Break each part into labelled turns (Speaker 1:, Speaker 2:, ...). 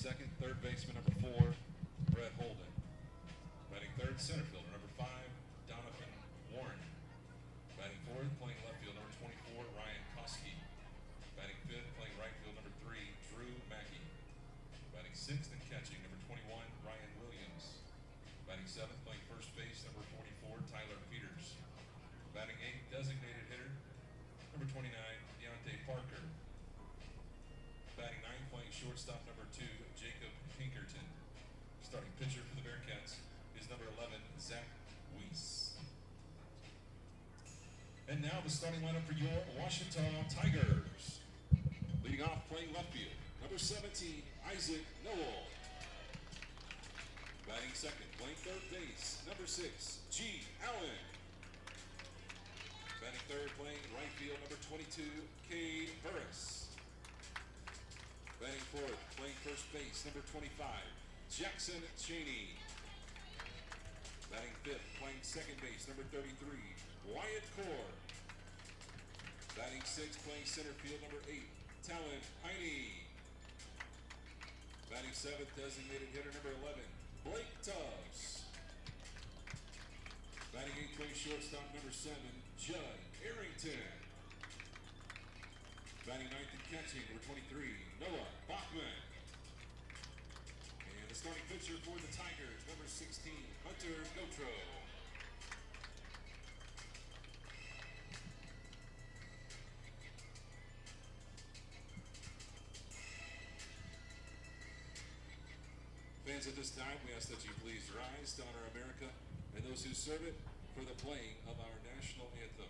Speaker 1: second, third baseman number 4, Brett Holden. Batting third, center fielder number 5, Donovan Warren. Batting fourth, playing left field number 24, Ryan Koski. Batting fifth, playing right field number 3, Drew Mackey. Batting sixth and catching number 21, Ryan Williams. Batting seventh, playing first base number 44, Tyler Peters. Batting eighth, designated hitter number 29, Deontay Parker. Batting ninth, playing shortstop number 2, Jacob Pinkerton. Starting pitcher for the Bearcats is number 11, Zach Weiss. And now the starting lineup for your Ouachita Tigers. Leading off, playing left field, number 17, Isaac Noel. Batting second, playing third base, number 6, G. Allen. Batting third, playing right field, number 22, Cade Burris. Batting fourth, playing first base, number 25, Jackson Cheney. Batting fifth, playing second base, number 33, Wyatt Core. Batting sixth, playing center field, number 8, Talon Heine. Batting seventh, designated hitter, number 11, Blake Tubbs. Batting eighth, playing shortstop, number 7, Judd Arrington. Batting ninth and catching, number 23, Noah Bachman. And the starting pitcher for the Tigers, number 16, Hunter Gotro. Fans, at this time, we ask that you please rise to honor America and those who serve it for the playing of our national anthem.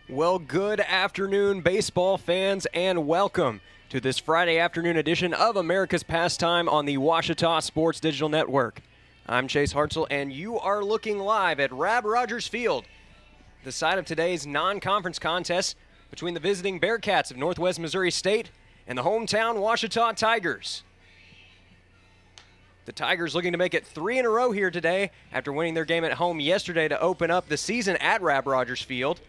Speaker 2: Well, good afternoon, baseball fans, and welcome to this Friday afternoon edition of America's Pastime on the Ouachita Sports Digital Network. I'm Chase Hartzell, and you are looking live at Rab Rogers Field, the site of today's non-conference contest between the visiting Bearcats of Northwest Missouri State and the hometown Ouachita Tigers. The Tigers looking to make it 3 in a row here today after winning their game at home yesterday to open up the season at Rab Rogers Field.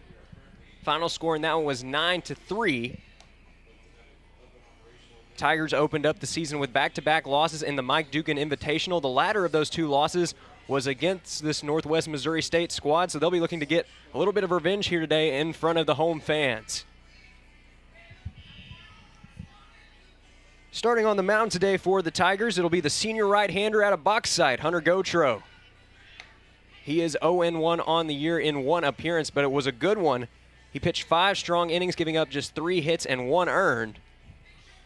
Speaker 2: Final score in that one was 9-3. Tigers opened up the season with back-to-back losses in the Mike Dugan Invitational. The latter of those 2 losses was against this Northwest Missouri State squad, so they'll be looking to get a little bit of revenge here today in front of the home fans. Starting on the mound today for the Tigers, it'll be the senior right-hander out of Bauxite, Hunter Gotro. He is 0-1 on the year in 1 appearance, but it was a good one. He pitched 5 strong innings, giving up just 3 hits and 1 earned.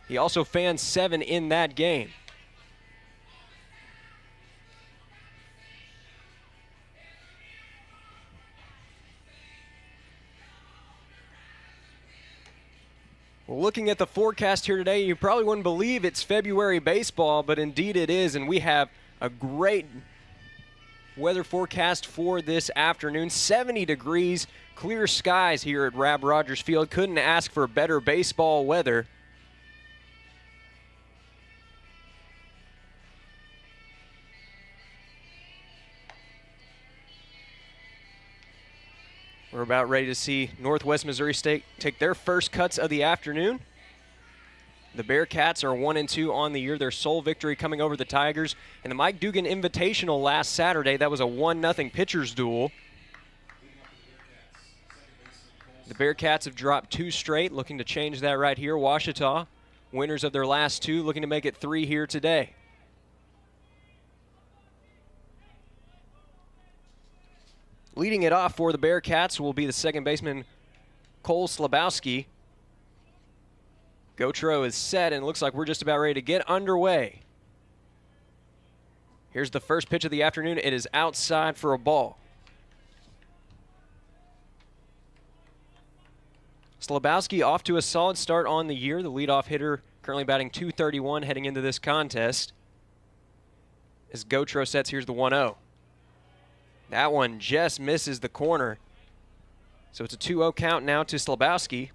Speaker 2: He also fanned 7 in that game. Well, looking at the forecast here today, you probably wouldn't believe it's February baseball, but indeed it is, and we have a great weather forecast for this afternoon. 70 degrees, clear skies here at Rab Rogers Field. Couldn't ask for better baseball weather. We're about ready to see Northwest Missouri State take their first cuts of the afternoon. The Bearcats are 1-2 on the year. Their sole victory coming over the Tigers. In the Mike Dugan Invitational last Saturday, that was a 1-0 pitcher's duel. The Bearcats have dropped 2 straight, looking to change that right here. Ouachita, winners of their last 2, looking to make it 3 here today. Leading it off for the Bearcats will be the second baseman, Cole Slabowski. Gautreau is set, and it looks like we're just about ready to get underway. Here's the first pitch of the afternoon. It is outside for a ball. Slabowski off to a solid start on the year. The leadoff hitter currently batting .231 heading into this contest. As Gautreau sets, here's the 1-0. That one just misses the corner. So it's a 2-0 count now to Slabowski.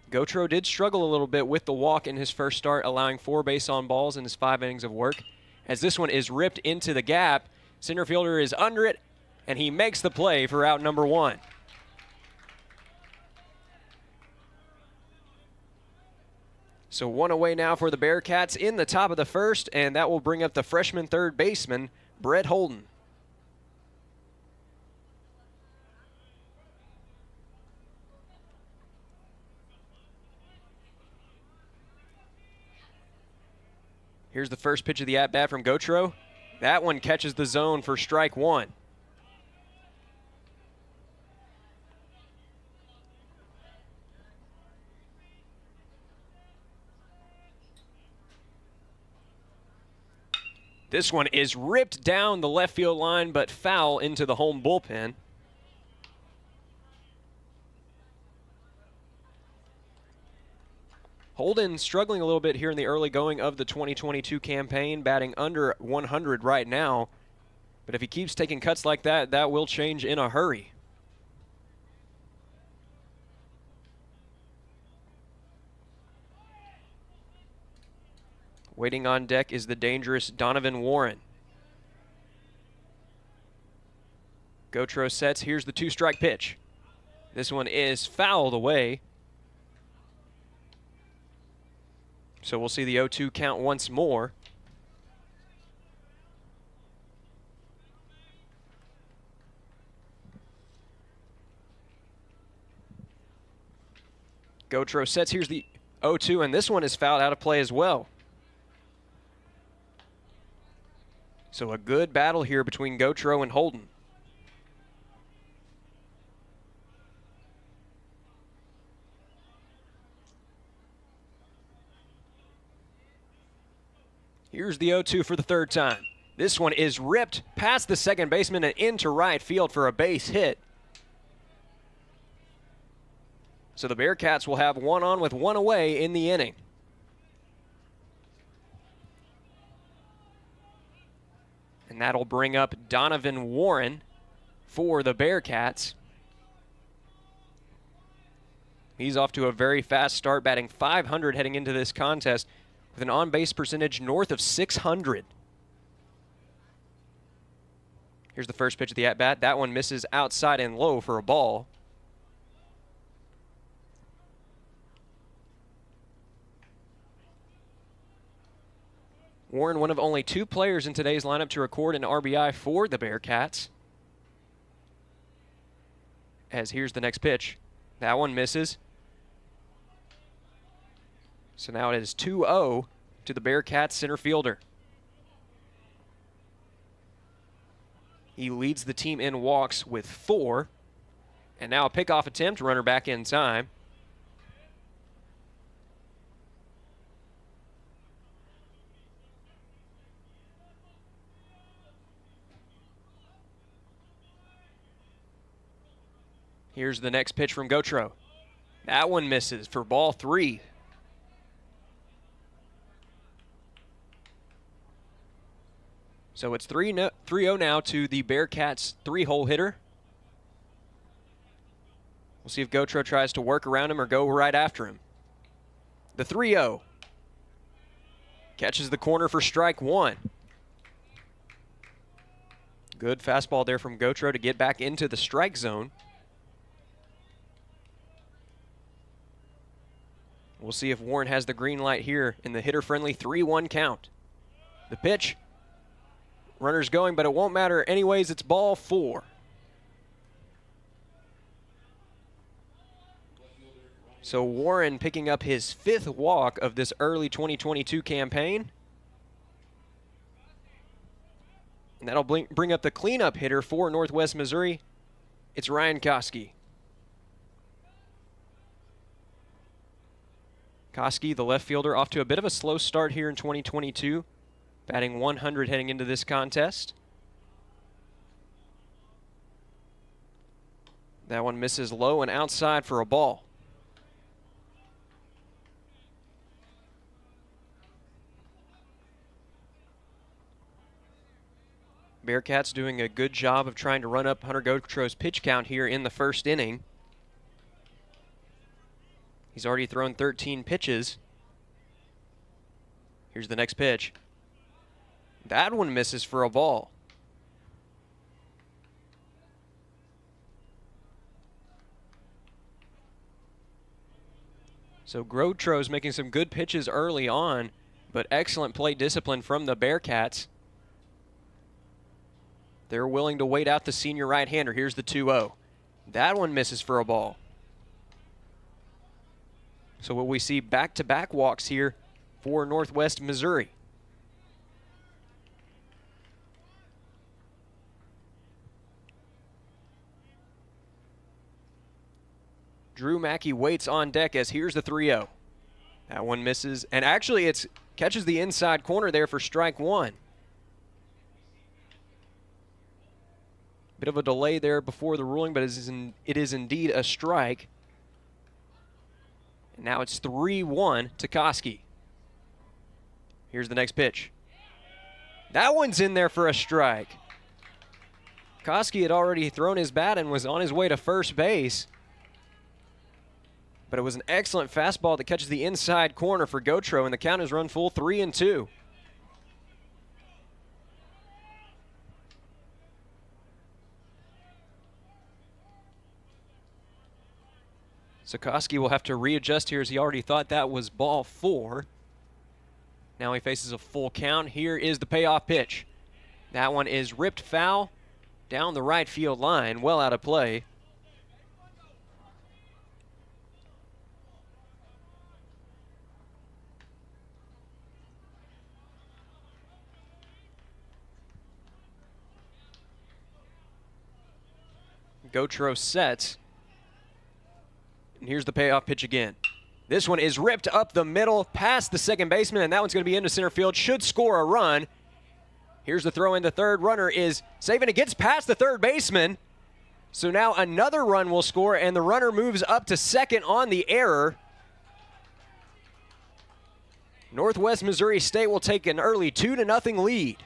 Speaker 2: Gautreau did struggle a little bit with the walk in his first start, allowing 4 base on balls in his 5 innings of work. As this one is ripped into the gap, center fielder is under it, and he makes the play for out number 1. So 1 away now for the Bearcats in the top of the first, and that will bring up the freshman third baseman, Brett Holden. Here's the first pitch of the at-bat from Gautreau. That one catches the zone for strike 1. This one is ripped down the left field line, but foul into the home bullpen. Holden struggling a little bit here in the early going of the 2022 campaign, batting under 100 right now. But if he keeps taking cuts like that, that will change in a hurry. Waiting on deck is the dangerous Donovan Warren. Gautreau sets. Here's the 2-strike pitch. This one is fouled away. So we'll see the 0-2 count once more. Gautreau sets. Here's the 0-2, and this one is fouled out of play as well. So a good battle here between Gautreau and Holden. Here's the 0-2 for the third time. This one is ripped past the second baseman and into right field for a base hit. So the Bearcats will have 1 on with 1 away in the inning. And that'll bring up Donovan Warren for the Bearcats. He's off to a very fast start, batting .500 heading into this contest with an on-base percentage north of .600. Here's the first pitch of the at-bat. That one misses outside and low for a ball. Warren, one of only 2 players in today's lineup to record an RBI for the Bearcats. As here's the next pitch. That one misses. So now it is 2-0 to the Bearcats center fielder. He leads the team in walks with 4. And now a pickoff attempt, runner back in time. Here's the next pitch from Gautreau. That one misses for ball 3. So it's 3-0 now to the Bearcats' 3-hole hitter. We'll see if Gautreau tries to work around him or go right after him. The 3-0. Catches the corner for strike 1. Good fastball there from Gautreaux to get back into the strike zone. We'll see if Warren has the green light here in the hitter-friendly 3-1 count. The pitch. Runner's going, but it won't matter anyways. It's ball 4. So Warren picking up his 5th walk of this early 2022 campaign. And that'll bring up the cleanup hitter for Northwest Missouri. It's Ryan Koski. Koski, the left fielder, off to a bit of a slow start here in 2022, batting 100 heading into this contest. That one misses low and outside for a ball. Bearcats doing a good job of trying to run up Hunter Gautreaux's pitch count here in the first inning. He's already thrown 13 pitches. Here's the next pitch. That one misses for a ball. So Gautreaux's making some good pitches early on, but excellent plate discipline from the Bearcats. They're willing to wait out the senior right-hander. Here's the 2-0. That one misses for a ball. So will we see back-to-back walks here for Northwest Missouri? Drew Mackey waits on deck as here's the 3-0. That one misses, and actually it catches the inside corner there for strike 1. Bit of a delay there before the ruling, but it is indeed a strike. And now it's 3-1 to Koski. Here's the next pitch. That one's in there for a strike. Koski had already thrown his bat and was on his way to first base. But it was an excellent fastball that catches the inside corner for Gautreaux, and the count is run full 3-2. Koski will have to readjust here as he already thought that was ball 4. Now he faces a full count. Here is the payoff pitch. That one is ripped foul down the right field line, well out of play. Gautreaux sets. And here's the payoff pitch again. This one is ripped up the middle past the second baseman, and that one's going to be into center field. Should score a run. Here's the throw in. The third runner is saving. It gets past the third baseman. So now another run will score, and the runner moves up to second on the error. Northwest Missouri State will take an early 2-0 lead.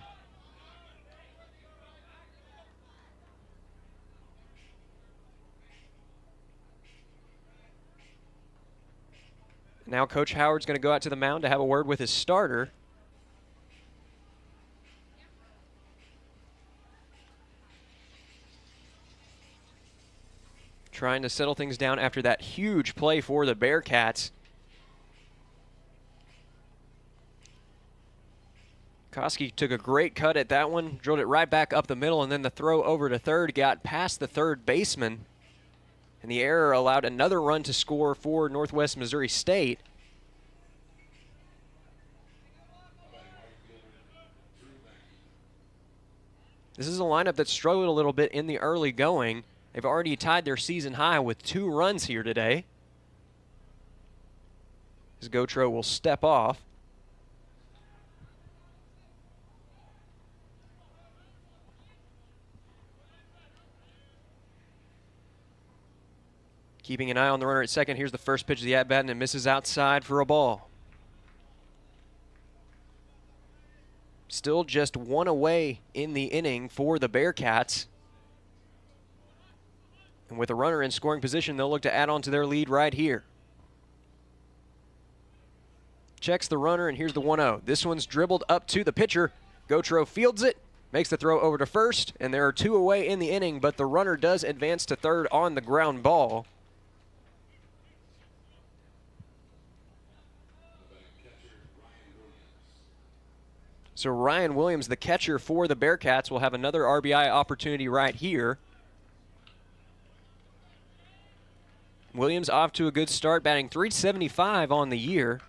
Speaker 2: Now Coach Howard's going to go out to the mound to have a word with his starter. Trying to settle things down after that huge play for the Bearcats. Koski took a great cut at that one, drilled it right back up the middle, and then the throw over to third got past the third baseman. And the error allowed another run to score for Northwest Missouri State. This is a lineup that struggled a little bit in the early going. They've already tied their season high with 2 runs here today. As Gautreaux will step off. Keeping an eye on the runner at second. Here's the first pitch of the at-bat, and it misses outside for a ball. Still just 1 away in the inning for the Bearcats. And with a runner in scoring position, they'll look to add on to their lead right here. Checks the runner, and here's the 1-0. This one's dribbled up to the pitcher. Gautreaux fields it, makes the throw over to first, and there are 2 away in the inning, but the runner does advance to third on the ground ball. So Ryan Williams, the catcher for the Bearcats, will have another RBI opportunity right here. Williams off to a good start, batting .375 on the year.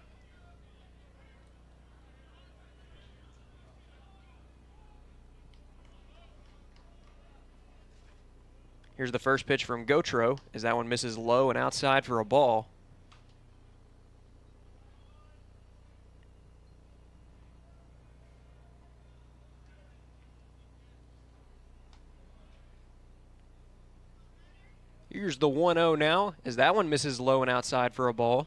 Speaker 2: Here's the first pitch from Gautreau, as that one misses low and outside for a ball. Here's the 1-0 now, as that one misses low and outside for a ball.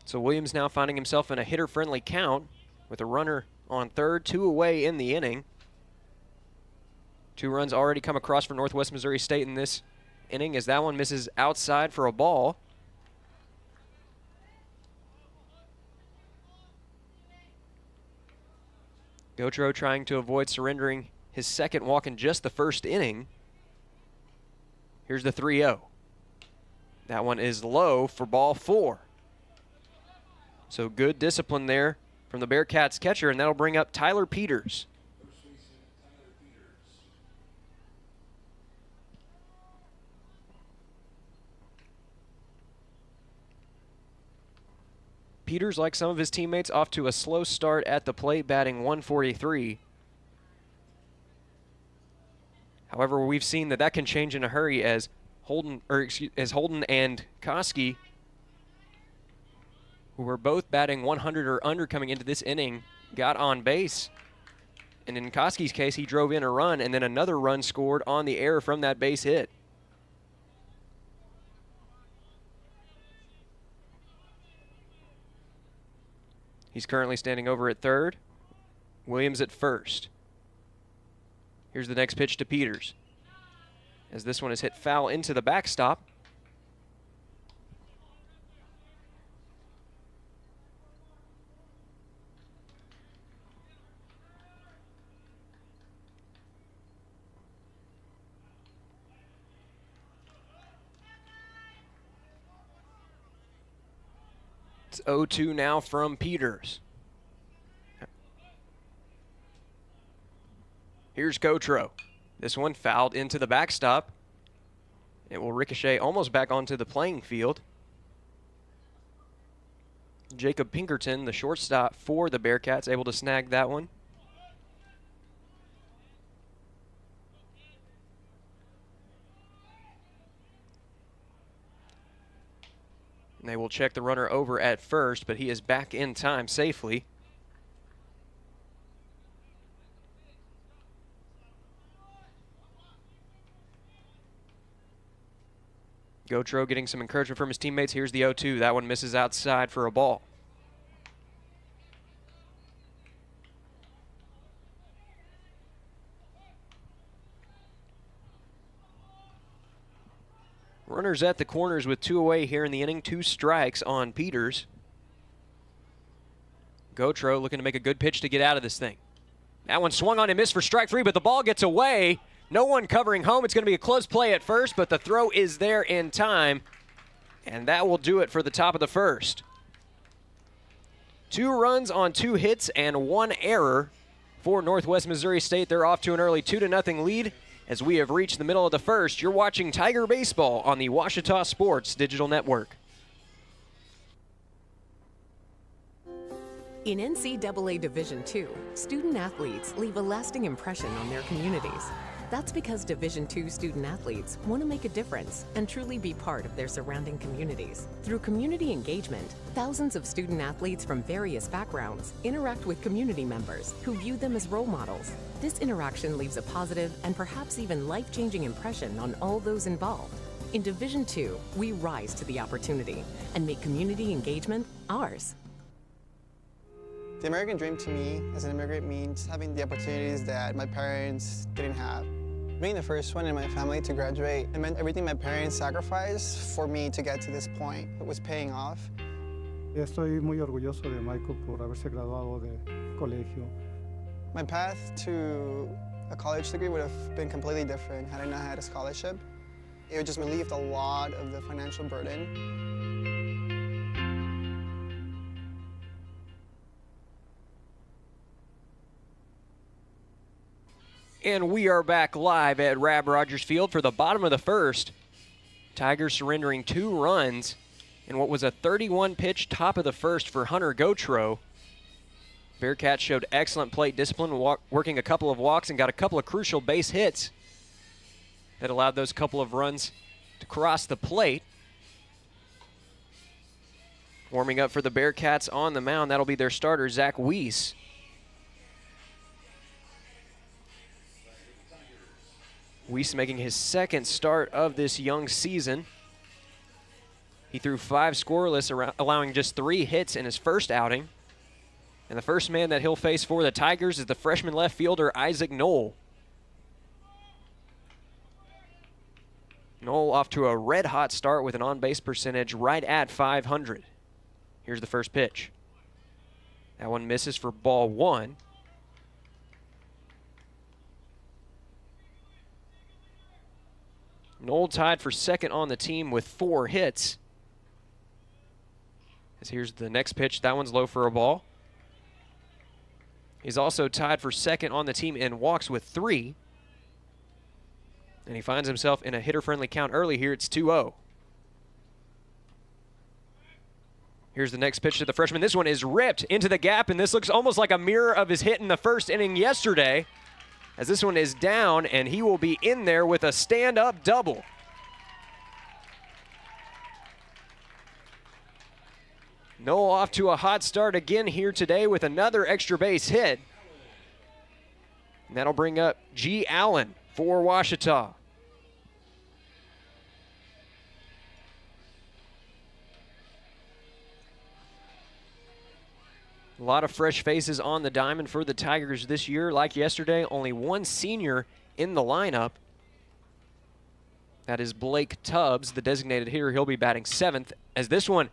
Speaker 2: So Williams now finding himself in a hitter-friendly count with a runner on third, 2 away in the inning. 2 runs already come across for Northwest Missouri State in this inning, as that one misses outside for a ball. Gautreau trying to avoid surrendering his second walk in just the first inning. Here's the 3-0. That one is low for ball 4. So good discipline there from the Bearcats catcher, and that'll bring up Tyler Peters. Peters, like some of his teammates, off to a slow start at the plate, batting .143. However, we've seen that can change in a hurry as Holden and Koski, who were both batting 100 or under coming into this inning, got on base. And in Koski's case, he drove in a run, and then another run scored on the error from that base hit. He's currently standing over at third. Williams at first. Here's the next pitch to Peters, as this one is hit foul into the backstop. It's 0-2 now from Peters. Here's Gautreau. This one fouled into the backstop. It will ricochet almost back onto the playing field. Jacob Pinkerton, the shortstop for the Bearcats, able to snag that one. And they will check the runner over at first, but he is back in time safely. Gautreau getting some encouragement from his teammates. Here's the 0-2. That one misses outside for a ball. Runners at the corners with 2 away here in the inning. 2 strikes on Peters. Gautreau looking to make a good pitch to get out of this thing. That one swung on and missed for strike 3, but the ball gets away. No one covering home. It's going to be a close play at first, but the throw is there in time, and that will do it for the top of the first. 2 runs on 2 hits and 1 error for Northwest Missouri State. They're off to an early 2-0 lead. As we have reached the middle of the first, you're watching Tiger Baseball on the Ouachita Sports Digital Network.
Speaker 3: In NCAA Division II, student athletes leave a lasting impression on their communities. That's because Division II student athletes want to make a difference and truly be part of their surrounding communities. Through community engagement, thousands of student athletes from various backgrounds interact with community members who view them as role models. This interaction leaves a positive and perhaps even life-changing impression on all those involved. In Division II, we rise to the opportunity and make community engagement ours.
Speaker 4: The American dream to me as an immigrant means having the opportunities that my parents didn't have. Being the first one in my family to graduate, it meant everything my parents sacrificed for me to get to this point. It was paying off.
Speaker 5: Estoy muy orgulloso de Michael por haberse graduado de colegio.
Speaker 4: My path to a college degree would have been completely different had I not had a scholarship. It would just relieved a lot of the financial burden.
Speaker 2: And we are back live at Rab Rogers Field for the bottom of the first. Tigers surrendering 2 runs in what was a 31-pitch top of the first for Hunter Gotro. Bearcats showed excellent plate discipline, working a couple of walks and got a couple of crucial base hits that allowed those couple of runs to cross the plate. Warming up for the Bearcats on the mound, that'll be their starter, Zach Weiss. Weiss making his second start of this young season. He threw 5 scoreless, allowing just 3 hits in his first outing. And the first man that he'll face for the Tigers is the freshman left fielder, Isaac Knoll. Knoll off to a red-hot start with an on-base percentage right at .500. Here's the first pitch. That one misses for ball 1. Knoll tied for second on the team with 4 hits. As here's the next pitch. That one's low for a ball. He's also tied for second on the team in walks with 3. And he finds himself in a hitter-friendly count early here. It's 2-0. Here's the next pitch to the freshman. This one is ripped into the gap, and this looks almost like a mirror of his hit in the first inning yesterday, as this one is down, and he will be in there with a stand-up double. Knoll off to a hot start again here today with another extra base hit. And that'll bring up G. Allen for Ouachita. A lot of fresh faces on the diamond for the Tigers this year. Like yesterday, only 1 senior in the lineup. That is Blake Tubbs, the designated hitter. He'll be batting 7th, as this one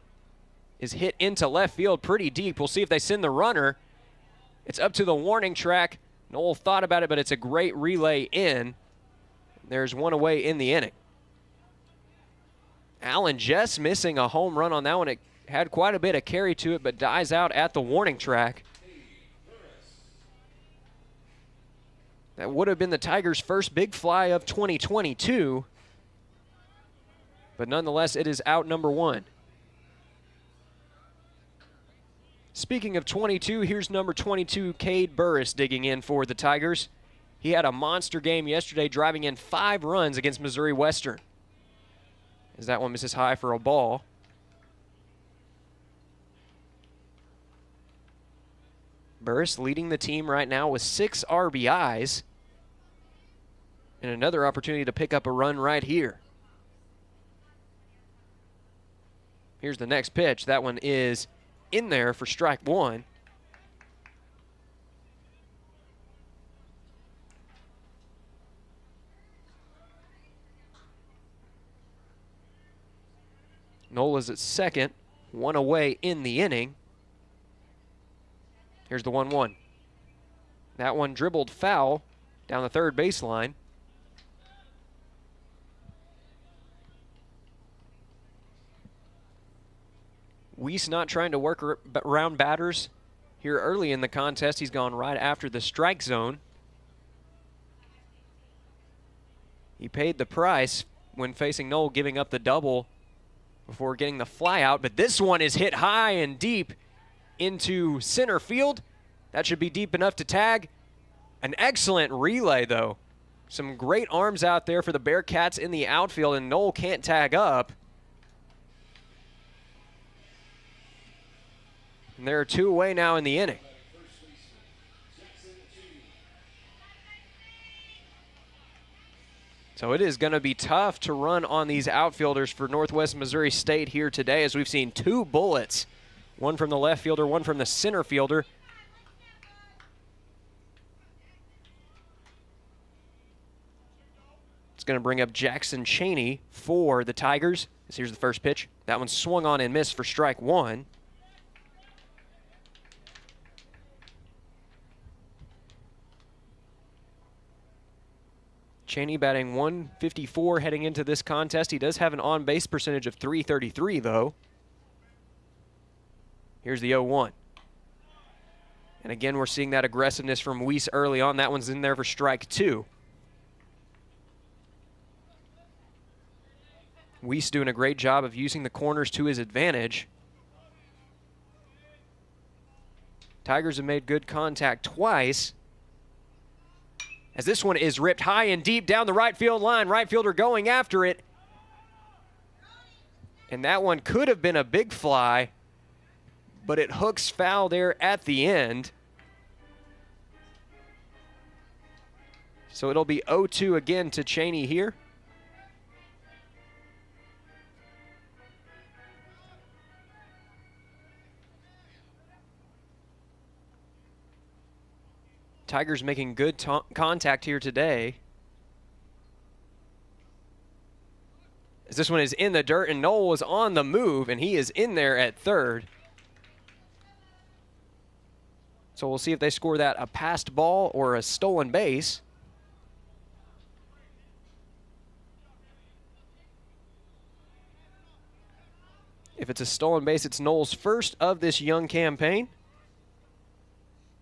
Speaker 2: is hit into left field pretty deep. We'll see if they send the runner. It's up to the warning track. Knoll thought about it, but it's a great relay in. There's 1 away in the inning. Allen just missing a home run on that one. It had quite a bit of carry to it, but dies out at the warning track. That would have been the Tigers' first big fly of 2022. But nonetheless, it is out number 1. Speaking of 22, here's number 22, Cade Burris, digging in for the Tigers. He had a monster game yesterday, driving in 5 runs against Missouri Western. As that one misses high for a ball. Burris leading the team right now with 6 RBIs. And another opportunity to pick up a run right here. Here's the next pitch. That one is in there for strike 1. Knoll is at second, 1 away in the inning. Here's the 1-1. That one dribbled foul down the third baseline. Weiss not trying to work around batters here early in the contest. He's gone right after the strike zone. He paid the price when facing Knoll, giving up the double before getting the fly out. But this one is hit high and deep into center field. That should be deep enough to tag. An excellent relay, though. Some great arms out there for the Bearcats in the outfield, and Knoll can't tag up. And there are 2 away now in the inning. So it is going to be tough to run on these outfielders for Northwest Missouri State here today, as we've seen 2 bullets. One from the left fielder, one from the center fielder. It's going to bring up Jackson Chaney for the Tigers. Here's the first pitch. That one swung on and missed for strike 1. Cheney batting 154 heading into this contest. He does have an on-base percentage of .333, though. Here's the 0-1. And again, we're seeing that aggressiveness from Weiss early on. That one's in there for strike 2. Weiss doing a great job of using the corners to his advantage. Tigers have made good contact twice, as this one is ripped high and deep down the right field line. Right fielder going after it. And that one could have been a big fly, but it hooks foul there at the end. So it'll be 0-2 again to Cheney here. Tigers making good contact here today. As this one is in the dirt, and Noel was on the move, and he is in there at third. So we'll see if they score that a passed ball or a stolen base. If it's a stolen base, it's Noel's first of this young campaign.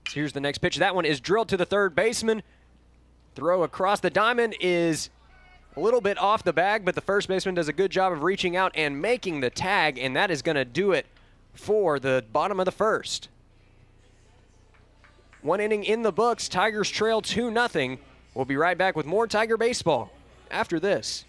Speaker 2: So here's the next pitch. That one is drilled to the third baseman. Throw across the diamond is a little bit off the bag, but the first baseman does a good job of reaching out and making the tag, and that is going to do it for the bottom of the first. One inning in the books. Tigers trail 2-0. We'll be right back with more Tiger baseball after this.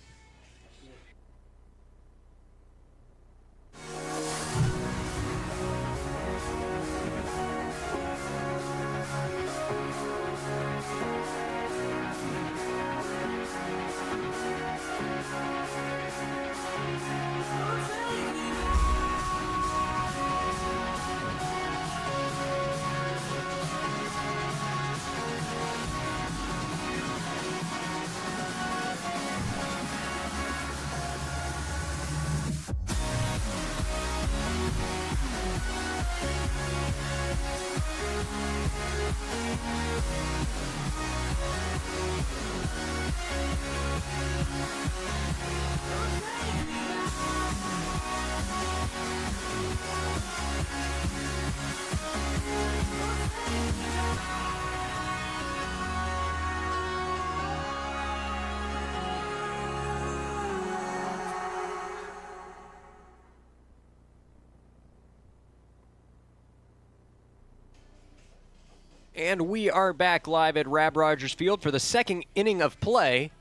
Speaker 2: And we are back live at Rab Rogers Field for the second inning of play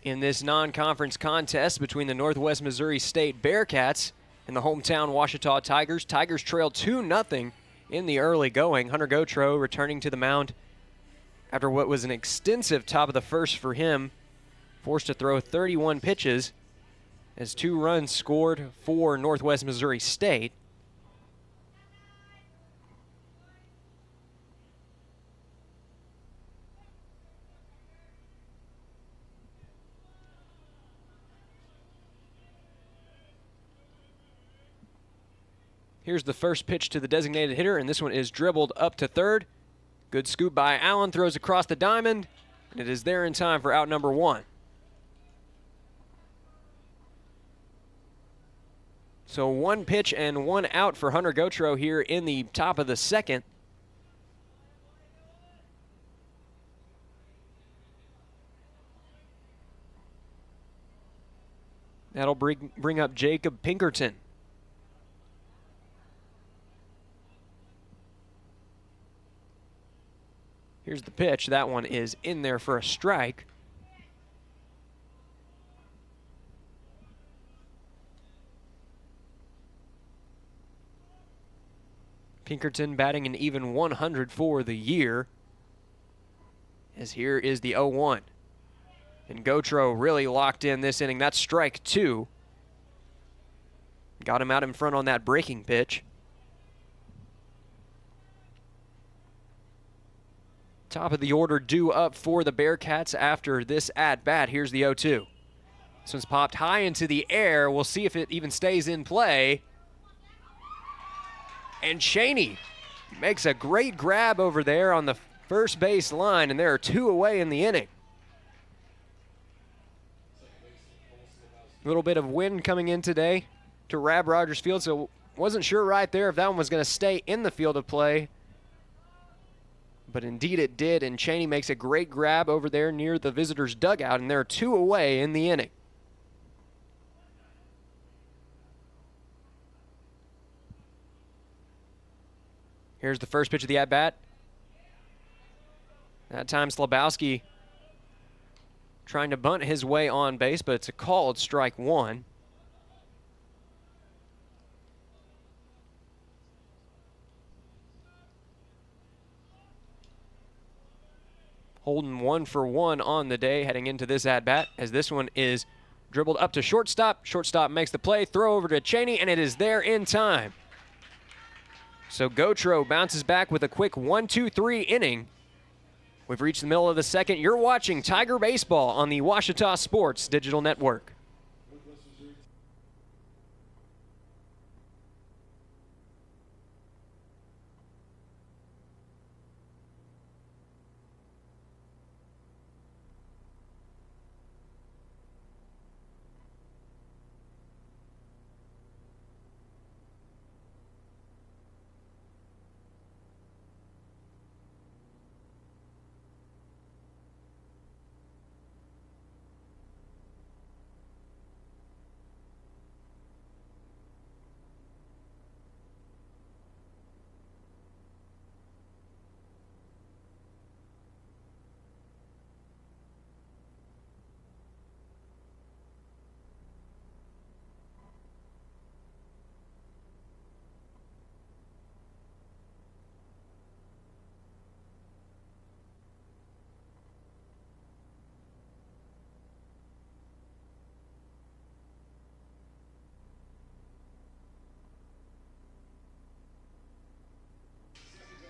Speaker 2: in this non-conference contest between the Northwest Missouri State Bearcats and the hometown Ouachita Tigers. Tigers trail 2-0 in the early going. Hunter Gautreaux returning to the mound after what was an extensive top of the first for him, forced to throw 31 pitches as 2 runs scored for Northwest Missouri State. Here's the first pitch to the designated hitter, and this one is dribbled up to third. Good scoop by Allen, throws across the diamond, and it is there in time for out number 1. So 1 pitch and 1 out for Hunter Gautreaux here in the top of the second. That'll bring up Jacob Pinkerton. Here's the pitch. That one is in there for a strike. Pinkerton batting an even 100 for the year. As here is the 0-1. And Gautreaux really locked in this inning. That's strike 2. Got him out in front on that breaking pitch. Top of the order due up for the Bearcats after this at-bat. Here's the 0-2. This one's popped high into the air. We'll see if it even stays in play. And Cheney makes a great grab over there on the first base line, and there are 2 away in the inning. A little bit of wind coming in today to Rab Rogers Field, so wasn't sure right there if that one was going to stay in the field of play. But indeed it did, and Cheney makes a great grab over there near the visitors' dugout, and they're 2 away in the inning. Here's the first pitch of the at-bat. That time Slabowski trying to bunt his way on base, but it's a called strike one. Holden 1 for 1 on the day heading into this at-bat, as this one is dribbled up to shortstop. Shortstop makes the play, throw over to Cheney, and it is there in time. So Gautreaux bounces back with a quick 1-2-3 inning. We've reached the middle of the second. You're watching Tiger Baseball on the Ouachita Sports Digital Network.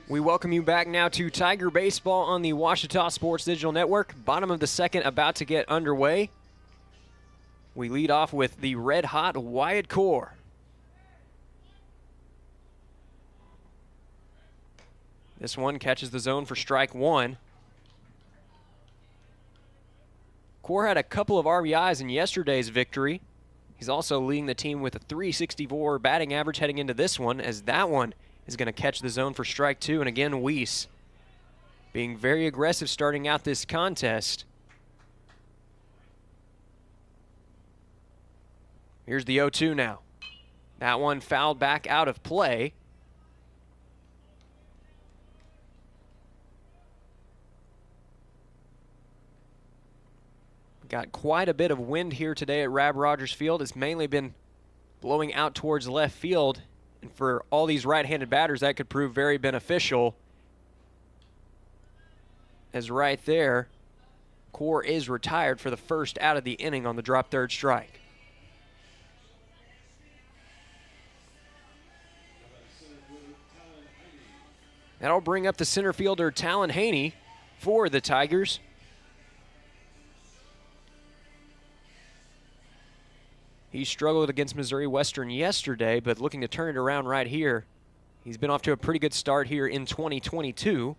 Speaker 2: We welcome you back now to Tiger Baseball on the Ouachita Sports Digital Network. Bottom of the second about to get underway. We lead off with the red-hot Wyatt Core. This one catches the zone for strike one. Core had a couple of RBIs in yesterday's victory. He's also leading the team with a .364 batting average heading into this one, as that one is going to catch the zone for strike two. And again, Weiss being very aggressive starting out this contest. Here's the 0-2 now. That one fouled back out of play. Got quite a bit of wind here today at Rab Rogers Field. It's mainly been blowing out towards left field. And for all these right-handed batters, that could prove very beneficial. As right there, Core is retired for the first out of the inning on the drop third strike. That'll bring up the center fielder, Talon Haney, for the Tigers. He struggled against Missouri Western yesterday, but looking to turn it around right here. He's been off to a pretty good start here in 2022.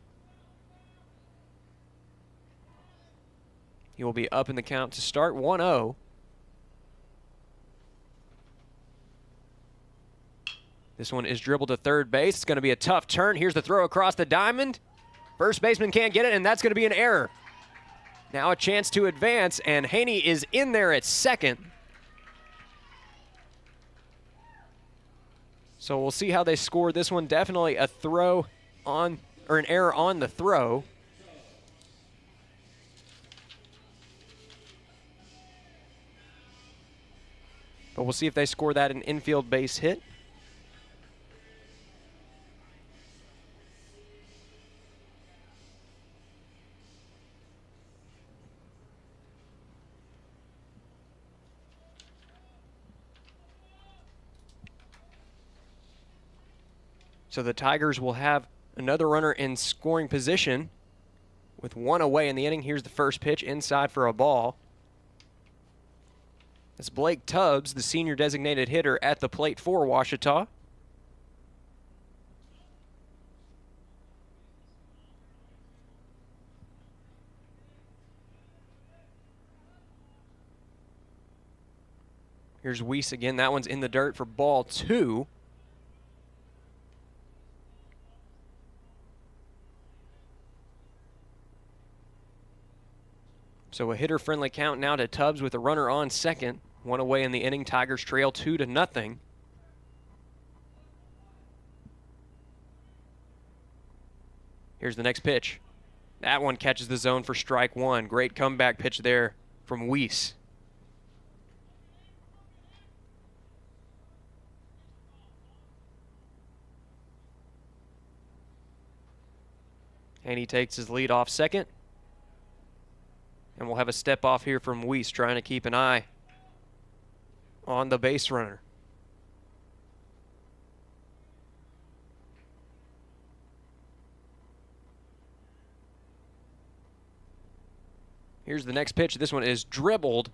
Speaker 2: He will be up in the count to start 1-0. This one is dribbled to third base. It's going to be a tough turn. Here's the throw across the diamond. First baseman can't get it, and that's going to be an error. Now a chance to advance, and Haney is in there at second. So we'll see how they score this one. Definitely a throw on, or an error on the throw. But we'll see if they score that an infield base hit. So the Tigers will have another runner in scoring position with one away in the inning. Here's the first pitch inside for a ball. It's Blake Tubbs, the senior designated hitter, at the plate for Ouachita. Here's Weiss again. That one's in the dirt for ball 2. So a hitter-friendly count now to Tubbs with a runner on second. One away in the inning. Tigers trail 2-0. Here's the next pitch. That one catches the zone for strike 1. Great comeback pitch there from Weiss. And he takes his lead off second. And we'll have a step off here from Weiss, trying to keep an eye on the base runner. Here's the next pitch. This one is dribbled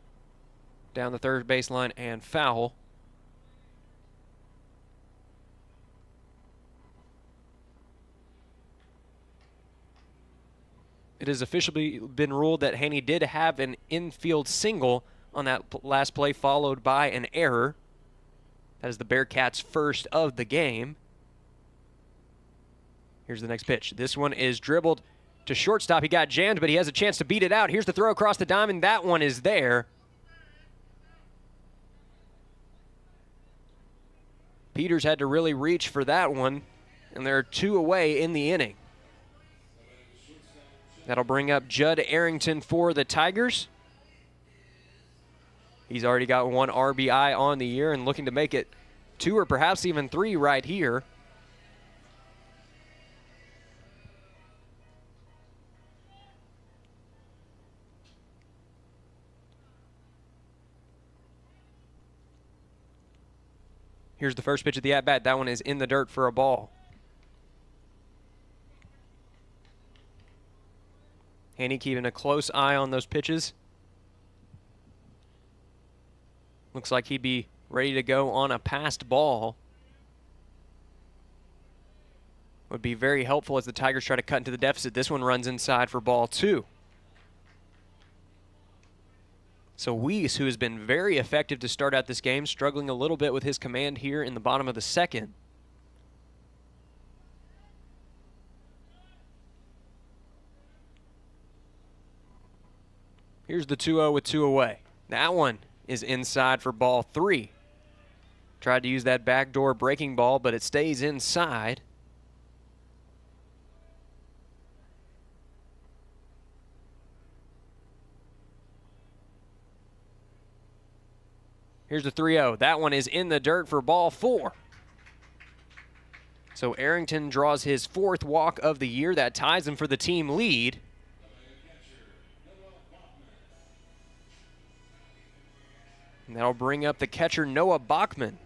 Speaker 2: down the third baseline and foul. It has officially been ruled that Haney did have an infield single on that last play, followed by an error. That is the Bearcats' first of the game. Here's the next pitch. This one is dribbled to shortstop. He got jammed, but he has a chance to beat it out. Here's the throw across the diamond. That one is there. Peters had to really reach for that one, and there are 2 away in the inning. That'll bring up Judd Arrington for the Tigers. He's already got 1 RBI on the year and looking to make it 2 or perhaps even 3 right here. Here's the first pitch of the at-bat. That one is in the dirt for a ball. Haney keeping a close eye on those pitches. Looks like he'd be ready to go on a passed ball. Would be very helpful as the Tigers try to cut into the deficit. This one runs inside for ball 2. So Weiss, who has been very effective to start out this game, struggling a little bit with his command here in the bottom of the second. Here's the 2-0 with 2 away. That one is inside for ball 3. Tried to use that backdoor breaking ball, but it stays inside. Here's the 3-0. That one is in the dirt for ball 4. So Arrington draws his 4th walk of the year. That ties him for the team lead. And that'll bring up the catcher, Noah Bachman.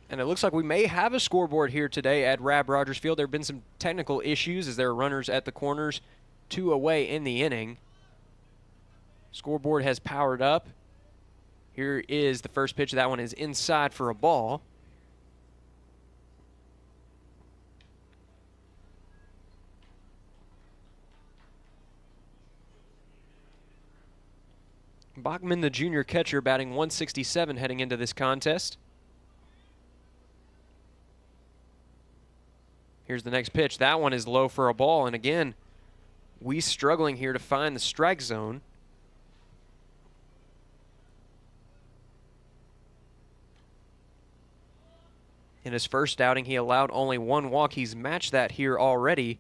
Speaker 2: And it looks like we may have a scoreboard here today at Rab Rogers Field. There have been some technical issues as there are runners at the corners, 2 away in the inning. Scoreboard has powered up. Here is the first pitch. That one is inside for a ball. Bachman, the junior catcher, batting 167 heading into this contest. Here's the next pitch. That one is low for a ball. And again, Weiss struggling here to find the strike zone. In his first outing, he allowed only 1 walk. He's matched that here already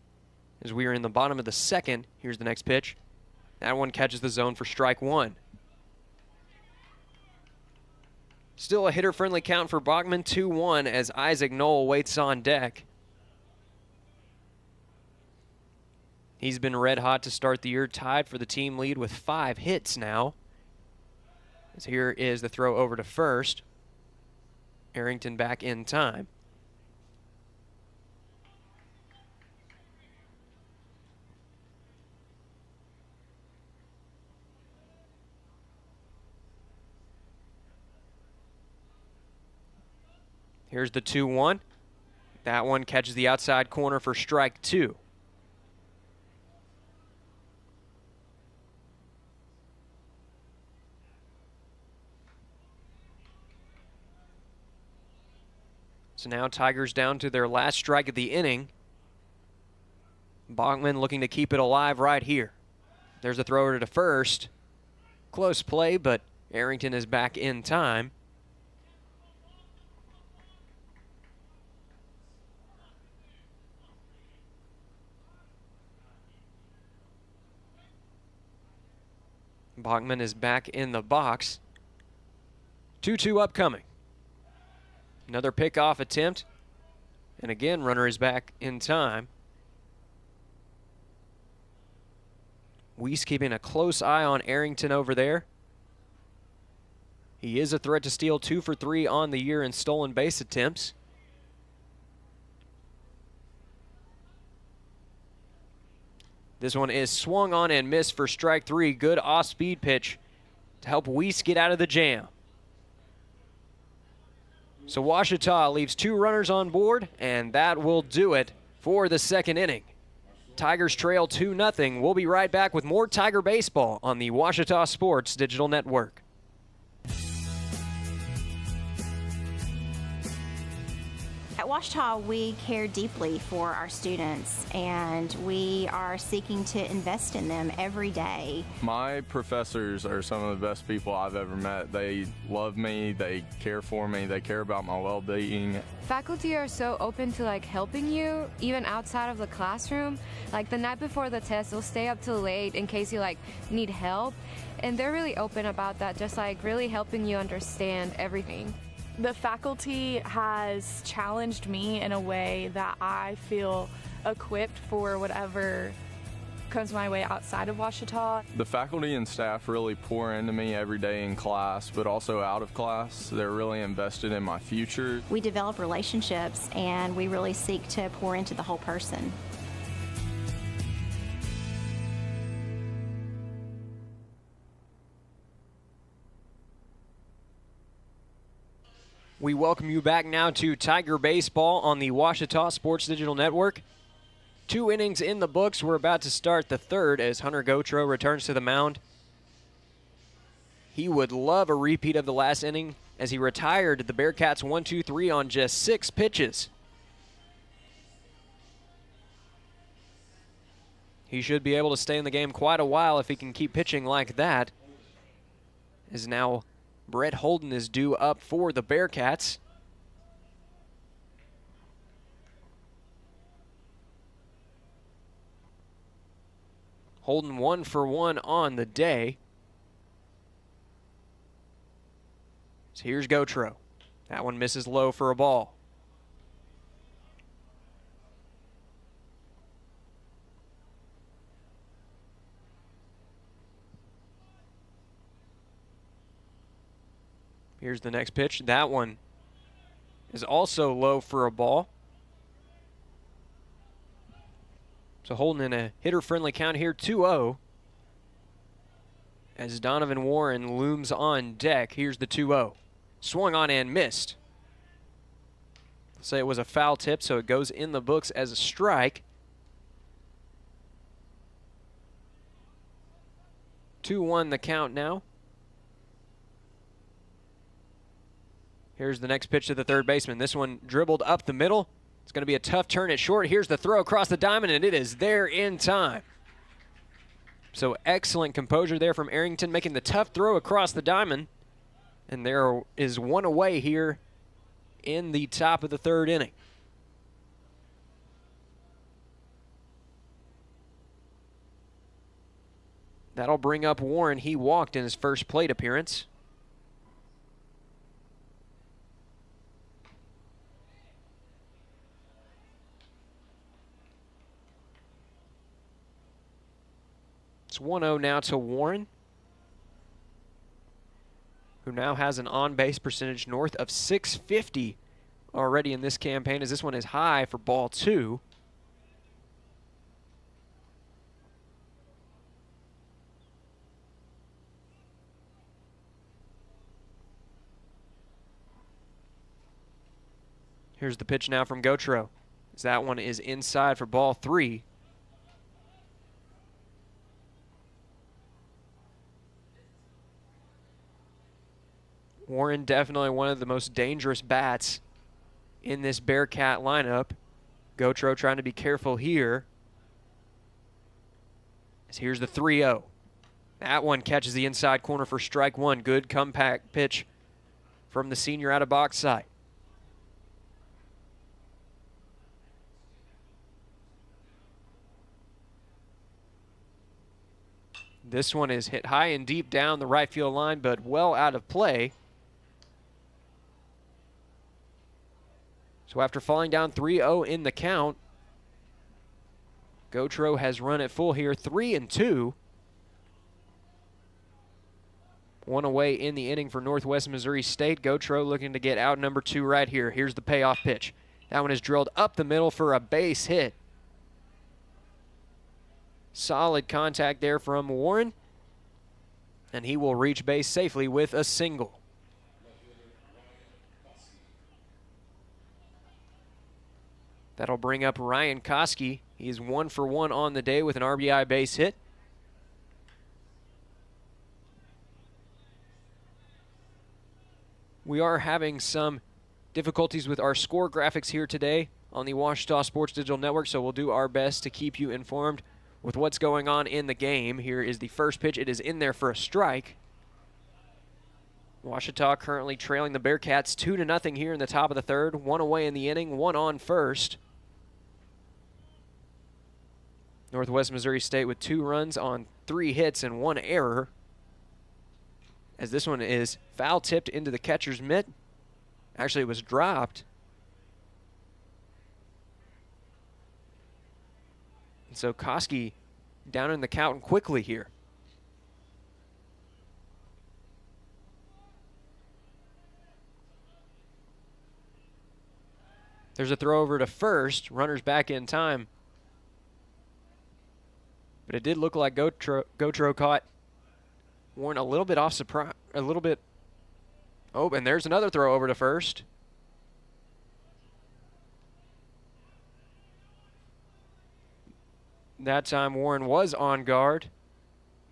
Speaker 2: as we are in the bottom of the second. Here's the next pitch. That one catches the zone for strike 1. Still a hitter-friendly count for Bachman, 2-1 as Isaac Knoll waits on deck. He's been red hot to start the year, tied for the team lead with 5 hits now. As here is the throw over to first. Arrington back in time. Here's the 2-1. That one catches the outside corner for strike 2. So now Tigers down to their last strike of the inning. Bachman looking to keep it alive right here. There's a thrower to first. Close play, but Arrington is back in time. Bachman is back in the box. 2-2 upcoming. Another pickoff attempt. And again, runner is back in time. Weiss keeping a close eye on Arrington over there. He is a threat to steal, 2 for 3 on the year in stolen base attempts. This one is swung on and missed for strike 3. Good off-speed pitch to help Weiss get out of the jam. So Ouachita leaves 2 runners on board, and that will do it for the second inning. Tigers trail 2-0. We'll be right back with more Tiger baseball on the Ouachita Sports Digital Network.
Speaker 6: At Ouachita, we care deeply for our students, and we are seeking to invest in them every day.
Speaker 7: My professors are some of the best people I've ever met. They love me, they care for me, they care about my well-being.
Speaker 8: Faculty are so open to helping you, even outside of the classroom. Like the night before the test, they'll stay up till late in case you need help. And they're really open about that, just really helping you understand everything.
Speaker 9: The faculty has challenged me in a way that I feel equipped for whatever comes my way outside of Ouachita.
Speaker 7: The faculty and staff really pour into me every day in class, but also out of class. They're really invested in my future.
Speaker 6: We develop relationships, and we really seek to pour into the whole person.
Speaker 2: We welcome you back now to Tiger Baseball on the Ouachita Sports Digital Network. 2 innings in the books. We're about to start the third as Hunter Gautreaux returns to the mound. He would love a repeat of the last inning as he retired the Bearcats 1-2-3 on just 6 pitches. He should be able to stay in the game quite a while if he can keep pitching like that. As now Brett Holden is due up for the Bearcats. Holden 1 for 1 on the day. So here's Gautreaux. That one misses low for a ball. Here's the next pitch. That one is also low for a ball. So Holden in a hitter-friendly count here, 2-0. As Donovan Warren looms on deck. Here's the 2-0. Swung on and missed. I'll say it was a foul tip, so it goes in the books as a strike. 2-1 the count now. Here's the next pitch to the third baseman. This one dribbled up the middle. It's going to be a tough turn at short. Here's the throw across the diamond, and it is there in time. So excellent composure there from Arrington, making the tough throw across the diamond. And there is one away here in the top of the third inning. That'll bring up Warren. He walked in his first plate appearance. It's 1-0 now to Warren, who now has an on-base percentage north of .650 already in this campaign, as this one is high for ball 2. Here's the pitch now from Gautreaux, as that one is inside for ball 3. Warren definitely one of the most dangerous bats in this Bearcat lineup. Gautreaux trying to be careful here. As here's the 3-0. That one catches the inside corner for strike one. Good compact pitch from the senior out of box side. This one is hit high and deep down the right field line, but well out of play. So after falling down 3-0 in the count, Gautreaux has run it full here, 3-2. One away in the inning for Northwest Missouri State. Gautreaux looking to get out number 2 right here. Here's the payoff pitch. That one is drilled up the middle for a base hit. Solid contact there from Warren, and he will reach base safely with a single. That'll bring up Ryan Koski. He's 1 for 1 on the day with an RBI base hit. We are having some difficulties with our score graphics here today on the Ouachita Sports Digital Network, so we'll do our best to keep you informed with what's going on in the game. Here is the first pitch. It is in there for a strike. Ouachita currently trailing the Bearcats 2-0 here in the top of the third. One away in the inning, one on first. Northwest Missouri State with 2 runs on 3 hits and 1 error. As this one is foul tipped into the catcher's mitt. Actually, it was dropped. And so Koski down in the count quickly here. There's a throw over to first. Runners back in time. But it did look like Gautreaux caught Warren a little bit off surprise. Oh, and there's another throw over to first. That time Warren was on guard.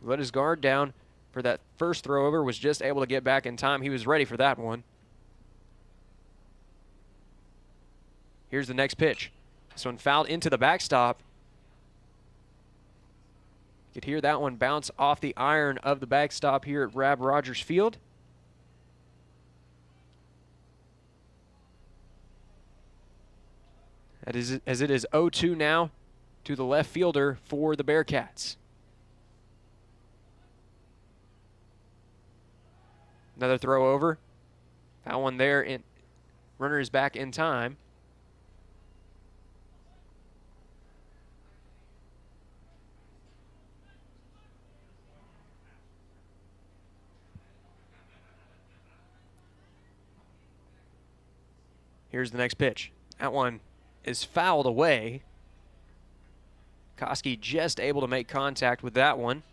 Speaker 2: Let his guard down for that first throw over. Was just able to get back in time. He was ready for that one. Here's the next pitch. This one fouled into the backstop. You could hear that one bounce off the iron of the backstop here at Rab Rogers Field. That is, as it is 0-2 now to the left fielder for the Bearcats. Another throw over. That one there. Runner is back in time. Here's the next pitch. That one is fouled away. Koski just able to make contact with that one.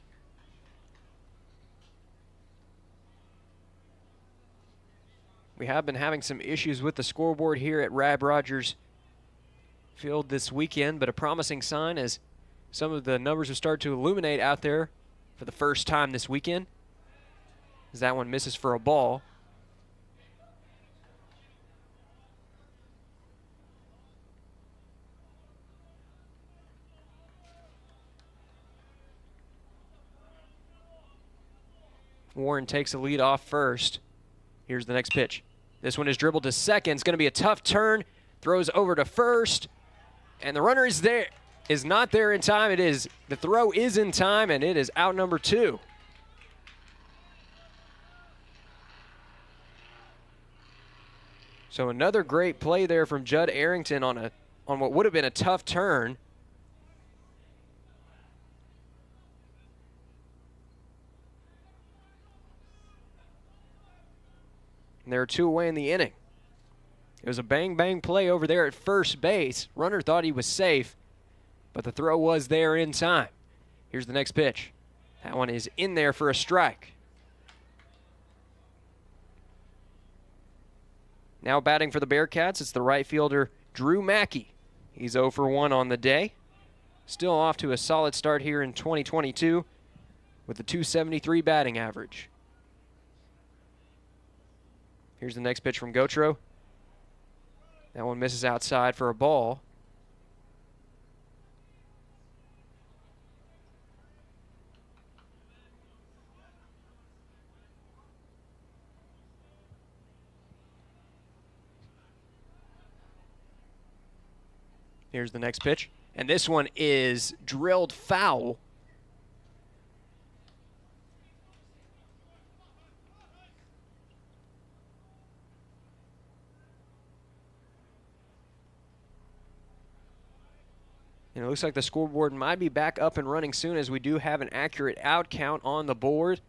Speaker 2: We have been having some issues with the scoreboard here at Rab Rogers Field this weekend, but a promising sign as some of the numbers will start to illuminate out there for the first time this weekend. As that one misses for a ball. Warren takes the lead off first. Here's the next pitch. This one is dribbled to second. It's going to be a tough turn. Throws over to first. And the runner is there. Is not there in time. It is. The throw is in time, and it is out number 2. So another great play there from Judd Arrington on what would have been a tough turn. And there are 2 away in the inning. It was a bang-bang play over there at first base. Runner thought he was safe, but the throw was there in time. Here's the next pitch. That one is in there for a strike. Now batting for the Bearcats, it's the right fielder, Drew Mackey. He's 0 for 1 on the day. Still off to a solid start here in 2022 with a .273 batting average. Here's the next pitch from Gautreaux. That one misses outside for a ball. Here's the next pitch. And this one is drilled foul. And it looks like the scoreboard might be back up and running soon, as we do have an accurate out count on the board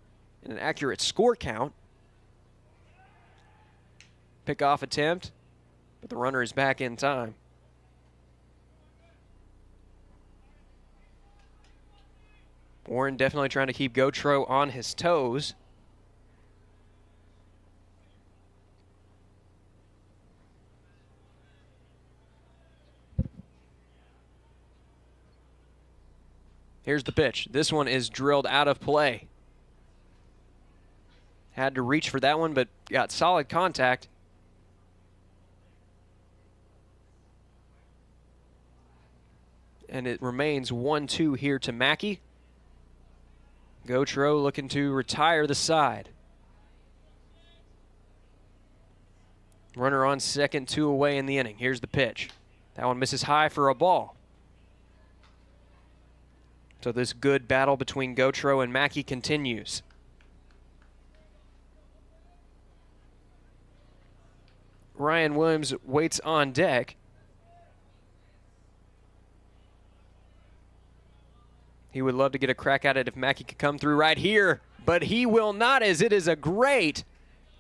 Speaker 2: and an accurate score count. Pickoff attempt, but the runner is back in time. Warren definitely trying to keep Gautreaux on his toes. Here's the pitch. This one is drilled out of play. Had to reach for that one, but got solid contact. And it remains 1-2 here to Mackey. Gautreaux looking to retire the side. Runner on second, 2 away in the inning. Here's the pitch. That one misses high for a ball. So this good battle between Gautreaux and Mackey continues. Ryan Williams waits on deck. He would love to get a crack at it if Mackey could come through right here, but he will not, as it is a great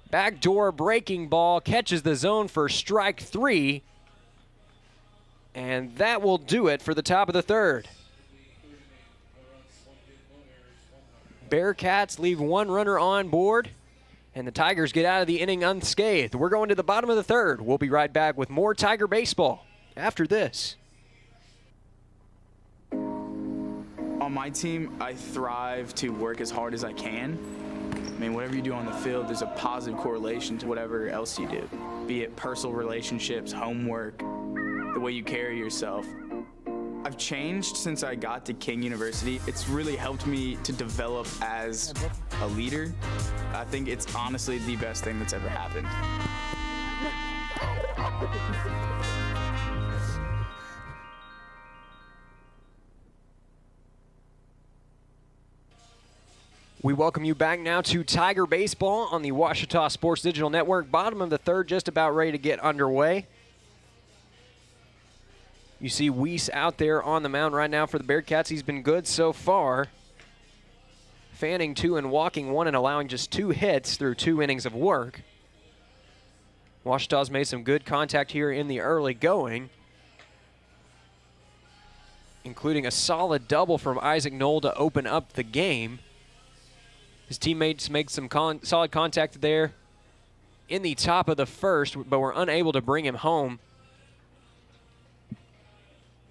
Speaker 2: backdoor breaking ball. Catches the zone for strike 3, and that will do it for the top of the third. Bearcats leave 1 runner on board, and the Tigers get out of the inning unscathed. We're going to the bottom of the third. We'll be right back with more Tiger baseball after this.
Speaker 10: On my team, I thrive to work as hard as I can. I mean, whatever you do on the field, there's a positive correlation to whatever else you do, be it personal relationships, homework, the way you carry yourself. I've changed since I got to King University. It's really helped me to develop as a leader. I think it's honestly the best thing that's ever happened.
Speaker 2: We welcome you back now to Tiger Baseball on the Ouachita Sports Digital Network. Bottom of the third, just about ready to get underway. You see Weiss out there on the mound right now for the Bearcats. He's been good so far. Fanning 2 and walking 1 and allowing just 2 hits through 2 innings of work. Ouachita's made some good contact here in the early going, including a solid double from Isaac Knoll to open up the game. His teammates make some solid contact there in the top of the first, but were unable to bring him home.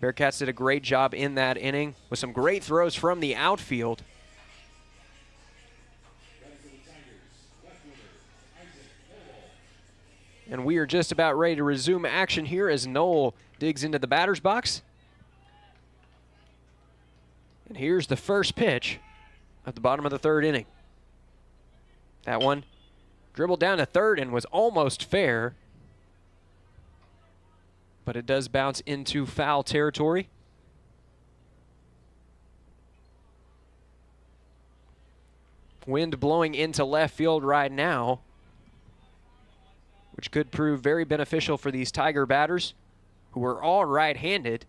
Speaker 2: Bearcats did a great job in that inning with some great throws from the outfield. And we are just about ready to resume action here as Knoll digs into the batter's box. And here's the first pitch at the bottom of the third inning. That one dribbled down to third and was almost fair, but it does bounce into foul territory. Wind blowing into left field right now, which could prove very beneficial for these Tiger batters, who are all right-handed,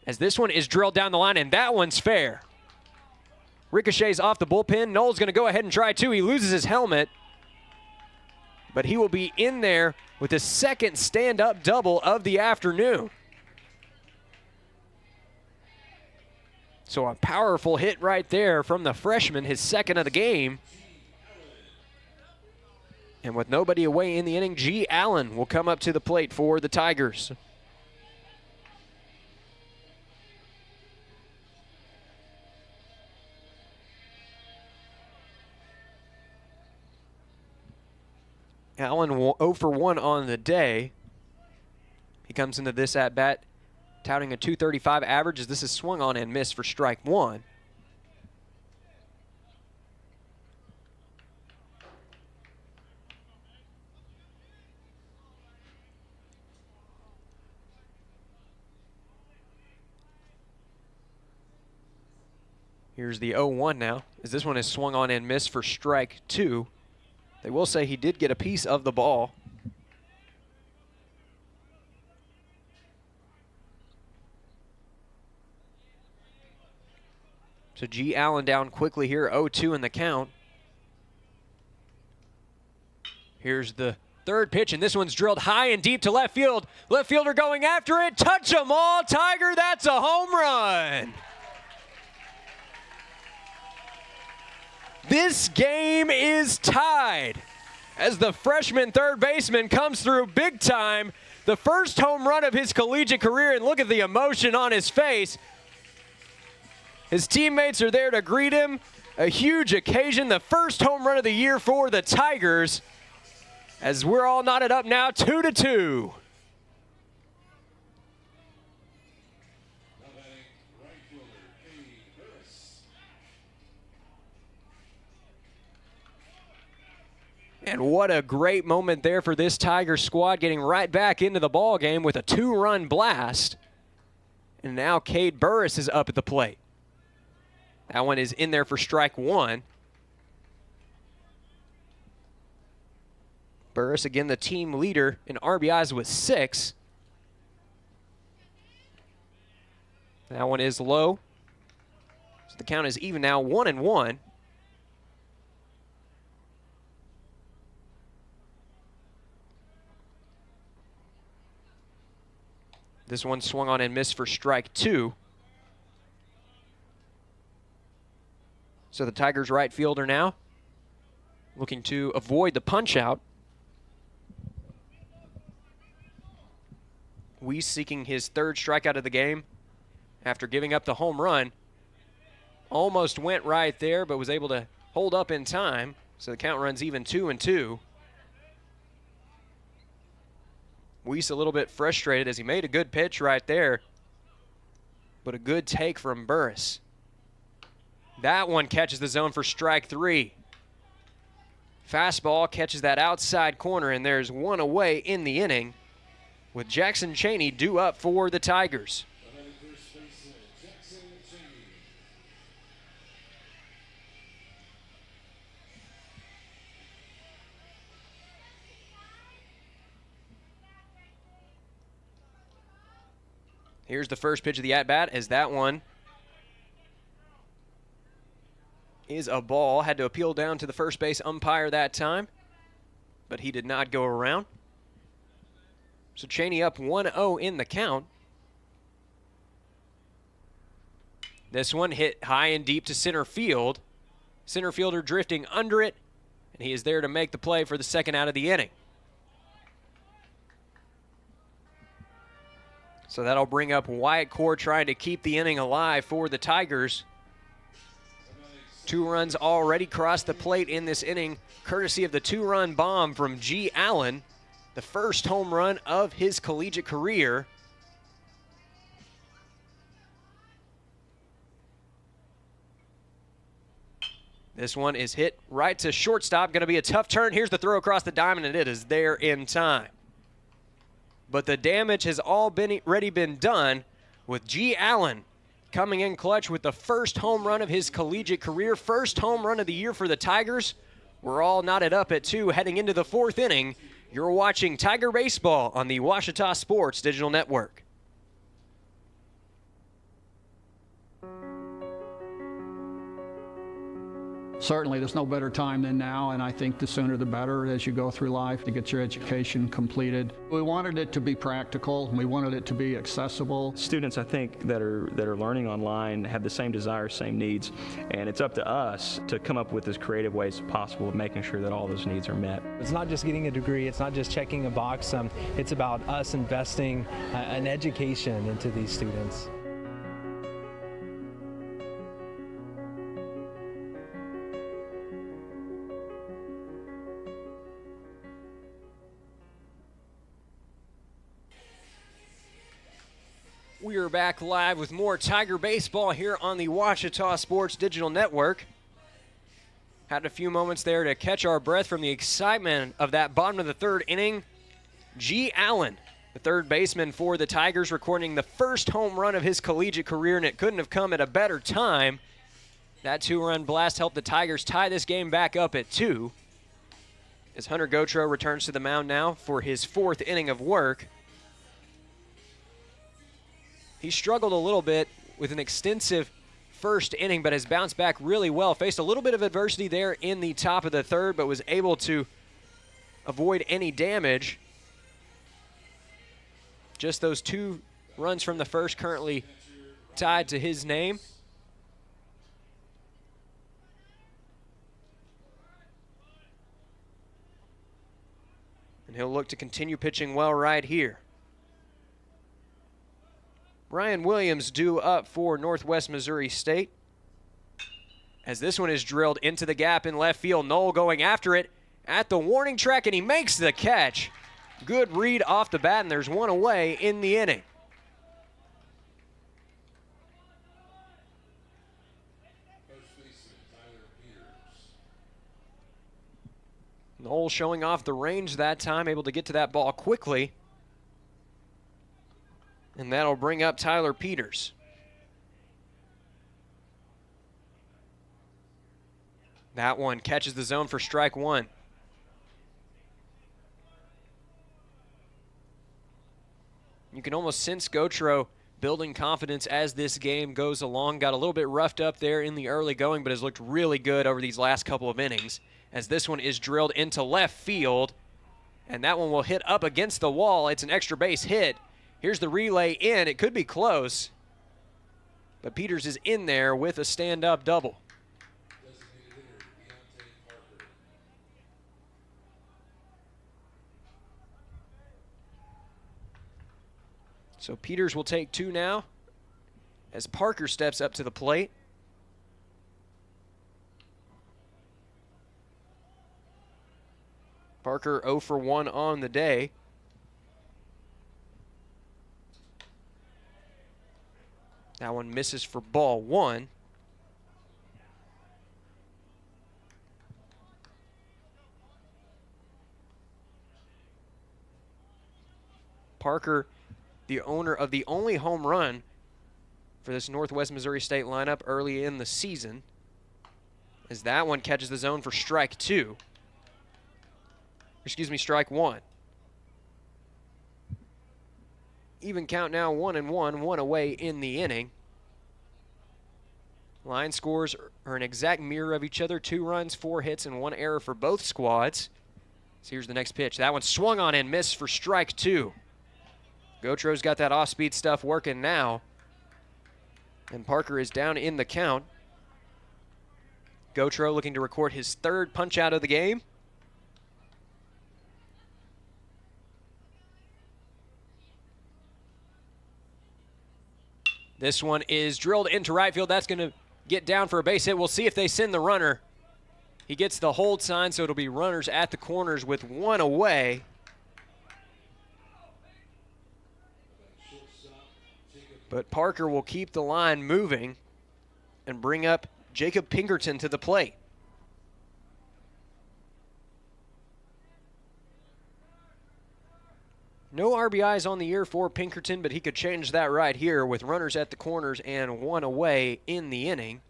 Speaker 2: as this one is drilled down the line, and that one's fair. Ricochets off the bullpen. Knoll's going to go ahead and try 2. He loses his helmet, but he will be in there with his second stand-up double of the afternoon. So a powerful hit right there from the freshman, his second of the game. And with nobody away in the inning, G. Allen will come up to the plate for the Tigers. Allen 0 for 1 on the day. He comes into this at-bat touting a .235 average as this is swung on and missed for strike one. Here's the 0-1 now, as this one is swung on and missed for strike two. They will say he did get a piece of the ball. So G. Allen down quickly here, 0-2 in the count. Here's the third pitch, and this one's drilled high and deep to left field. Left fielder going after it. Touch 'em all, Tiger. That's a home run. This game is tied as the freshman third baseman comes through big time. The first home run of his collegiate career, and look at the emotion on his face. His teammates are there to greet him. A huge occasion, the first home run of the year for the Tigers. As we're all knotted up now, 2-2. And what a great moment there for this Tiger squad, getting right back into the ball game with a two-run blast. And now Cade Burris is up at the plate. That one is in there for strike one. Burris, again, the team leader in RBIs with 6. That one is low. So the count is even now, 1-1. This one swung on and missed for strike two. So the Tigers right fielder now looking to avoid the punch out. Weiss seeking his third strikeout of the game after giving up the home run. Almost went right there, but was able to hold up in time. So the count runs even 2-2. Weiss a little bit frustrated as he made a good pitch right there, but a good take from Burris. That one catches the zone for strike three. Fastball catches that outside corner, and there's one away in the inning with Jackson Cheney due up for the Tigers. Here's the first pitch of the at-bat as that one is a ball. Had to appeal down to the first base umpire that time, but he did not go around. So Cheney up 1-0 in the count. This one hit high and deep to center field. Center fielder drifting under it, and he is there to make the play for the second out of the inning. So that'll bring up Wyatt Core trying to keep the inning alive for the Tigers. 2 runs already crossed the plate in this inning, courtesy of the 2-run bomb from G. Allen, the first home run of his collegiate career. This one is hit right to shortstop. Going to be a tough turn. Here's the throw across the diamond, and it is there in time. But the damage has already been done with G. Allen coming in clutch with the first home run of his collegiate career, first home run of the year for the Tigers. We're all knotted up at 2 heading into the 4th inning. You're watching Tiger Baseball on the Ouachita Sports Digital Network.
Speaker 11: Certainly, there's no better time than now, and I think the sooner the better as you go through life to get your education completed. We wanted it to be practical. We wanted it to be accessible.
Speaker 12: Students, I think, that are learning online have the same desires, same needs, and it's up to us to come up with as creative ways as possible of making sure that all those needs are met.
Speaker 13: It's not just getting a degree. It's not just checking a box. It's about us investing an education into these students.
Speaker 2: We are back live with more Tiger baseball here on the Ouachita Sports Digital Network. Had a few moments there to catch our breath from the excitement of that bottom of the third inning. G. Allen, the third baseman for the Tigers, recording the first home run of his collegiate career, and it couldn't have come at a better time. That two-run blast helped the Tigers tie this game back up at 2. As Hunter Gautreaux returns to the mound now for his 4th inning of work. He struggled a little bit with an extensive first inning, but has bounced back really well. Faced a little bit of adversity there in the top of the third, but was able to avoid any damage. Just those 2 runs from the first currently tied to his name. And he'll look to continue pitching well right here. Ryan Williams due up for Northwest Missouri State. As this one is drilled into the gap in left field. Knoll going after it at the warning track, and he makes the catch. Good read off the bat, and there's one away in the inning. Knoll showing off the range that time, able to get to that ball quickly. And that'll bring up Tyler Peters. That one catches the zone for strike 1. You can almost sense Gautreaux building confidence as this game goes along. Got a little bit roughed up there in the early going, but has looked really good over these last couple of innings. As this one is drilled into left field, and that one will hit up against the wall. It's an extra base hit. Here's the relay in. It could be close, but Peters is in there with a stand-up double. So Peters will take 2 now as Parker steps up to the plate. Parker 0 for 1 on the day. That one misses for ball 1. Parker, the owner of the only home run for this Northwest Missouri State lineup early in the season, as that one catches the zone for strike 2. Excuse me, strike 1. Even count now, 1-1, 1 away in the inning. Line scores are an exact mirror of each other. 2 runs, 4 hits, and 1 error for both squads. So here's the next pitch. That one swung on and missed for strike 2. Gautreaux's got that off-speed stuff working now. And Parker is down in the count. Gautreaux looking to record his 3rd punch-out of the game. This one is drilled into right field. That's going to get down for a base hit. We'll see if they send the runner. He gets the hold sign, so it'll be runners at the corners with 1 away. But Parker will keep the line moving and bring up Jacob Pinkerton to the plate. No RBIs on the year for Pinkerton, but he could change that right here with runners at the corners and 1 away in the inning.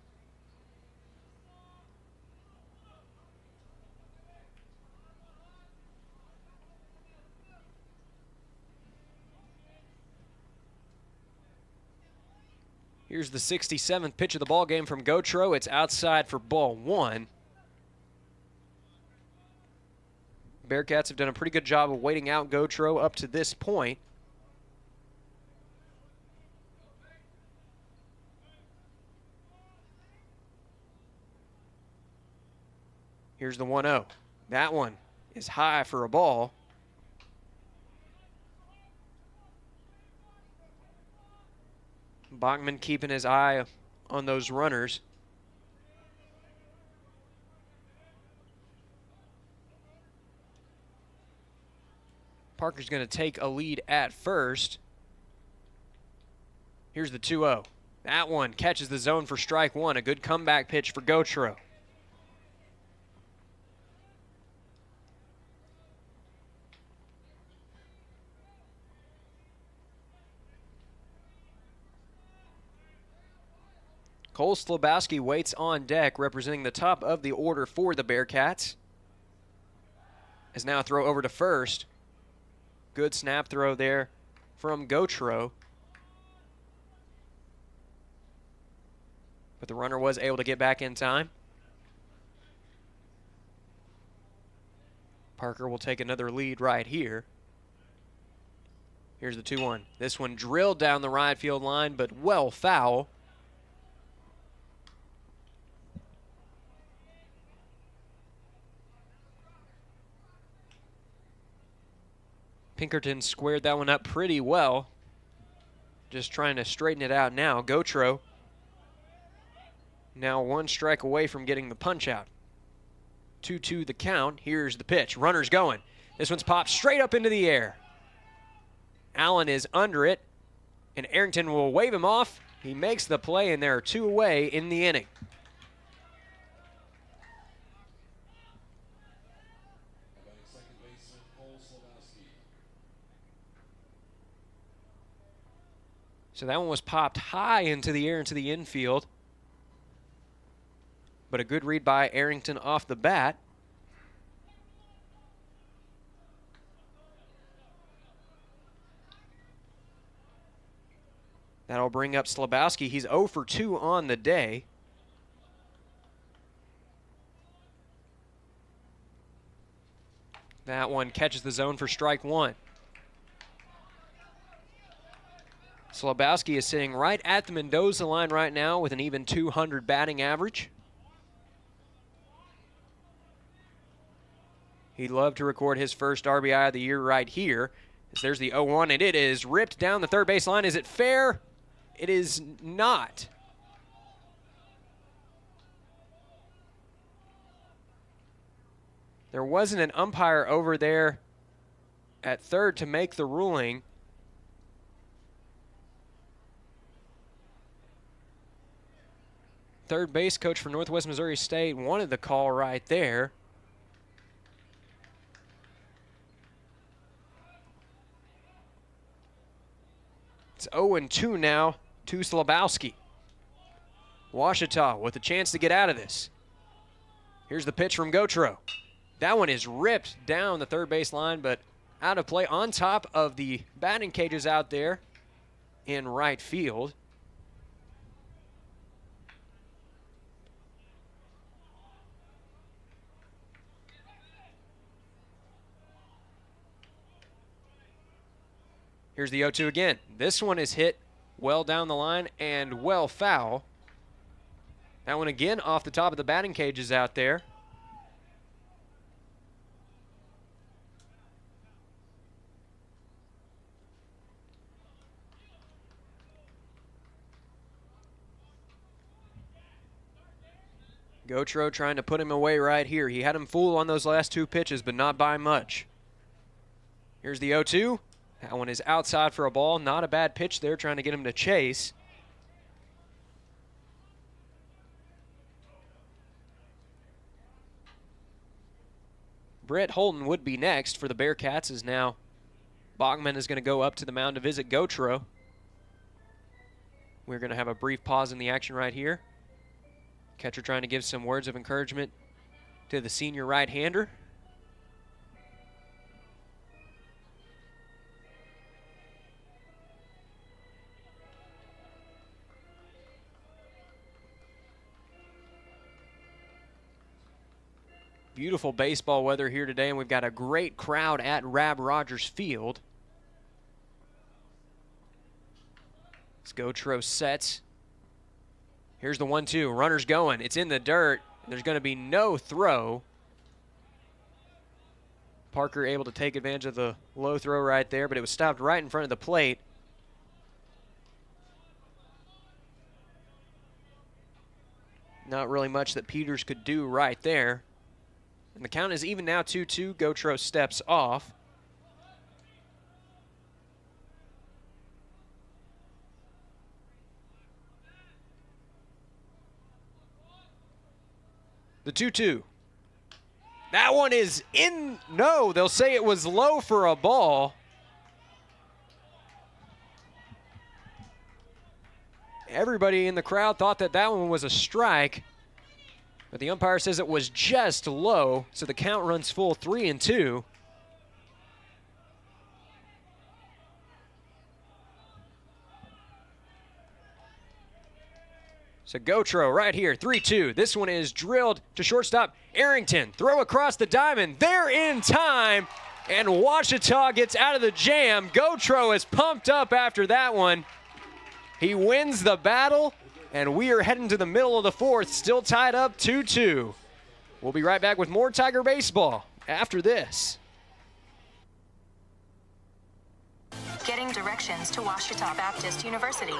Speaker 2: Here's the 67th pitch of the ball game from Gautreaux. It's outside for ball 1. Bearcats have done a pretty good job of waiting out Gautreaux up to this point. Here's the 1-0. That one is high for a ball. Bachman keeping his eye on those runners. Parker's going to take a lead at first. Here's the 2-0. That one catches the zone for strike one. A good comeback pitch for Gautreaux. Cole Slabowski waits on deck, representing the top of the order for the Bearcats. As now throw over to first. Good snap throw there from Gautreaux. But the runner was able to get back in time. Parker will take another lead right here. Here's the 2-1. This one drilled down the right field line, but well foul. Pinkerton squared that one up pretty well. Just trying to straighten it out now. Gautreaux now one strike away from getting the punch out. 2-2 the count. Here's the pitch. Runner's going. This one's popped straight up into the air. Allen is under it, and Arrington will wave him off. He makes the play, and there are two away in the inning. So that one was popped high into the air, into the infield. But a good read by Arrington off the bat. That'll bring up Slabowski. He's 0 for 2 on the day. That one catches the zone for strike one. Slabowski is sitting right at the Mendoza line right now with an even 200 batting average. He'd love to record his first RBI of the year right here. As there's the 0-1, and it is ripped down the third base line. Is it fair? It is not. There wasn't an umpire over there at third to make the ruling. Third base coach for Northwest Missouri State wanted the call right there. It's 0-2 now to Slabowski. Ouachita with a chance to get out of this. Here's the pitch from Gautreaux. That one is ripped down the third base line, but out of play on top of the batting cages out there in right field. Here's the 0-2 again. This one is hit well down the line and well foul. That one again off the top of the batting cages out there. Gautreaux trying to put him away right here. He had him fooled on those last two pitches, but not by much. Here's the 0-2. That one is outside for a ball. Not a bad pitch there, trying to get him to chase. Brett Holton would be next for the Bearcats, as now Bachman is going to go up to the mound to visit Gautreaux. We're going to have a brief pause in the action right here. Catcher trying to give some words of encouragement to the senior right-hander. Beautiful baseball weather here today, and we've got a great crowd at Rab Rogers Field. As Gautreaux sets. Here's the 1-2. Runner's going. It's in the dirt. There's going to be no throw. Parker able to take advantage of the low throw right there, but it was stopped right in front of the plate. Not really much that Peters could do right there. And the count is even now 2-2. Gautreaux steps off. The 2-2. That one is in. No, they'll say it was low for a ball. Everybody in the crowd thought that that one was a strike, but the umpire says it was just low, so the count runs full 3-2. So Gautreaux right here, 3-2. This one is drilled to shortstop Arrington. Throw across the diamond. They're in time, and Ouachita gets out of the jam. Gautreaux is pumped up after that one. He wins the battle, and we are heading to the middle of the fourth, still tied up 2-2. We'll be right back with more Tiger baseball after this.
Speaker 14: Getting directions to Ouachita Baptist University.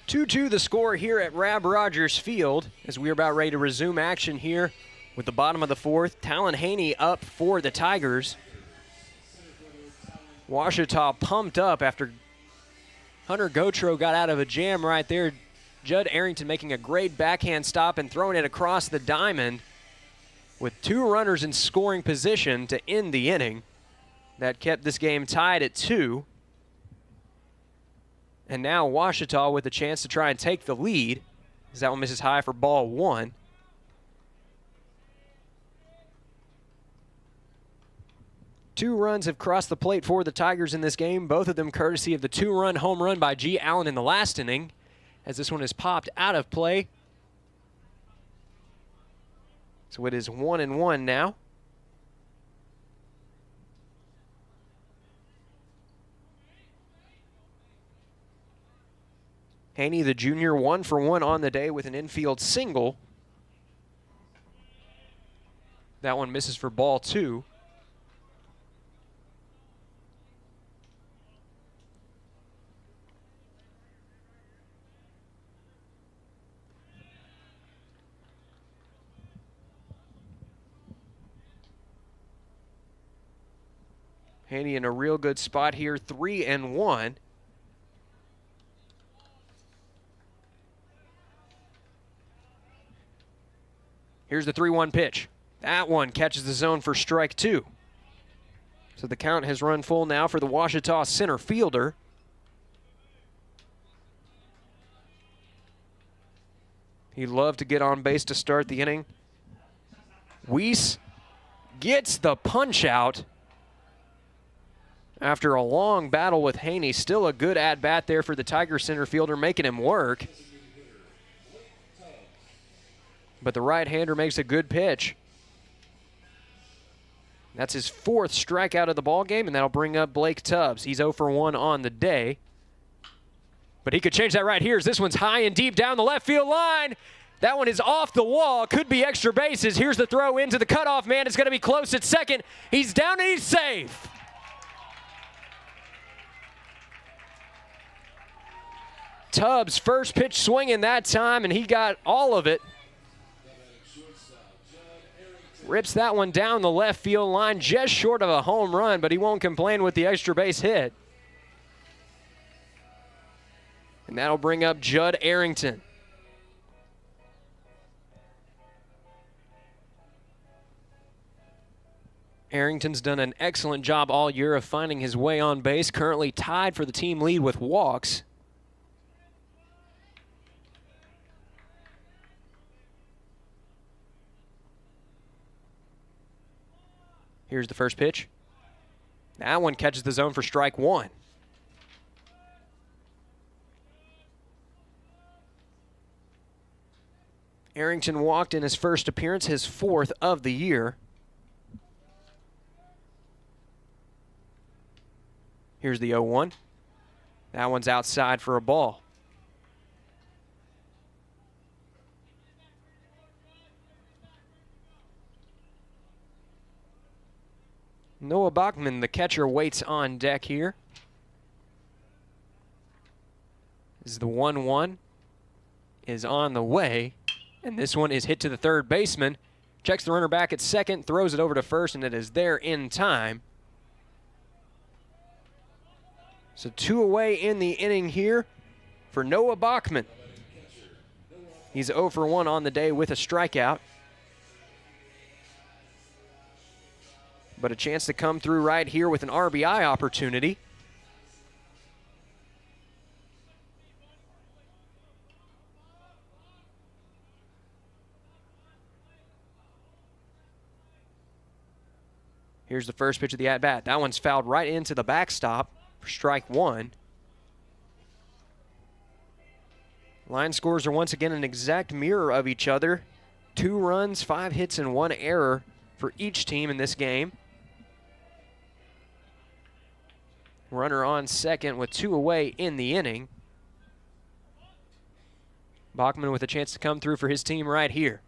Speaker 2: Two-two the score here at Rab Rogers Field as we are about ready to resume action here with the bottom of the fourth. Talon Haney up for the Tigers. Ouachita pumped up after Hunter Gautreaux got out of a jam right there. Judd Arrington making a great backhand stop and throwing it across the diamond with 2 runners in scoring position to end the inning. That kept this game tied at 2. And now Ouachita with a chance to try and take the lead, as that one misses high for ball 1. Two runs have crossed the plate for the Tigers in this game, both of them courtesy of the 2-run home run by G. Allen in the last inning, as this one is popped out of play. So it is 1-1 now. Haney, the junior, 1 for 1 on the day with an infield single. That one misses for ball 2. Haney in a real good spot here, 3-1. Here's the 3-1 pitch. That one catches the zone for strike 2. So the count has run full now for the Ouachita center fielder. He loved to get on base to start the inning. Weiss gets the punch out after a long battle with Haney. Still a good at-bat there for the Tiger center fielder, making him work. But the right-hander makes a good pitch. That's his 4th strikeout of the ballgame, and that'll bring up Blake Tubbs. He's 0 for 1 on the day. But he could change that right here as this one's high and deep down the left field line. That one is off the wall. Could be extra bases. Here's the throw into the cutoff man. It's going to be close at second. He's down and he's safe. Tubbs' first pitch swinging that time, and he got all of it. Rips that one down the left field line, just short of a home run, but he won't complain with the extra base hit. And that'll bring up Judd Arrington. Arrington's done an excellent job all year of finding his way on base, currently tied for the team lead with walks. Here's the first pitch. That one catches the zone for strike one. Arrington walked in his first appearance, his 4th of the year. Here's the 0-1. That one's outside for a ball. Noah Bachman, the catcher, waits on deck here. This is the 1-1 is on the way, and this one is hit to the third baseman. Checks the runner back at second, throws it over to first, and it is there in time. So 2 away in the inning here for Noah Bachman. He's 0 for 1 on the day with a strikeout. But a chance to come through right here with an RBI opportunity. Here's the first pitch of the at-bat. That one's fouled right into the backstop for strike one. Line scores are once again an exact mirror of each other. 2 runs, 5 hits, and 1 error for each team in this game. Runner on second with 2 away in the inning. Bachman with a chance to come through for his team right here.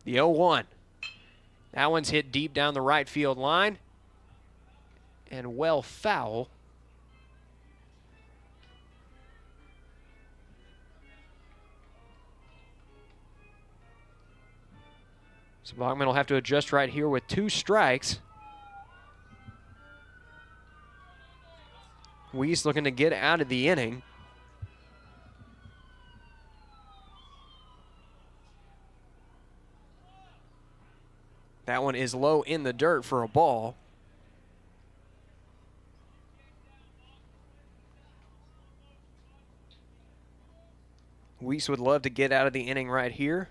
Speaker 2: The 0-1. That one's hit deep down the right field line and well foul. So Bachman will have to adjust right here with 2 strikes. Weiss looking to get out of the inning. That one is low in the dirt for a ball. Weiss would love to get out of the inning right here.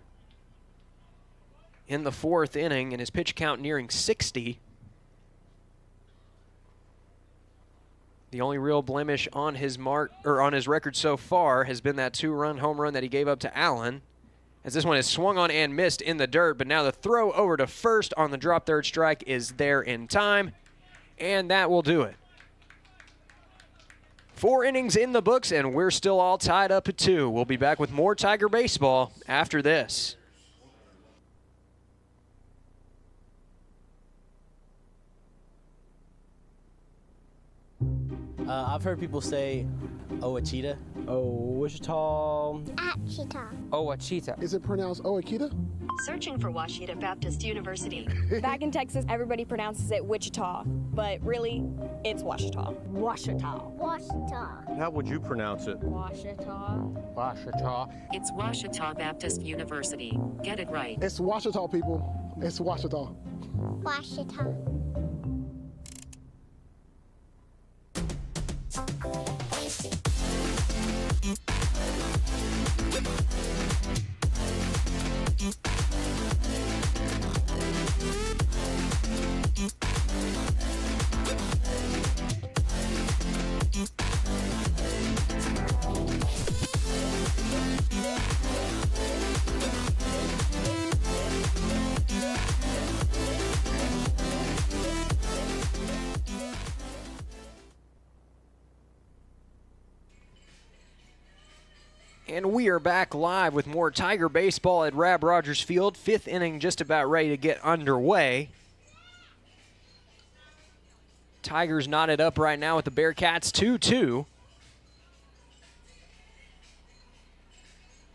Speaker 2: In the 4th inning, and his pitch count nearing 60. The only real blemish on his record so far has been that 2-run home run that he gave up to Allen. As this one is swung on and missed in the dirt, but now the throw over to first on the drop third strike is there in time, and that will do it. 4 innings in the books, and we're still all tied up at 2. We'll be back with more Tiger baseball after this.
Speaker 15: I've heard people say Ouachita.
Speaker 16: Wichita.
Speaker 17: Achita.
Speaker 16: Ouachita.
Speaker 18: Is it pronounced Ouachita?
Speaker 14: Searching for Ouachita Baptist University.
Speaker 17: Back in Texas, everybody pronounces it Wichita, but really, it's Washita.
Speaker 19: Washita.
Speaker 17: Washita.
Speaker 20: How would you pronounce it?
Speaker 19: Washita.
Speaker 20: Washita.
Speaker 14: It's Ouachita Baptist University. Get it right.
Speaker 18: It's Washita, people. It's Washita.
Speaker 17: Washita.
Speaker 2: And we are back live with more Tiger baseball at Rab Rogers Field. 5th inning just about ready to get underway. Tigers knotted up right now with the Bearcats 2-2.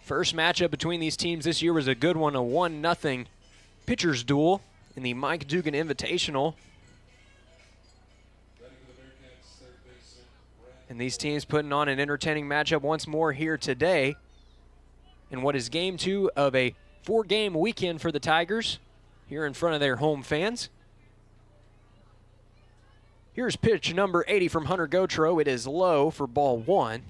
Speaker 2: First matchup between these teams this year was a good one, a 1-0 pitcher's duel in the Mike Dugan Invitational. And these teams putting on an entertaining matchup once more here today in what is game 2 of a 4-game weekend for the Tigers here in front of their home fans. Here's pitch number 80 from Hunter Gautreau. It is low for ball 1.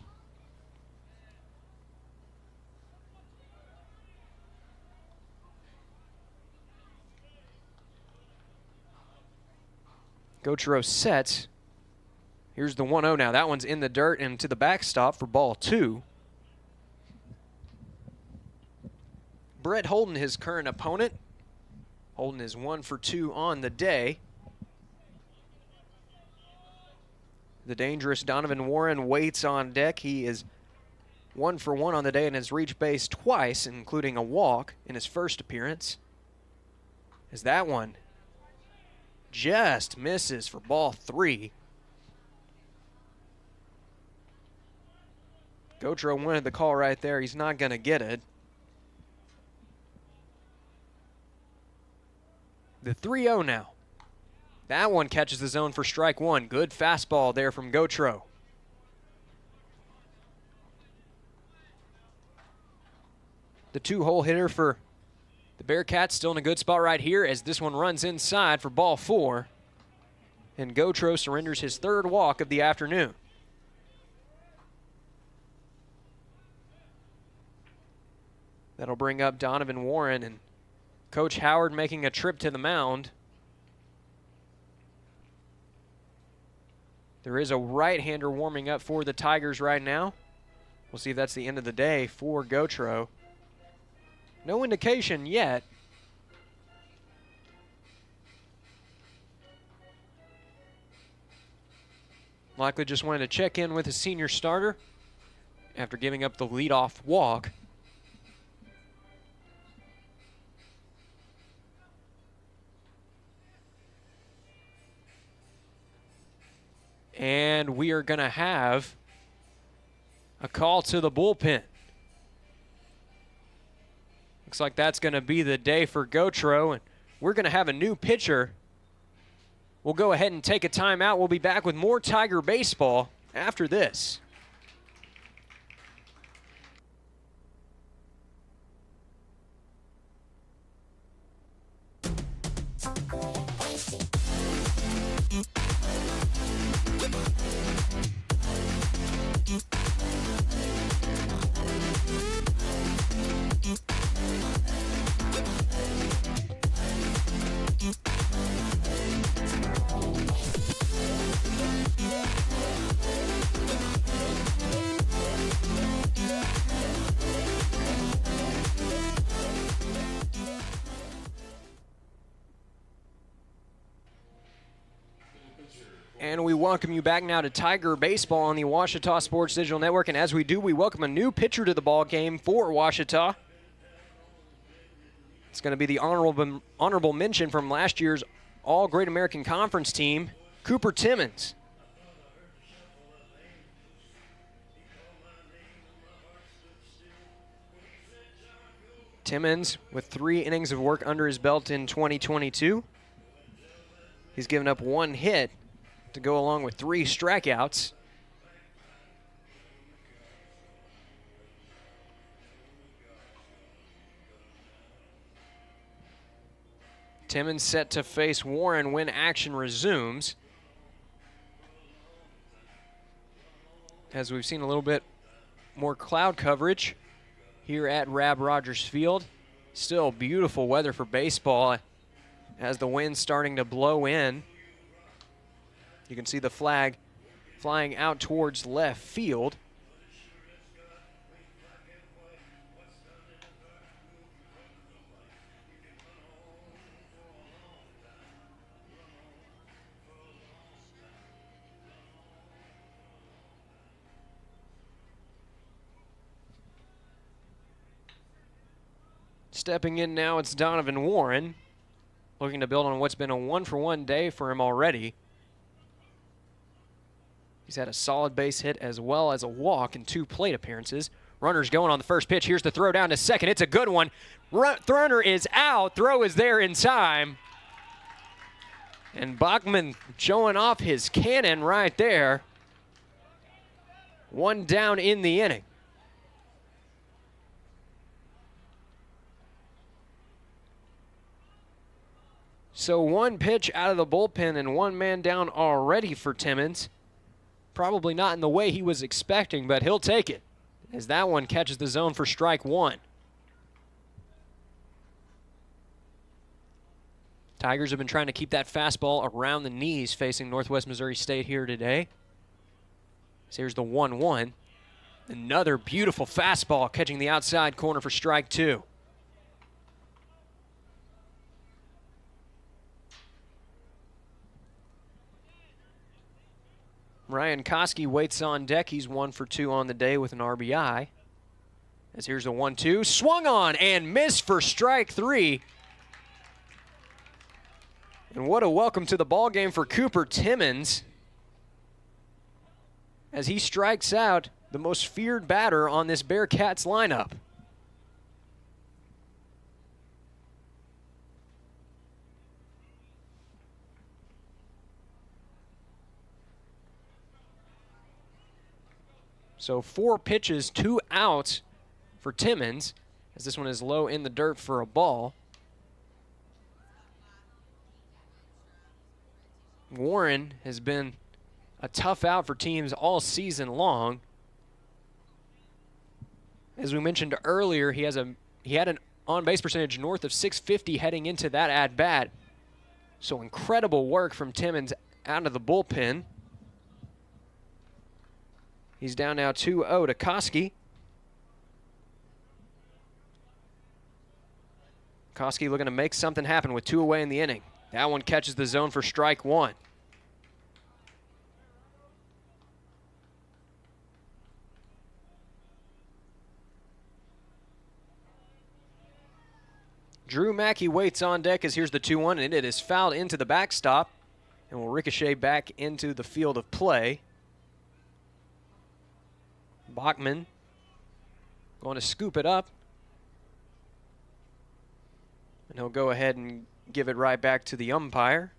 Speaker 2: Gautreau sets Here's the 1-0 now. That one's in the dirt and to the backstop for ball 2. Brett Holden, his current opponent. Holden is 1 for 2 on the day. The dangerous Donovan Warren waits on deck. He is 1 for 1 on the day and has reached base twice, including a walk in his first appearance. As that one just misses for ball 3. Gautreaux wanted the call right there. He's not going to get it. The 3-0 now. That one catches the zone for strike 1. Good fastball there from Gautreaux. The 2-hole hitter for the Bearcats still in a good spot right here as this one runs inside for ball 4. And Gautreaux surrenders his 3rd walk of the afternoon. That'll bring up Donovan Warren and Coach Howard making a trip to the mound. There is a right-hander warming up for the Tigers right now. We'll see if that's the end of the day for Gautreaux. No indication yet. Likely just wanted to check in with his senior starter after giving up the leadoff walk. And we are going to have a call to the bullpen. Looks like that's going to be the day for Gautreaux, and we're going to have a new pitcher. We'll go ahead and take a timeout. We'll be back with more Tiger baseball after this. And we welcome you back now to Tiger Baseball on the Ouachita Sports Digital Network. And as we do, we welcome a new pitcher to the ball game for Ouachita. It's going to be the honorable mention from last year's All-Great American Conference team, Cooper Timmons. Timmons with 3 innings of work under his belt in 2022. He's given up 1 hit to go along with 3 strikeouts. Timmons set to face Warren when action resumes. As we've seen a little bit more cloud coverage here at Rab Rogers Field. Still beautiful weather for baseball as the wind's starting to blow in. You can see the flag flying out towards left field. Stepping in now, it's Donovan Warren, looking to build on what's been a 1-for-1 day for him already. He's had a solid base hit as well as a walk in 2 plate appearances. Runners going on the first pitch. Here's the throw down to second. It's a good one. Runner is out. Throw is there in time. And Bachman showing off his cannon right there. 1 down in the inning. So 1 pitch out of the bullpen and 1 man down already for Timmons. Probably not in the way he was expecting, but he'll take it as that one catches the zone for strike 1. Tigers have been trying to keep that fastball around the knees facing Northwest Missouri State here today. So here's the 1-1. Another beautiful fastball catching the outside corner for strike 2. Ryan Koski waits on deck. He's 1 for 2 on the day with an RBI. As here's the 1-2. Swung on and missed for strike 3. And what a welcome to the ball game for Cooper Timmons, as he strikes out the most feared batter on this Bearcats lineup. So 4 pitches, 2 outs for Timmons, as this one is low in the dirt for a ball. Warren has been a tough out for teams all season long. As we mentioned earlier, he had an on-base percentage north of .650 heading into that at-bat. So incredible work from Timmons out of the bullpen. He's down now 2-0 to Koski. Koski looking to make something happen with 2 away in the inning. That one catches the zone for strike 1. Drew Mackey waits on deck as here's the 2-1, and it is fouled into the backstop and will ricochet back into the field of play. Bachman going to scoop it up, and he'll go ahead and give it right back to the umpire.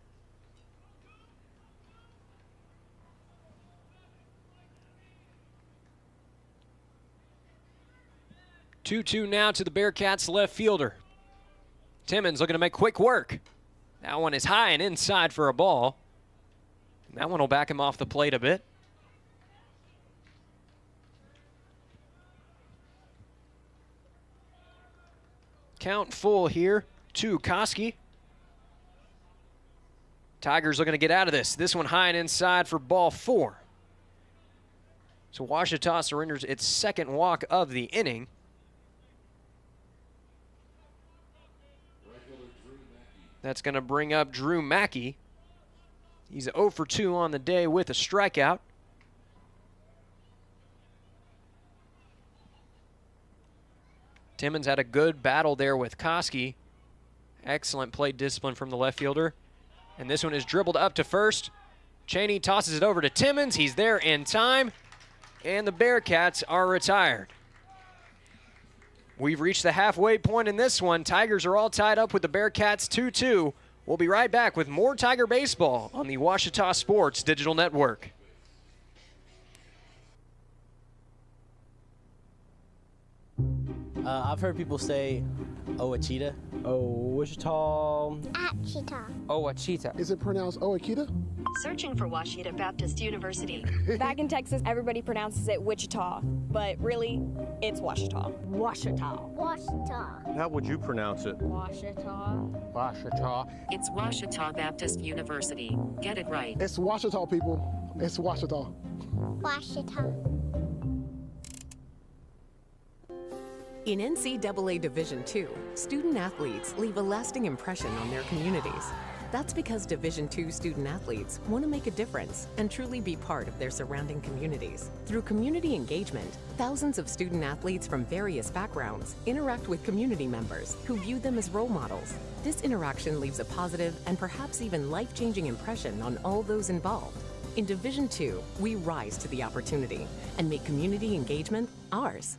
Speaker 2: Two now to the Bearcats left fielder. Timmons looking to make quick work. That one is high and inside for a ball. And that one will back him off the plate a bit. Count full here to Koski. Tigers looking to get out of this. This one high and inside for ball 4. So Ouachita surrenders its second walk of the inning. That's going to bring up Drew Mackey. He's 0 for 2 on the day with a strikeout. Timmons had a good battle there with Koski. Excellent plate discipline from the left fielder. And this one is dribbled up to first. Cheney tosses it over to Timmons. He's there in time. And the Bearcats are retired. We've reached the halfway point in this one. Tigers are all tied up with the Bearcats 2-2. We'll be right back with more Tiger baseball on the Ouachita Sports Digital Network.
Speaker 15: I've heard people say Ouachita.
Speaker 16: Ouachita.
Speaker 19: Achita.
Speaker 16: Ouachita.
Speaker 18: Is it pronounced Ouachita?
Speaker 14: Searching for Ouachita Baptist University.
Speaker 17: Back in Texas, everybody pronounces it Wichita, but really, it's Ouachita.
Speaker 19: Washita. Washita.
Speaker 20: How would you pronounce it?
Speaker 19: Washita.
Speaker 20: Washita.
Speaker 14: It's Ouachita Baptist University. Get it right.
Speaker 18: It's Washita, people. It's Washita.
Speaker 19: Washita.
Speaker 3: In NCAA Division II, student athletes leave a lasting impression on their communities. That's because Division II student athletes want to make a difference and truly be part of their surrounding communities. Through community engagement, thousands of student athletes from various backgrounds interact with community members who view them as role models. This interaction leaves a positive and perhaps even life-changing impression on all those involved. In Division II, we rise to the opportunity and make community engagement ours.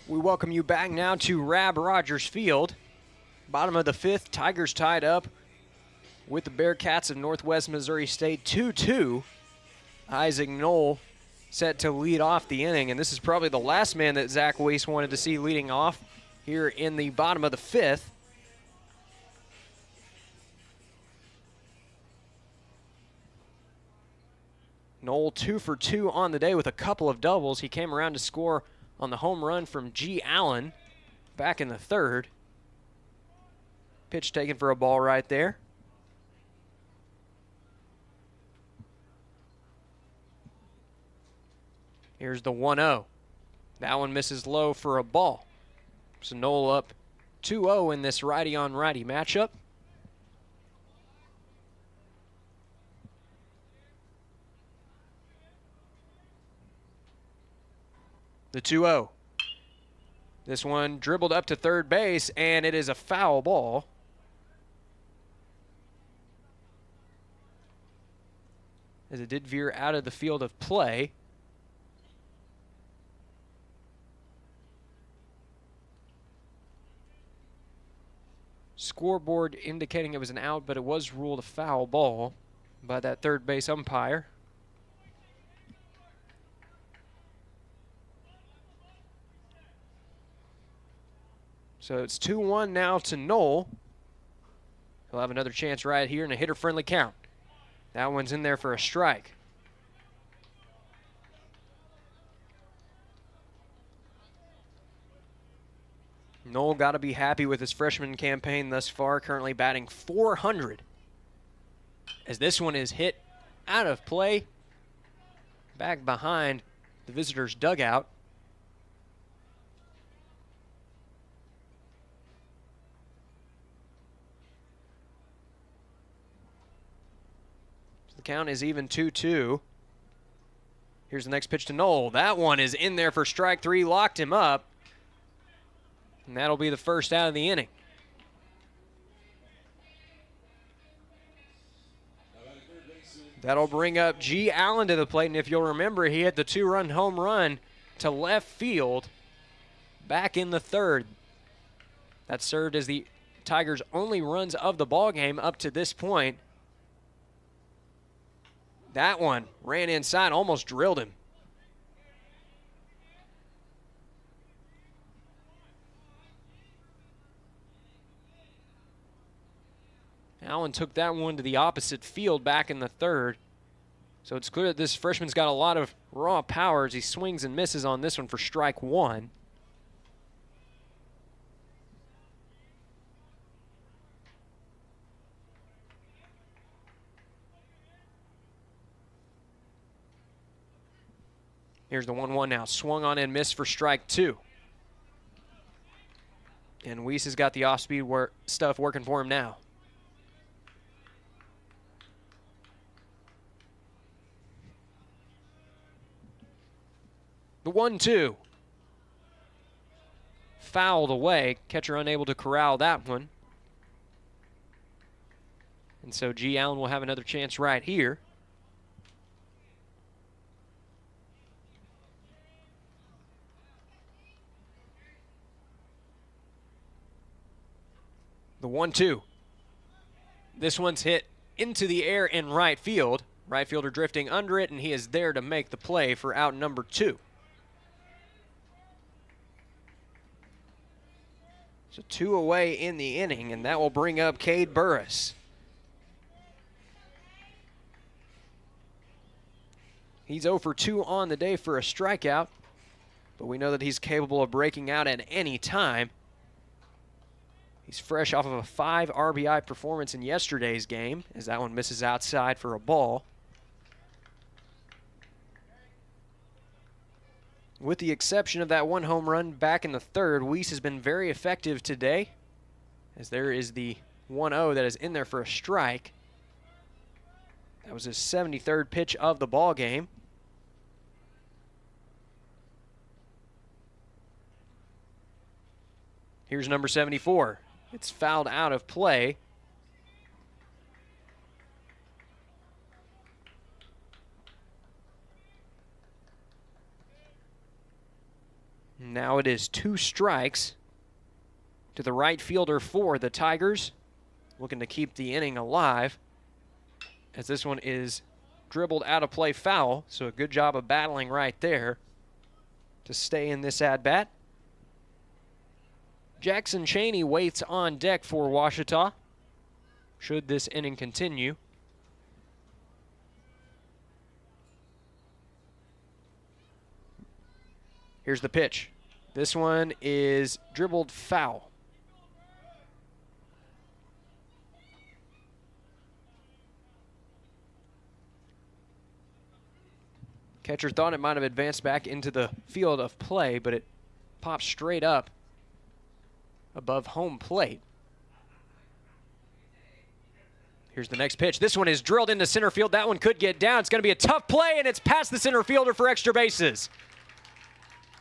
Speaker 2: We welcome you back now to Rab Rogers Field. Bottom of the 5th, Tigers tied up with the Bearcats of Northwest Missouri State 2-2. Isaac Knoll set to lead off the inning, and this is probably the last man that Zach Weiss wanted to see leading off here in the bottom of the 5th. Knoll 2 for 2 on the day with a couple of doubles. He came around to score on the home run from G. Allen back in the 3rd. Pitch taken for a ball right there. Here's the 1-0. That one misses low for a ball. So Knoll up 2-0 in this righty-on-righty matchup. The 2-0. This one dribbled up to third base, and it is a foul ball. As it did veer out of the field of play. Scoreboard indicating it was an out, but it was ruled a foul ball by that third base umpire. So it's 2-1 now to Knoll. He'll have another chance right here in a hitter-friendly count. That one's in there for a strike. Knoll got to be happy with his freshman campaign thus far, currently batting .400. As this one is hit out of play, back behind the visitors' dugout. So the count is even 2-2. Here's the next pitch to Knoll. That one is in there for strike three, locked him up. And that'll be the first out of the inning. That'll bring up G. Allen to the plate, and if you'll remember, he hit the 2-run home run to left field back in the third. That served as the Tigers' only runs of the ballgame up to this point. That one ran inside, almost drilled him. Allen took that one to the opposite field back in the third. So it's clear that this freshman's got a lot of raw power as he swings and misses on this one for strike one. Here's the 1-1 now. Swung on and missed for strike two. And Weiss has got the off-speed stuff working for him now. The 1-2. Fouled away. Catcher unable to corral that one. And so G. Allen will have another chance right here. The 1-2. This one's hit into the air in right field. Right fielder drifting under it, and he is there to make the play for out number 2. So 2 away in the inning, and that will bring up Cade Burris. He's 0 for 2 on the day for a strikeout, but we know that he's capable of breaking out at any time. He's fresh off of a 5 RBI performance in yesterday's game, as that one misses outside for a ball. With the exception of that one home run back in the third, Weiss has been very effective today, as there is the 1-0 that is in there for a strike. That was his 73rd pitch of the ball game. Here's number 74. It's fouled out of play. Now it is 2 strikes to the right fielder for the Tigers, looking to keep the inning alive, as this one is dribbled out of play foul, so a good job of battling right there to stay in this at-bat. Jackson Cheney waits on deck for Ouachita, should this inning continue. Here's the pitch. This one is dribbled foul. Catcher thought it might have advanced back into the field of play, but it popped straight up above home plate. Here's the next pitch. This one is drilled into center field. That one could get down. It's going to be a tough play, and it's past the center fielder for extra bases.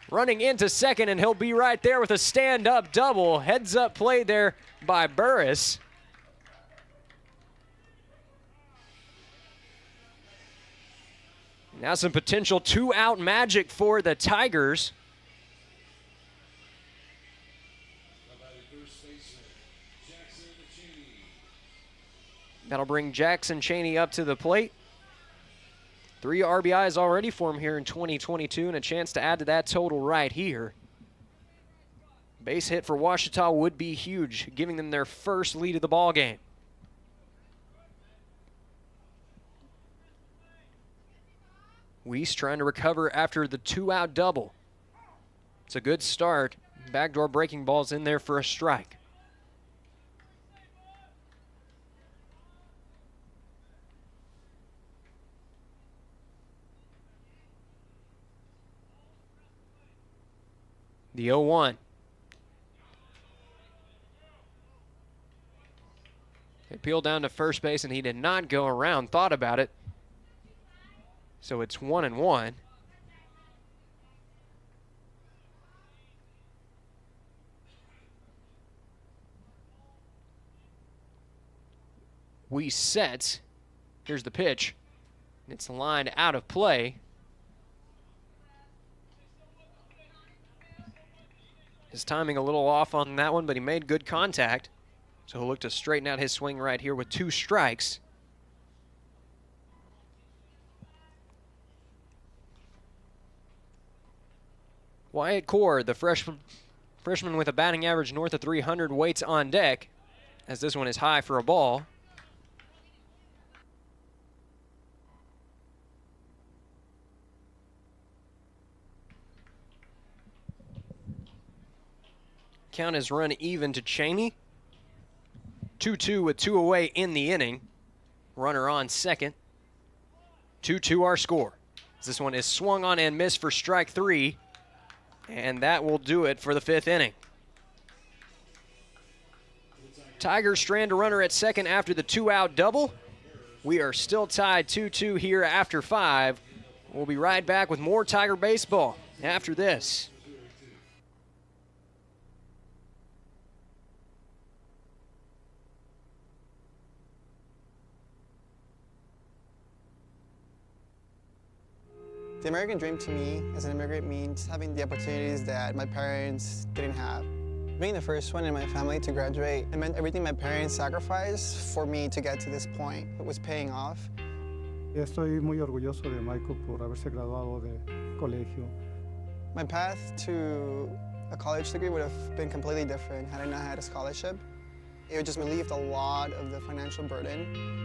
Speaker 2: Running into second, and he'll be right there with a stand-up double. Heads-up play there by Burris. Now some potential two-out magic for the Tigers. That'll bring Jackson Chaney up to the plate. 3 RBIs already for him here in 2022, and a chance to add to that total right here. Base hit for Ouachita would be huge, giving them their first lead of the ball game. Weiss trying to recover after the 2-out double. It's a good start. Backdoor breaking ball's in there for a strike. The 0-1. They peeled down to first base, and he did not go around, thought about it. So it's 1-1. We set. Here's the pitch. It's lined out of play. His timing a little off on that one, but he made good contact. So he'll look to straighten out his swing right here with 2 strikes. Wyatt Core, the freshman with a batting average north of 300, waits on deck, as this one is high for a ball. Count is run even to Chaney. 2-2 with 2 away in the inning. Runner on second. 2-2 our score. This one is swung on and missed for strike 3. And that will do it for the 5th inning. Tigers strand a runner at second after the 2-out double. We are still tied 2-2 here after 5. We'll be right back with more Tiger baseball after this.
Speaker 4: The American dream to me as an immigrant means having the opportunities that my parents didn't have. Being the first one in my family to graduate, it meant everything my parents sacrificed for me to get to this point. It was paying off.
Speaker 5: Estoy muy orgulloso de Michael por haberse graduado de colegio.
Speaker 4: My path to a college degree would have been completely different had I not had a scholarship. It would just relieve a lot of the financial burden.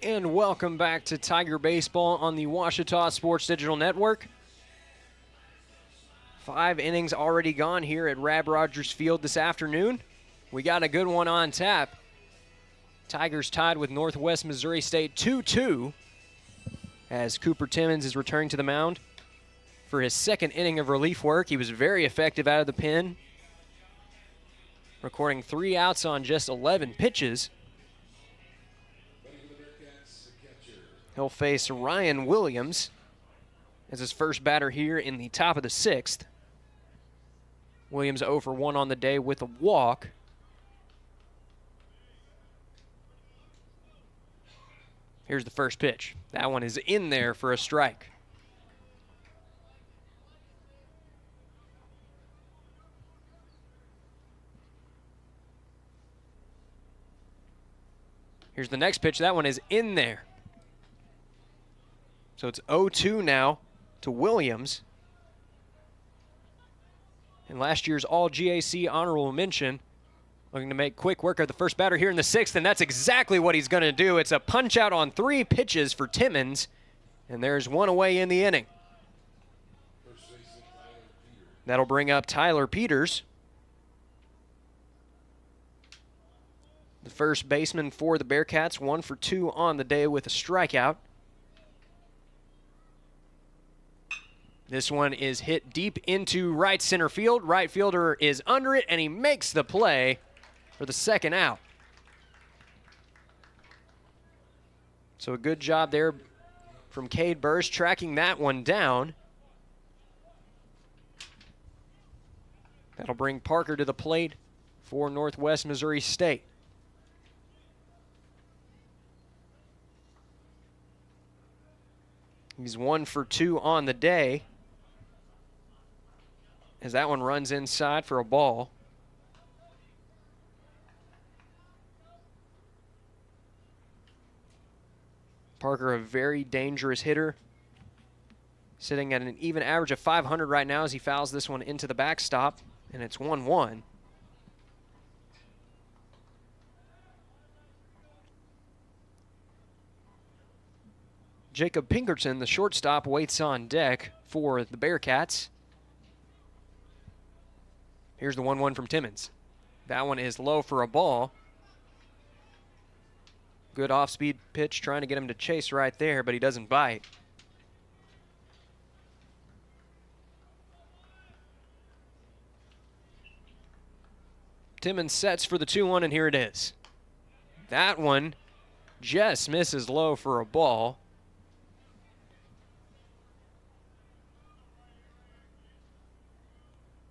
Speaker 2: And welcome back to Tiger Baseball on the Ouachita Sports Digital Network. 5 innings already gone here at Rab Rogers Field this afternoon. We got a good one on tap. Tigers tied with Northwest Missouri State 2-2 as Cooper Timmons is returning to the mound for his 2nd inning of relief work. He was very effective out of the pen, recording 3 outs on just 11 pitches. He'll face Ryan Williams as his first batter here in the top of the 6th. Williams 0 for 1 on the day with a walk. Here's the first pitch. That one is in there for a strike. Here's the next pitch. That one is in there. So it's 0-2 now to Williams. And last year's All-GAC honorable mention, looking to make quick work of the first batter here in the 6th, and that's exactly what he's going to do. It's a punch-out on 3 pitches for Timmons, and there's 1 away in the inning. That'll bring up Tyler Peters. The first baseman for the Bearcats, 1 for 2 on the day with a strikeout. This one is hit deep into right center field. Right fielder is under it, and he makes the play for the second out. So a good job there from Cade Burrs tracking that one down. That'll bring Parker to the plate for Northwest Missouri State. He's 1 for 2 on the day, as that one runs inside for a ball. Parker, a very dangerous hitter, sitting at an even average of 500 right now as he fouls this one into the backstop, and it's 1-1. Jacob Pinkerton, the shortstop, waits on deck for the Bearcats. Here's the 1-1 from Timmons. That one is low for a ball. Good off-speed pitch, trying to get him to chase right there, but he doesn't bite. Timmons sets for the 2-1, and here it is. That one just misses low for a ball.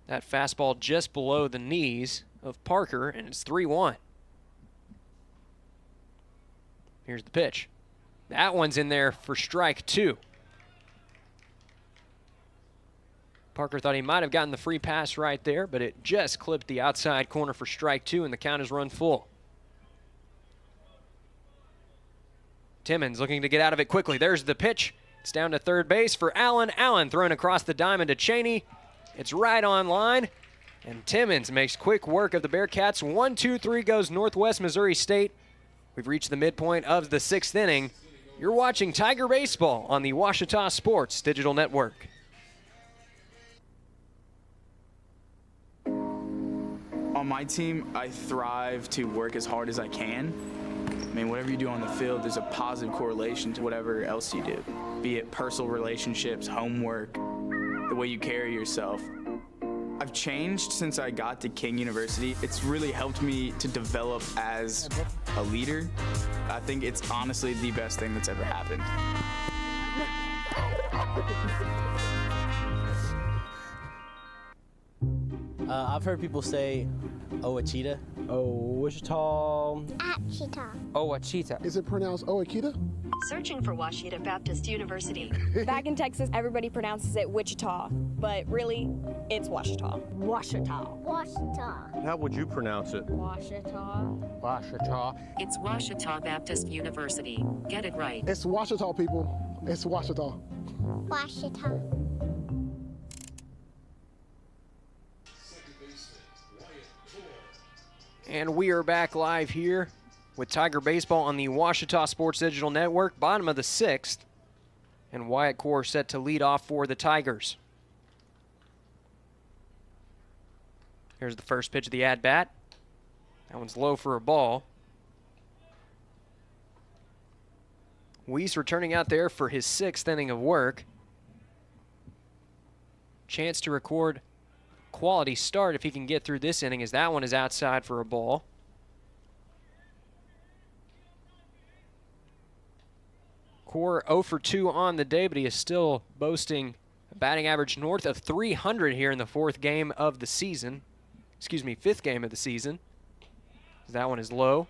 Speaker 2: That fastball just below the knees of Parker, and it's 3-1. Here's the pitch. That one's in there for strike 2. Parker thought he might have gotten the free pass right there, but it just clipped the outside corner for strike 2, and the count is run full. Timmons looking to get out of it quickly. There's the pitch. It's down to third base for Allen. Allen thrown across the diamond to Cheney. It's right on line, and Timmons makes quick work of the Bearcats. 1-2-3 goes Northwest Missouri State. We've reached the midpoint of the 6th inning. You're watching Tiger Baseball on the Ouachita Sports Digital Network.
Speaker 10: On my team, I thrive to work as hard as I can. I mean, whatever you do on the field, there's a positive correlation to whatever else you do, be it personal relationships, homework, the way you carry yourself. I've changed since I got to King University. It's really helped me to develop as a leader. I think it's honestly the best thing that's ever happened.
Speaker 15: I've heard people say Ouachita.
Speaker 16: Wichita.
Speaker 19: Achita.
Speaker 16: Ouachita.
Speaker 18: Is it pronounced Ouachita?
Speaker 14: Searching for Ouachita Baptist University.
Speaker 17: Back in Texas, everybody pronounces it Wichita, but really, it's Ouachita.
Speaker 19: Ouachita. Ouachita.
Speaker 20: How would you pronounce it?
Speaker 16: Ouachita.
Speaker 20: Ouachita.
Speaker 14: It's Ouachita Baptist University. Get it right.
Speaker 18: It's Ouachita, people. It's Ouachita.
Speaker 19: Ouachita.
Speaker 2: And we are back live here with Tiger Baseball on the Ouachita Sports Digital Network, bottom of the 6th. And Wyatt Core set to lead off for the Tigers. Here's the first pitch of the at-bat. That one's low for a ball. Weiss returning out there for his 6th inning of work. Chance to record quality start if he can get through this inning, as that one is outside for a ball. Core 0 for 2 on the day, but he is still boasting a batting average north of 300 here in the 4th game of the season. Excuse me, 5th game of the season. That one is low.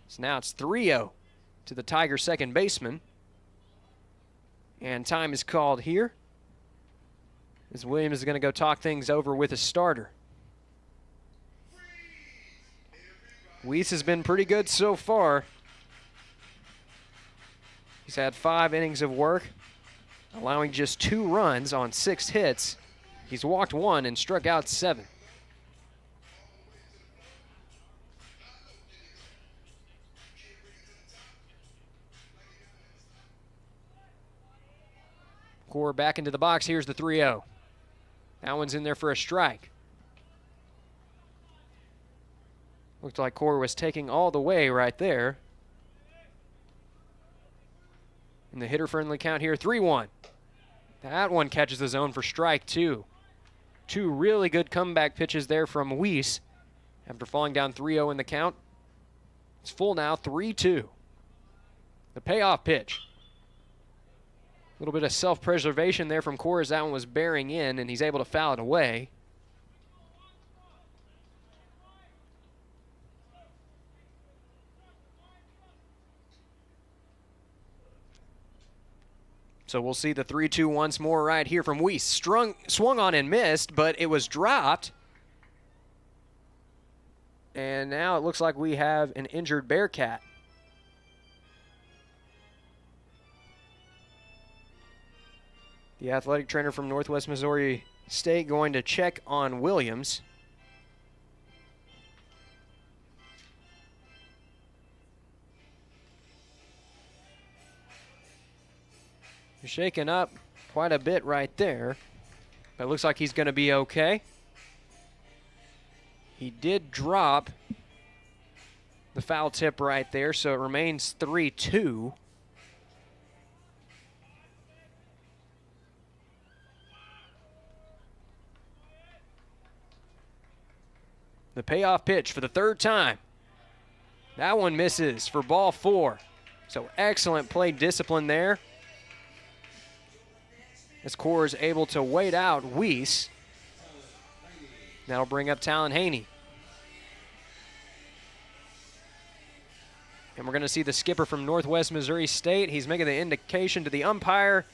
Speaker 2: So now it's 3-0 to the Tigers' second baseman. And time is called here, as Williams is going to go talk things over with his starter. Weiss has been pretty good so far. He's had 5 innings of work, allowing just 2 runs on 6 hits. He's walked 1 and struck out 7. Core back into the box. Here's the 3-0. That one's in there for a strike. Looked like Core was taking all the way right there. And the hitter-friendly count here, 3-1. That one catches the zone for strike two. Two really good comeback pitches there from Weiss. After falling down 3-0 in the count, it's full now, 3-2. The payoff pitch. A little bit of self-preservation there from Core as that one was bearing in, and he's able to foul it away. So we'll see the 3-2 once more right here from Weiss. Swung on and missed, but it was dropped. And now it looks like we have an injured Bearcat. The athletic trainer from Northwest Missouri State going to check on Williams. He's shaken up quite a bit right there, but it looks like he's going to be okay. He did drop the foul tip right there, so it remains 3-2. The payoff pitch for the third time. That one misses for ball 4. So excellent play discipline there. As Core is able to wait out Weiss. That'll bring up Talon Haney. And we're going to see the skipper from Northwest Missouri State. He's making the indication to the umpire,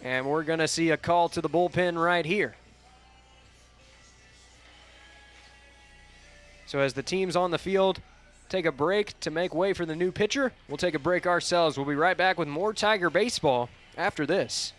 Speaker 2: and we're going to see a call to the bullpen right here. So as the teams on the field take a break to make way for the new pitcher, we'll take a break ourselves. We'll be right back with more Tiger baseball after this.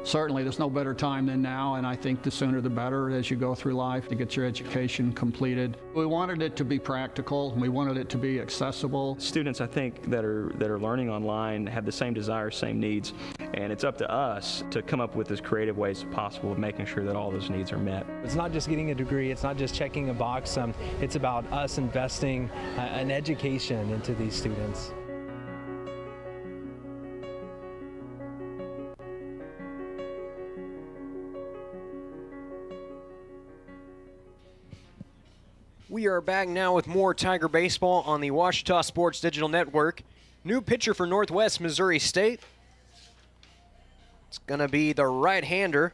Speaker 11: Certainly, there's no better time than now, and I think the sooner the better as you go through life to get your education completed. We wanted it to be practical, and we wanted it to be accessible.
Speaker 12: Students, I think, that are learning online have the same desires, same needs, and it's up to us to come up with as creative ways as possible of making sure that all those needs are met.
Speaker 13: It's not just getting a degree, it's not just checking a box, it's about us investing an education into these students.
Speaker 2: We are back now with more Tiger baseball on the Ouachita Sports Digital Network. New pitcher for Northwest Missouri State. It's going to be the right-hander,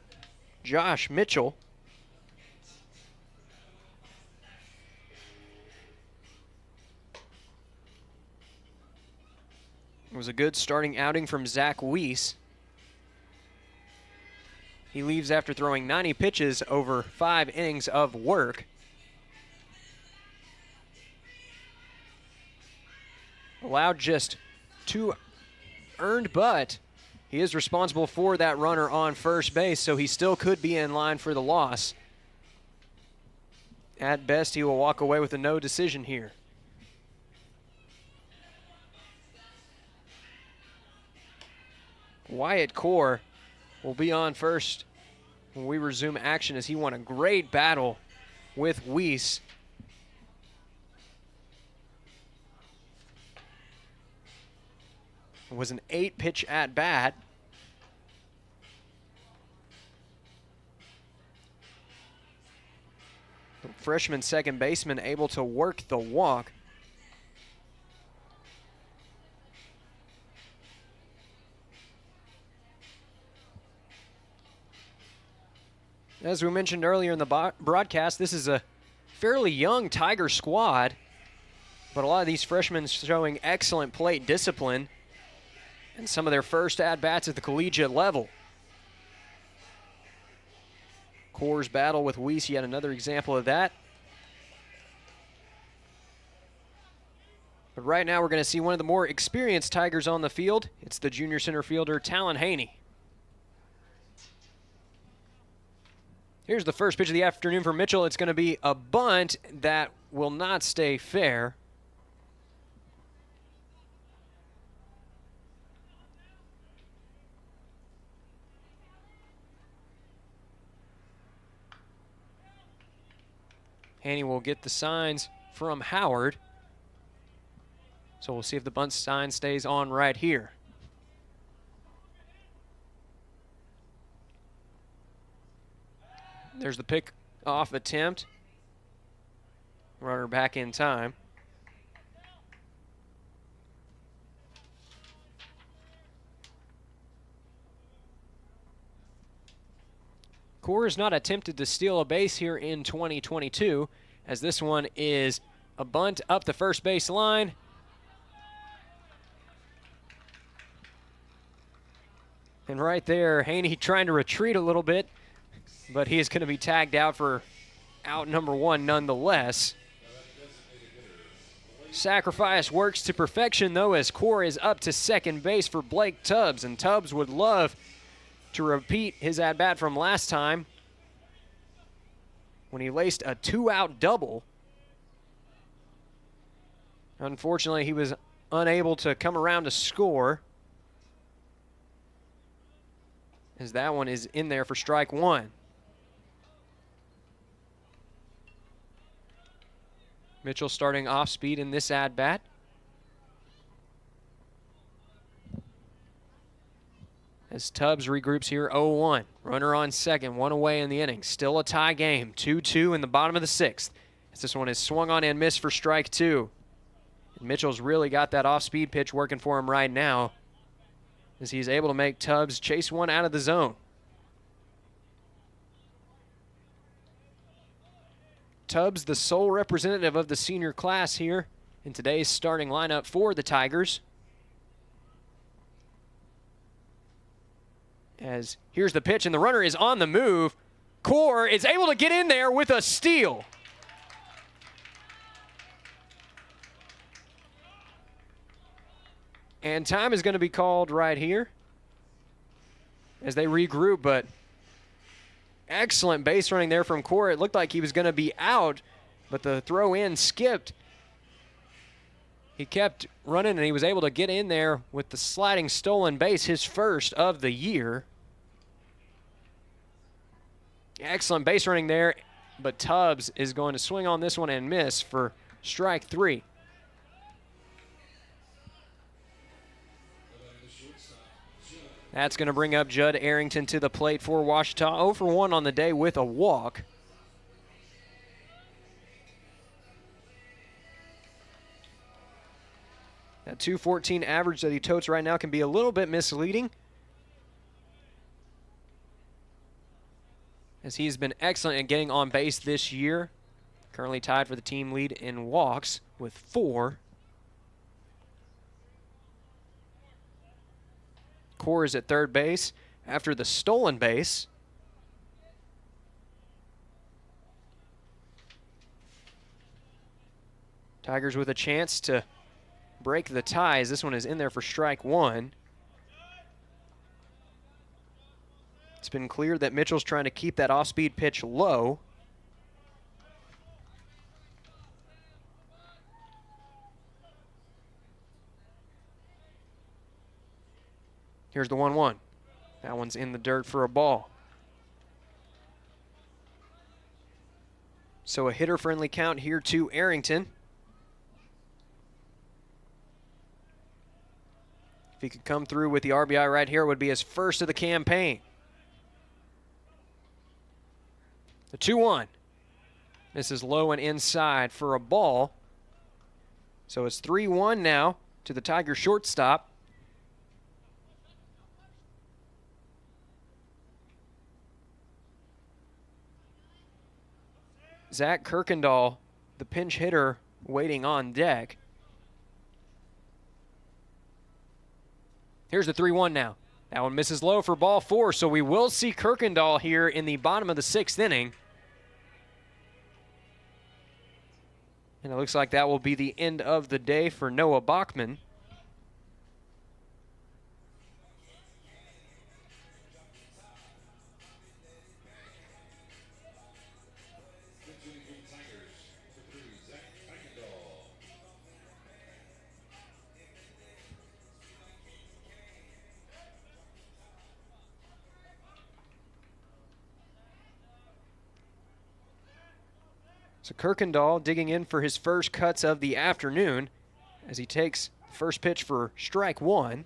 Speaker 2: Josh Mitchell. It was a good starting outing from Zach Weiss. He leaves after throwing 90 pitches over 5 innings of work. Allowed just 2 earned, but he is responsible for that runner on first base, so he still could be in line for the loss. At best, he will walk away with a no decision here. Wyatt Core will be on first when we resume action, as he won a great battle with Weiss. It was an 8-pitch at-bat. Freshman second baseman able to work the walk. As we mentioned earlier in the broadcast, this is a fairly young Tiger squad, but a lot of these freshmen showing excellent plate discipline and some of their first at-bats at the collegiate level. Core's battle with Weiss, yet another example of that. But right now we're going to see one of the more experienced Tigers on the field. It's the junior center fielder, Talon Haney. Here's the first pitch of the afternoon for Mitchell. It's going to be a bunt that will not stay fair. Haney will get the signs from Howard. So we'll see if the bunt sign stays on right here. There's the pick off attempt. Runner back in time. Coors not attempted to steal a base here in 2022, as this one is a bunt up the first base line. And right there, Haney trying to retreat a little bit, but he is going to be tagged out for out number 1 nonetheless. Sacrifice works to perfection, though, as Core is up to second base for Blake Tubbs, and Tubbs would love to repeat his at-bat from last time when he laced a 2-out double. Unfortunately, he was unable to come around to score, as that one is in there for strike 1. Mitchell starting off speed in this at-bat. As Tubbs regroups here, 0-1. Runner on second, 1 away in the inning. Still a tie game, 2-2 in the bottom of the 6th. As this one is swung on and missed for strike 2. And Mitchell's really got that off-speed pitch working for him right now, as he's able to make Tubbs chase one out of the zone. Tubbs, the sole representative of the senior class here in today's starting lineup for the Tigers. As here's the pitch, and the runner is on the move. Core is able to get in there with a steal. And time is going to be called right here as they regroup, but excellent base running there from Core. It looked like he was going to be out, but the throw in skipped. He kept running, and he was able to get in there with the sliding stolen base, his first of the year. Excellent base running there, but Tubbs is going to swing on this one and miss for strike 3. That's going to bring up Judd Arrington to the plate for Ouachita. 0 for 1 on the day with a walk. That 214 average that he totes right now can be a little bit misleading, as he's been excellent at getting on base this year. Currently tied for the team lead in walks with 4. Core is at third base after the stolen base. Tigers with a chance to break the ties. This one is in there for strike 1. It's been clear that Mitchell's trying to keep that off-speed pitch low. Here's the 1-1. That one's in the dirt for a ball. So a hitter-friendly count here to Arrington. If he could come through with the RBI right here, it would be his first of the campaign. The 2-1. This is low and inside for a ball. So it's 3-1 now to the Tiger shortstop. Zach Kirkendall, the pinch hitter, waiting on deck. Here's the 3-1 now. That one misses low for ball 4, so we will see Kirkendall here in the bottom of the 6th inning. And it looks like that will be the end of the day for Noah Bachman. So Kirkendall digging in for his first cuts of the afternoon as he takes the first pitch for strike one.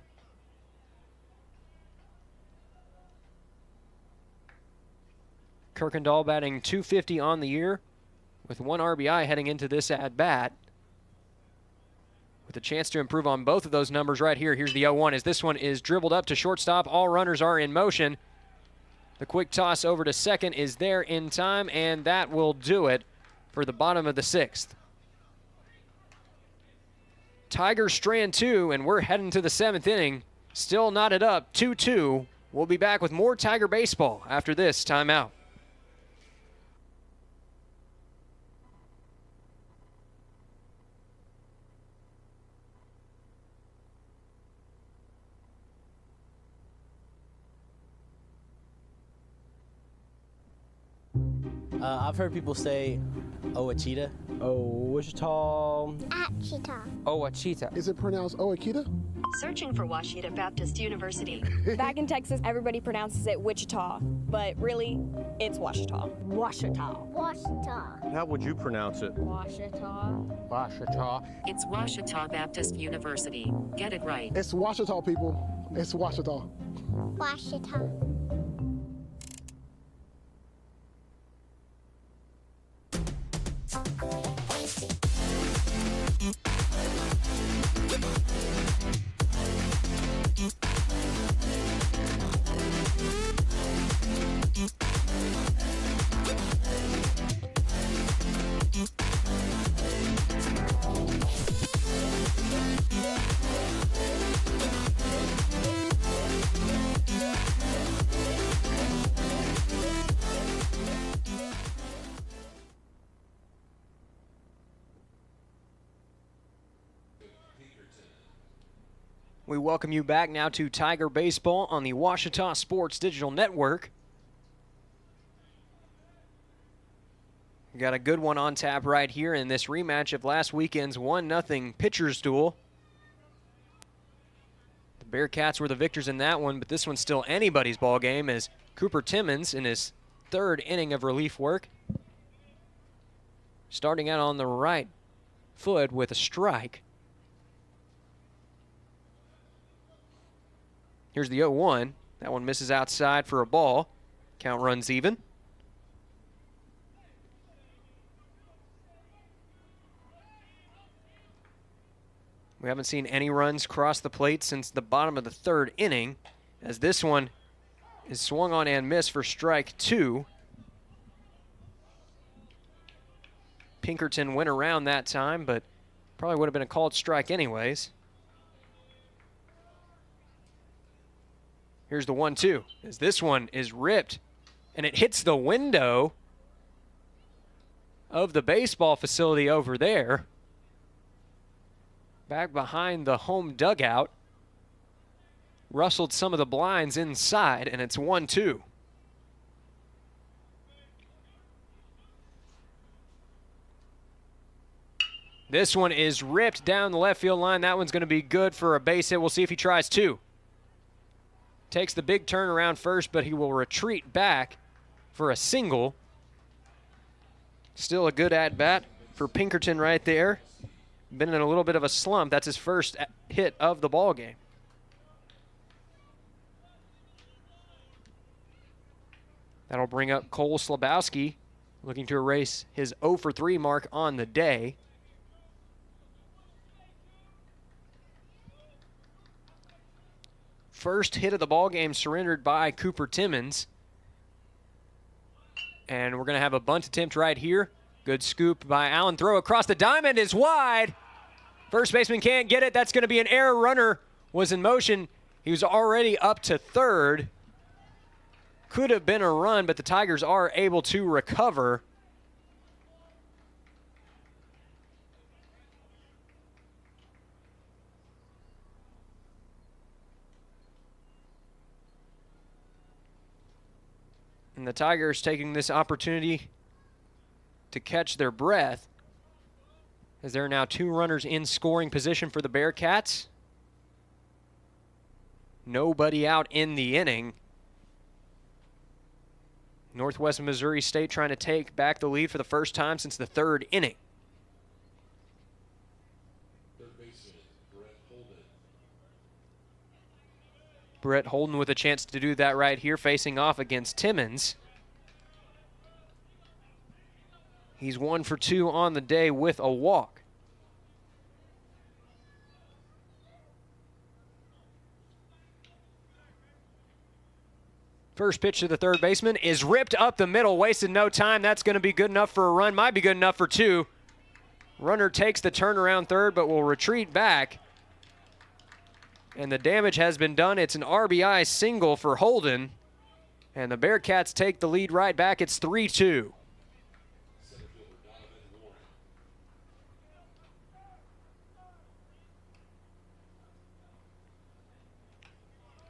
Speaker 2: Kirkendall batting .250 on the year with 1 RBI heading into this at-bat. With a chance to improve on both of those numbers right here. Here's the 0-1 as this one is dribbled up to shortstop. All runners are in motion. The quick toss over to second is there in time, and that will do it for the bottom of the 6th. Tigers strand 2, and we're heading to the 7th inning. Still knotted up, 2-2. We'll be back with more Tiger baseball after this timeout.
Speaker 15: I've heard people say, Ouachita.
Speaker 16: Wichita.
Speaker 19: Achita.
Speaker 16: Ouachita.
Speaker 18: Is it pronounced Ouachita?
Speaker 14: Searching for Washita Baptist University.
Speaker 17: Back in Texas, everybody pronounces it Wichita, but really, it's Washita.
Speaker 19: Washita. Washita.
Speaker 20: How would you pronounce it?
Speaker 16: Washita.
Speaker 20: Washita.
Speaker 14: It's Washita Baptist University. Get it right.
Speaker 18: It's Washita, people. It's Washita.
Speaker 19: Washita.
Speaker 2: We welcome you back now to Tiger Baseball on the Washita Sports Digital Network. We got a good one on tap right here in this rematch of last weekend's 1-0 pitcher's duel. The Bearcats were the victors in that one, but this one's still anybody's ball game as Cooper Timmons in his 3rd inning of relief work. Starting out on the right foot with a strike. Here's the 0-1. That one misses outside for a ball. Count runs even. We haven't seen any runs cross the plate since the bottom of the 3rd inning, as this one is swung on and missed for strike 2. Pinkerton went around that time, but probably would have been a called strike anyways. Here's the 1-2, as this one is ripped, and it hits the window of the baseball facility over there. Back behind the home dugout. Rustled some of the blinds inside, and it's 1-2. This one is ripped down the left field line. That one's going to be good for a base hit. We'll see if he tries 2. Takes the big turn around first, but he will retreat back for a single. Still a good at-bat for Pinkerton right there. Been in a little bit of a slump. That's his first hit of the ball game. That'll bring up Cole Slabowski, looking to erase his 0 for 3 mark on the day. First hit of the ball game surrendered by Cooper Timmons. And we're going to have a bunt attempt right here. Good scoop by Allen. Throw across the diamond is wide. First baseman can't get it. That's going to be an error. Runner was in motion. He was already up to 3rd. Could have been a run, but the Tigers are able to recover. And the Tigers taking this opportunity to catch their breath, as there are now 2 runners in scoring position for the Bearcats. Nobody out in the inning. Northwest Missouri State trying to take back the lead for the first time since the third inning.
Speaker 1: Third baseman, Brett Holden.
Speaker 2: Brett Holden with a chance to do that right here, facing off against Timmons. He's 1 for 2 on the day with a walk. First pitch to the third baseman is ripped up the middle, wasted no time. That's going to be good enough for a run, might be good enough for 2. Runner takes the turnaround third, but will retreat back. And the damage has been done. It's an RBI single for Holden. And the Bearcats take the lead right back. It's 3-2.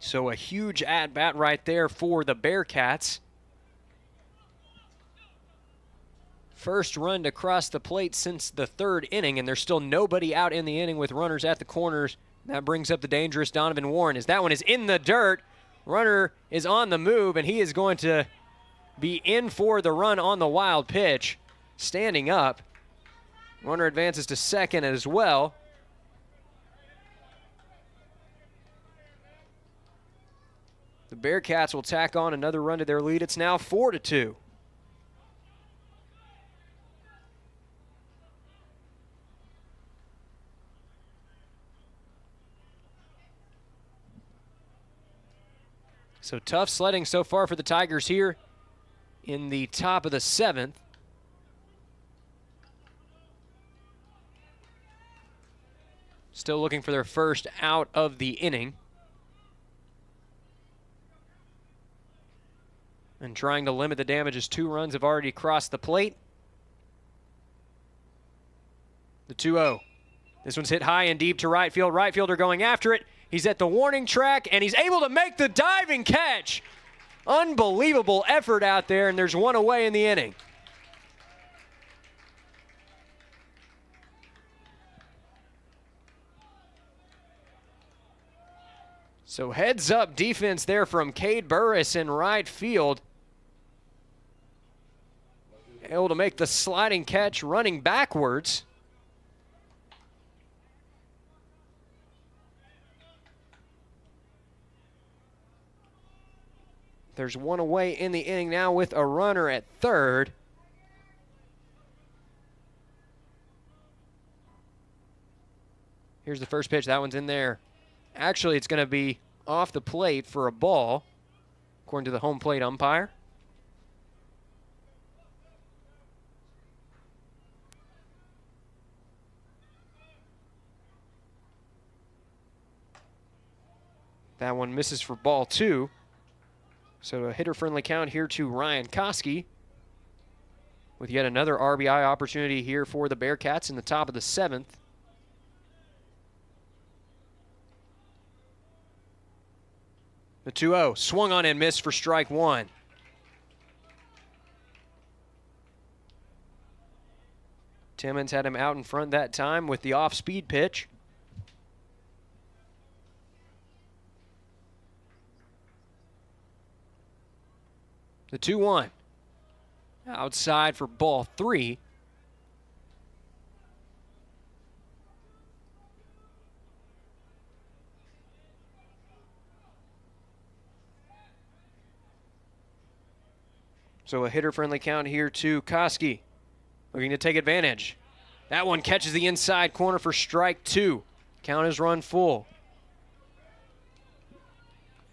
Speaker 2: So a huge at-bat right there for the Bearcats. First run to cross the plate since the third inning, and there's still nobody out in the inning with runners at the corners. That brings up the dangerous Donovan Warren as that one is in the dirt. Runner is on the move, and he is going to be in for the run on the wild pitch. Standing up. Runner advances to second as well. The Bearcats will tack on another run to their lead. It's now 4-2. So tough sledding so far for the Tigers here in the top of the 7th. Still looking for their first out of the inning. And trying to limit the damage as 2 runs have already crossed the plate. The 2-0. This one's hit high and deep to right field. Right fielder going after it. He's at the warning track, and he's able to make the diving catch. Unbelievable effort out there, and there's 1 away in the inning. So heads up defense there from Cade Burris in right field. Able to make the sliding catch running backwards. There's 1 away in the inning now with a runner at third. Here's the first pitch. That one's in there. Actually, it's going to be off the plate for a ball, according to the home plate umpire. That one misses for ball 2. So a hitter-friendly count here to Ryan Koski, with yet another RBI opportunity here for the Bearcats in the top of the 7th. The 2-0 swung on and missed for strike 1. Timmons had him out in front that time with the off-speed pitch. The 2-1. Outside for ball 3. So a hitter-friendly count here to Koski. Looking to take advantage. That one catches the inside corner for strike 2. Count is run full.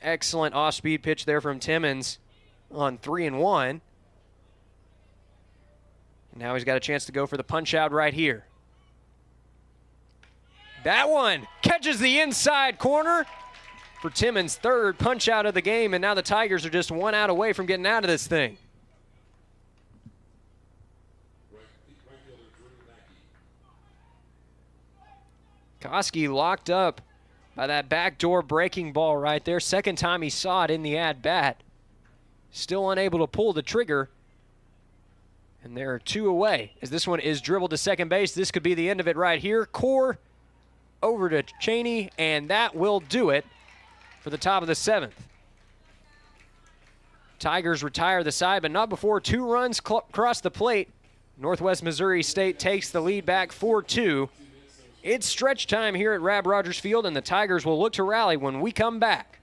Speaker 2: Excellent off-speed pitch there from Timmons on 3-1. And now he's got a chance to go for the punch-out right here. That one catches the inside corner for Timmons' third punch-out of the game, and now the Tigers are just 1 out away from getting out of this thing. Koski locked up by that backdoor breaking ball right there. Second time he saw it in the at-bat. Still unable to pull the trigger. And there are 2 away as this one is dribbled to second base. This could be the end of it right here. Core over to Cheney, and that will do it for the top of the 7th. Tigers retire the side, but not before 2 runs cross the plate. Northwest Missouri State takes the lead back 4-2. It's stretch time here at Rab Rogers Field, and the Tigers will look to rally when we come back.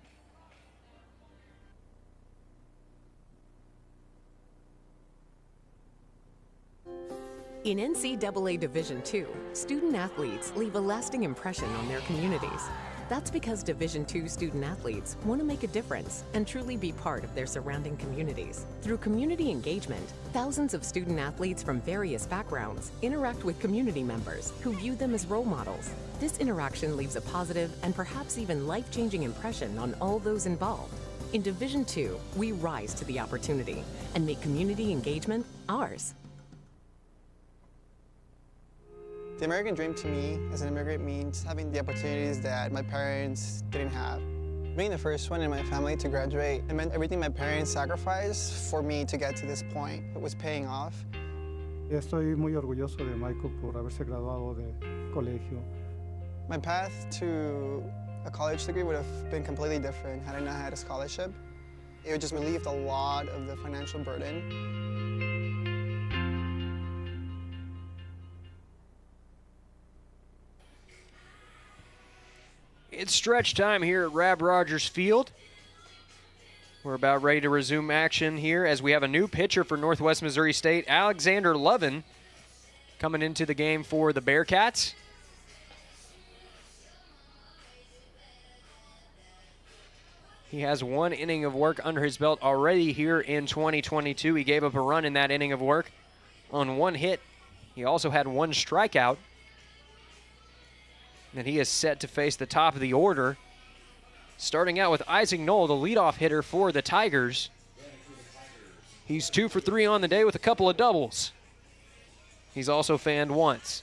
Speaker 3: In NCAA Division II, student athletes leave a lasting impression on their communities. That's because Division II student athletes want to make a difference and truly be part of their surrounding communities. Through community engagement, thousands of student athletes from various backgrounds interact with community members who view them as role models. This interaction leaves a positive and perhaps even life-changing impression on all those involved. In Division II, we rise to the opportunity and make community engagement ours.
Speaker 4: The American dream to me as an immigrant means having the opportunities that my parents didn't have. Being the first one in my family to graduate, it meant everything my parents sacrificed for me to get to this point. It was paying off.
Speaker 5: Estoy muy orgulloso de Michael por haberse graduado de colegio.
Speaker 4: My path to a college degree would have been completely different had I not had a scholarship. It would just relieve a lot of the financial burden.
Speaker 2: It's stretch time here at Rab Rogers Field. We're about ready to resume action here as we have a new pitcher for Northwest Missouri State, Alexander Lovin, coming into the game for the Bearcats. He has 1 inning of work under his belt already here in 2022. He gave up a run in that inning of work on 1 hit. He also had 1 strikeout. And he is set to face the top of the order. Starting out with Isaac Knoll, the leadoff hitter for the Tigers. He's 2 for 3 on the day with a couple of doubles. He's also fanned once.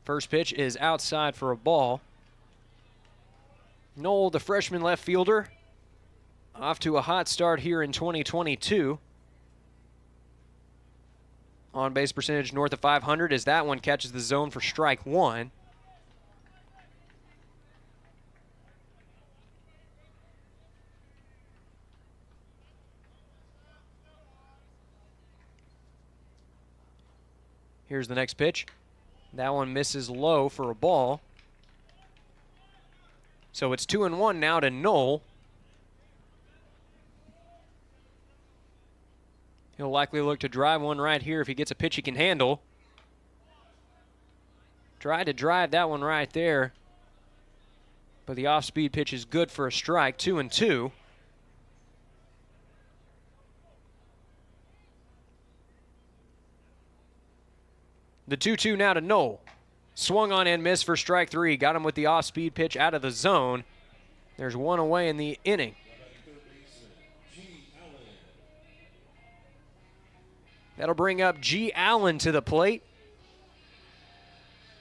Speaker 2: First pitch is outside for a ball. Knoll, the freshman left fielder, off to a hot start here in 2022. On base percentage north of 500 as that one catches the zone for strike 1. Here's the next pitch. That one misses low for a ball. So it's 2-1 now to Knoll. He'll likely look to drive one right here if he gets a pitch he can handle. Tried to drive that one right there, but the off-speed pitch is good for a strike, 2-2. The 2-2 now to Knoll. Swung on and missed for strike 3. Got him with the off-speed pitch out of the zone. There's 1 away in the inning. That'll bring up G. Allen to the plate.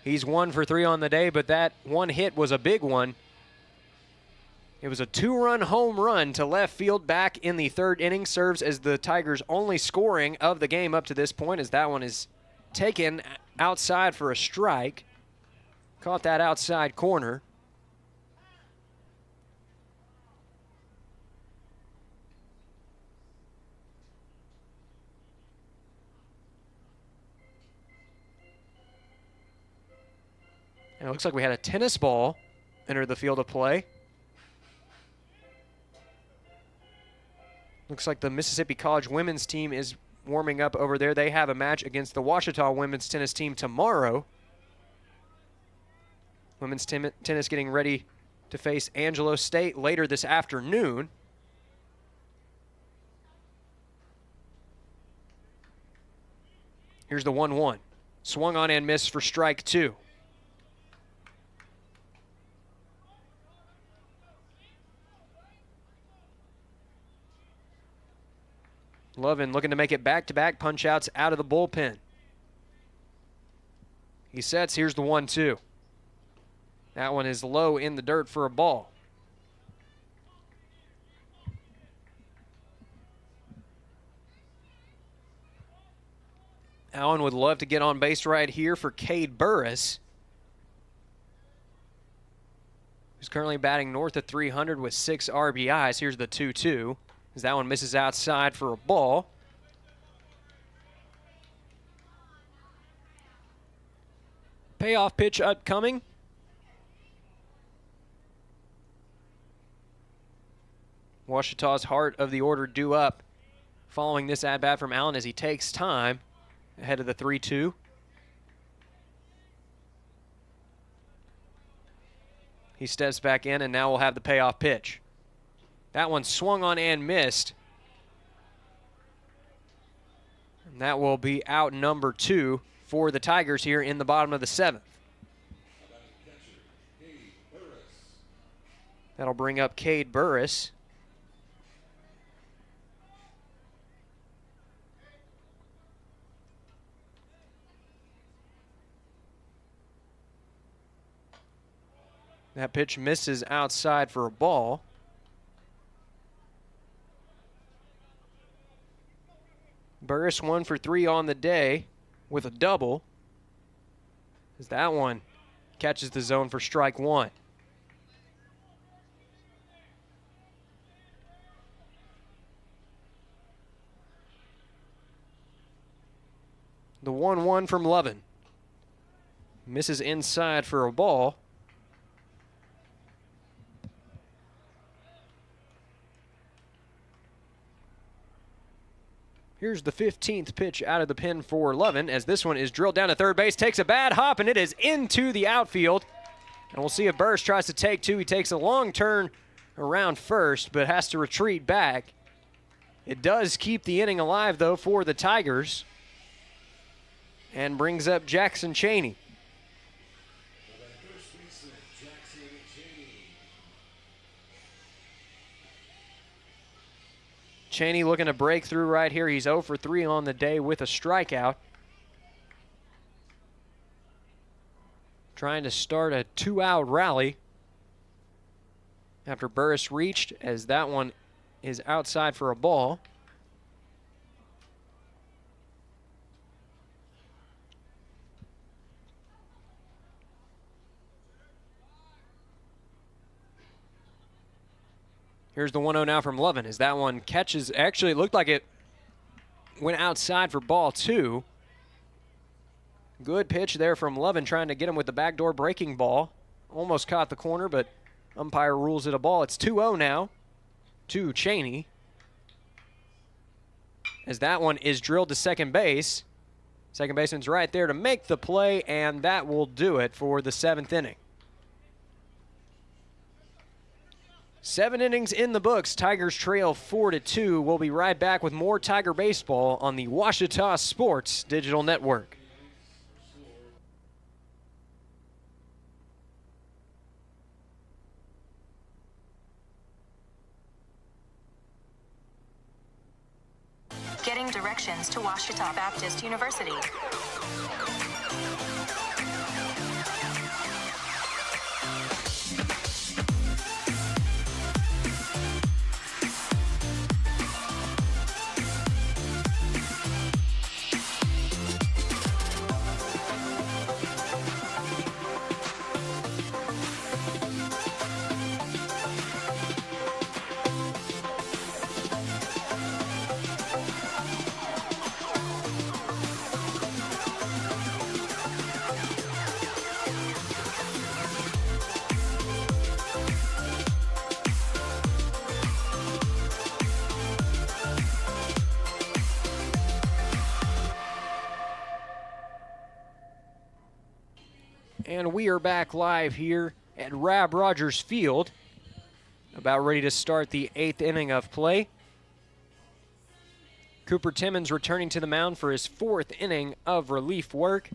Speaker 2: He's 1 for 3 on the day, but that 1 hit was a big one. It was a 2-run home run to left field back in the 3rd inning. Serves as the Tigers' only scoring of the game up to this point, as that one is taken outside for a strike. Caught that outside corner. And it looks like we had a tennis ball enter the field of play. Looks like the Mississippi College women's team is warming up over there. They have a match against the Ouachita women's tennis team tomorrow. Women's tennis getting ready to face Angelo State later this afternoon. Here's the 1-1. Swung on and missed for strike 2. Lovin looking to make it back-to-back punch-outs out of the bullpen. He sets. Here's the 1-2. That one is low in the dirt for a ball. Allen would love to get on base right here for Cade Burris. who's currently batting north of 300 with 6 RBIs. Here's the 2-2, as that one misses outside for a ball. Payoff pitch upcoming. Ouachita's heart of the order due up following this at-bat from Allen as he takes time ahead of the 3-2. He steps back in, and now we'll have the payoff pitch. That one swung on and missed. And that will be out number 2 for the Tigers here in the bottom of the 7th. That'll bring up Cade Burris. That pitch misses outside for a ball. Burris 1 for 3 on the day with a double, as that one catches the zone for strike 1. The 1-1 from Lovin. Misses inside for a ball. Here's the 15th pitch out of the pen for Lovin, as this one is drilled down to third base, takes a bad hop, and it is into the outfield. And we'll see if Burris tries to take 2. He takes a long turn around first, but has to retreat back. It does keep the inning alive, though, for the Tigers, and brings up Jackson Cheney. Cheney looking to break through right here. He's 0 for 3 on the day with a strikeout. Trying to start a 2-out rally after Burris reached, as that one is outside for a ball. Here's the 1-0 now from Lovin, as that one catches. Actually, it looked like it went outside for ball 2. Good pitch there from Lovin, trying to get him with the backdoor breaking ball. Almost caught the corner, but umpire rules it a ball. It's 2-0 now to Cheney, as that one is drilled to second base. Second baseman's right there to make the play, and that will do it for the 7th inning. 7 innings in the books. Tigers trail 4-2. We'll be right back with more Tiger baseball on the Ouachita Sports Digital Network.
Speaker 14: Getting directions to Ouachita Baptist University.
Speaker 2: And we are back live here at Rab Rogers Field, about ready to start the 8th inning of play. Cooper Timmons returning to the mound for his 4th inning of relief work.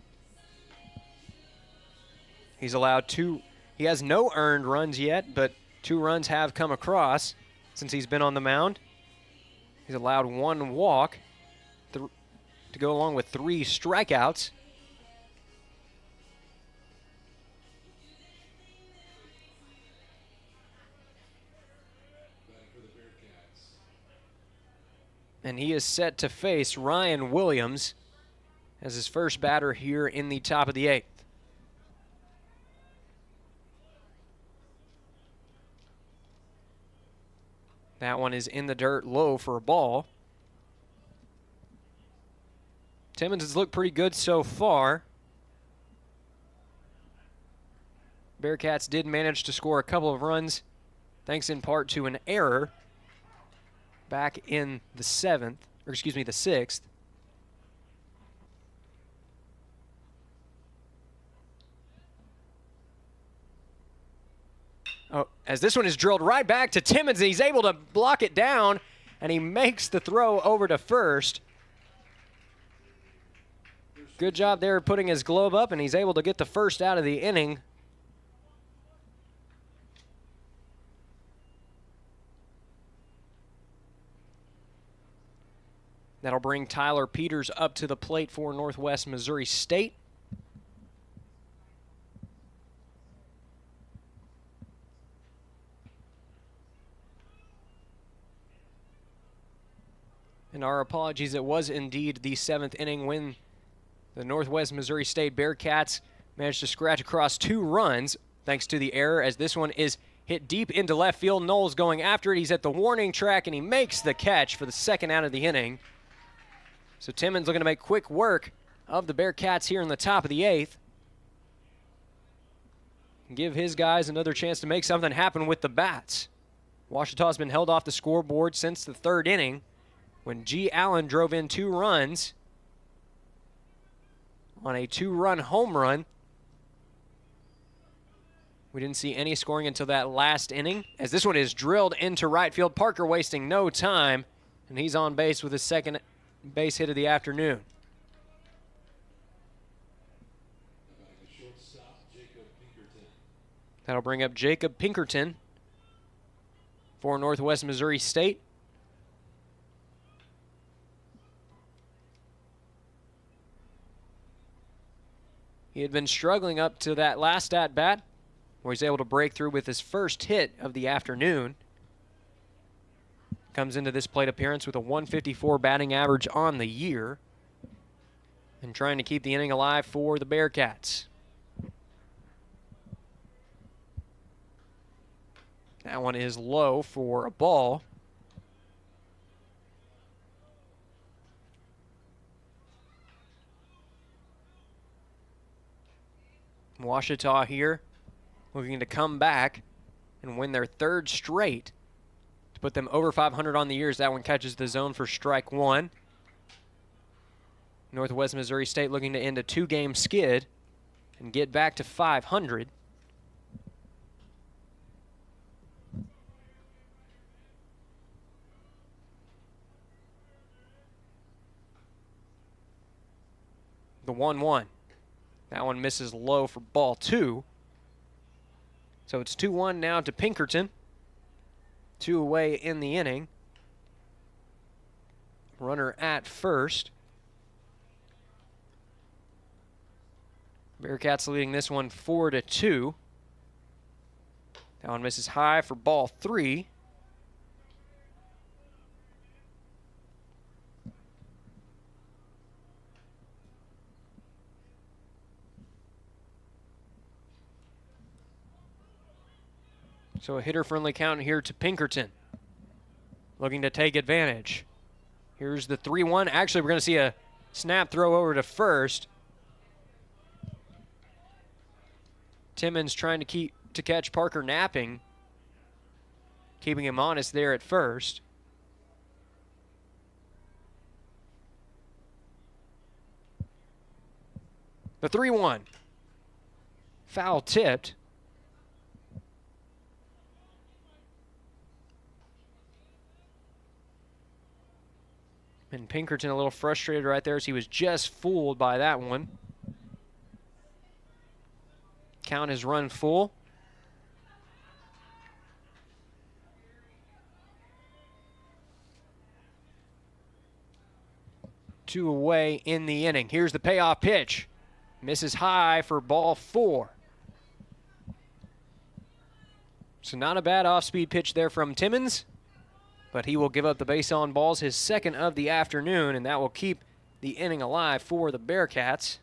Speaker 2: He's allowed 2. He has no earned runs yet, but 2 runs have come across since he's been on the mound. He's allowed 1 walk to go along with 3 strikeouts. And he is set to face Ryan Williams as his first batter here in the top of the 8th. That one is in the dirt, low for a ball. Timmons has looked pretty good so far. Bearcats did manage to score a couple of runs, thanks in part to an error back in the the sixth. Oh, as this one is drilled right back to Timmons, and he's able to block it down, and he makes the throw over to first. Good job there putting his glove up, and he's able to get the first out of the inning. That'll bring Tyler Peters up to the plate for Northwest Missouri State. And our apologies, it was indeed the 7th inning when the Northwest Missouri State Bearcats managed to scratch across 2 runs thanks to the error, as this one is hit deep into left field. Knowles going after it. He's at the warning track, and he makes the catch for the 2nd out of the inning. So Timmons looking to make quick work of the Bearcats here in the top of the 8th. Give his guys another chance to make something happen with the bats. Ouachita's been held off the scoreboard since the 3rd inning when G. Allen drove in 2 runs on a 2-run home run. We didn't see any scoring until that last inning, as this one is drilled into right field. Parker wasting no time, and he's on base with his 2nd base hit of the afternoon. That'll bring up Jacob Pinkerton for Northwest Missouri State. He had been struggling up to that last at-bat, where he's able to break through with his first hit of the afternoon. Comes into this plate appearance with a 154 batting average on the year, and trying to keep the inning alive for the Bearcats. That one is low for a ball. Ouachita here looking to come back and win their 3rd straight to put them over 500 on the year, as that one catches the zone for strike 1. Northwest Missouri State looking to end a 2-game skid and get back to 500. The 1-1. That one misses low for ball 2. So it's 2-1 now to Pinkerton. 2 away in the inning. Runner at first. Bearcats leading this one 4-2. That one misses high for ball 3. So a hitter-friendly count here to Pinkerton, looking to take advantage. Here's the 3-1. Actually, we're going to see a snap throw over to first. Timmons trying to catch Parker napping, keeping him honest there at first. The 3-1. Foul tipped. And Pinkerton a little frustrated right there, as he was just fooled by that one. Count has run full. Two away in the inning. Here's the payoff pitch. Misses high for ball 4. So not a bad off-speed pitch there from Timmons, but he will give up the base on balls, his 2nd of the afternoon, and that will keep the inning alive for the Bearcats.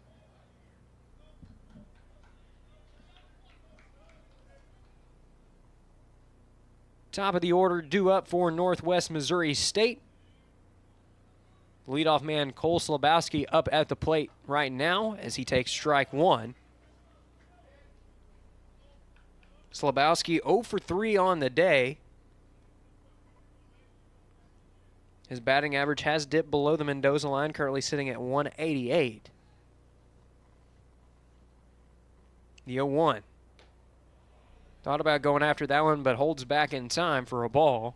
Speaker 2: Top of the order due up for Northwest Missouri State. Leadoff man Cole Slabowski up at the plate right now as he takes strike one. Slabowski 0 for 3 on the day. His batting average has dipped below the Mendoza line, currently sitting at 188. The 0-1. Thought about going after that one, but holds back in time for a ball.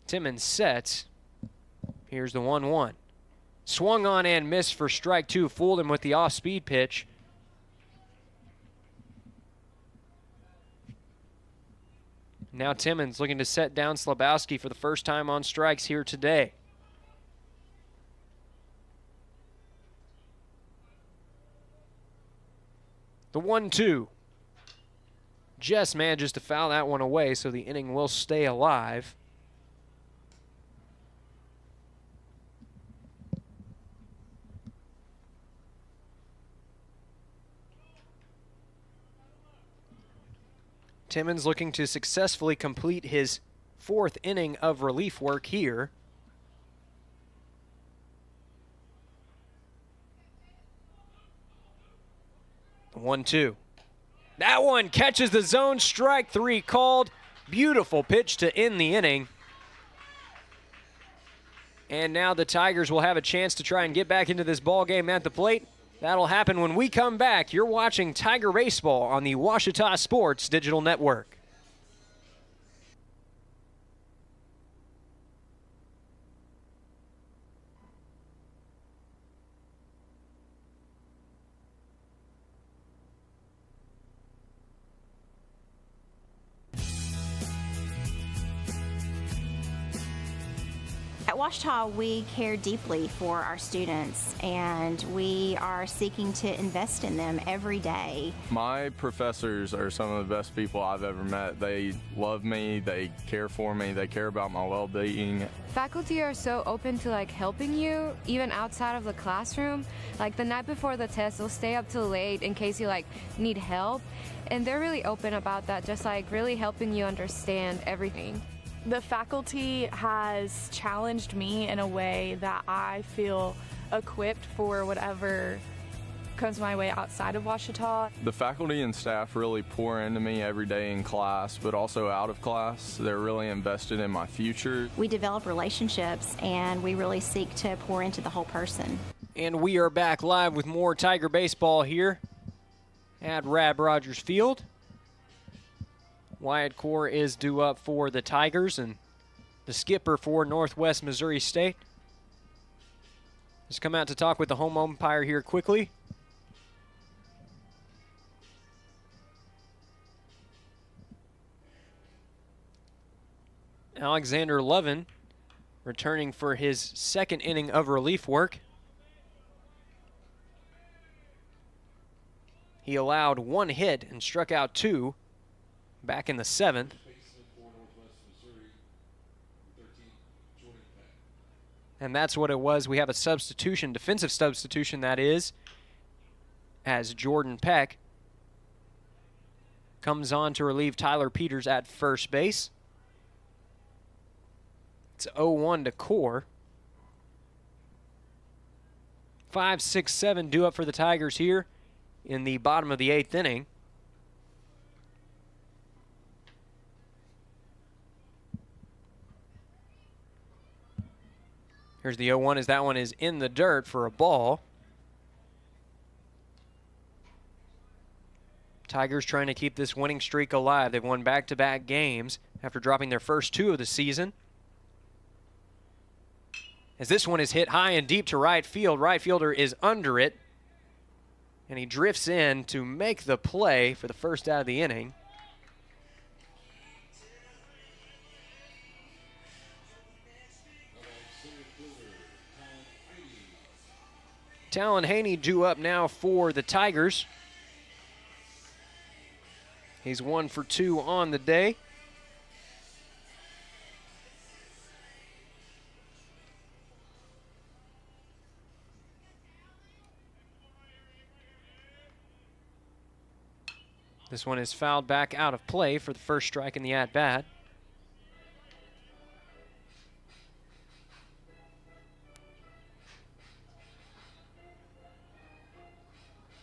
Speaker 2: Timmons sets. Here's the 1-1. Swung on and missed for strike two. Fooled him with the off-speed pitch. Now Timmons looking to set down Slabowski for the first time on strikes here today. The 1-2. Just manages to foul that one away, so the inning will stay alive. Timmons looking to successfully complete his fourth inning of relief work here. The 1-2. That one catches the zone, strike three called. Beautiful pitch to end the inning. And now the Tigers will have a chance to try and get back into this ball game at the plate. That'll happen when we come back. You're watching Tiger Baseball on the Ouachita Sports Digital Network.
Speaker 6: At Ouachita, we care deeply for our students, and we are seeking to invest in them every day.
Speaker 7: My professors are some of the best people I've ever met. They love me, they care for me, they care about my well-being.
Speaker 8: Faculty are so open to like helping you, even outside of the classroom. Like the night before the test, they'll stay up till late in case you like need help. And they're really open about that, just like really helping you understand everything.
Speaker 9: The faculty has challenged me in a way that I feel equipped for whatever comes my way outside of Ouachita.
Speaker 7: The faculty and staff really pour into me every day in class, but also out of class. They're really invested in my future.
Speaker 6: We develop relationships, and we really seek to pour into the whole person.
Speaker 2: And we are back live with more Tiger Baseball here at Rab Rogers Field. Wyatt Core is due up for the Tigers, and the skipper for Northwest Missouri State has come out to talk with the home umpire here quickly. Alexander Lovin returning for his second inning of relief work. He allowed one hit and struck out two back in the seventh. And that's what it was. We have a substitution, defensive substitution that is, as Jordan Peck comes on to relieve Tyler Peters at first base. It's 0-1 to Core. 5, 6, 7 due up for the Tigers here in the bottom of the eighth inning. Here's the 0-1 as that one is in the dirt for a ball. Tigers trying to keep this winning streak alive. They've won back-to-back games after dropping their first two of the season. As this one is hit high and deep to right field. Right fielder is under it. And he drifts in to make the play for the first out of the inning. Talon Haney due up now for the Tigers. He's 1 for 2 on the day. This one is fouled back out of play for the first strike in the at-bat.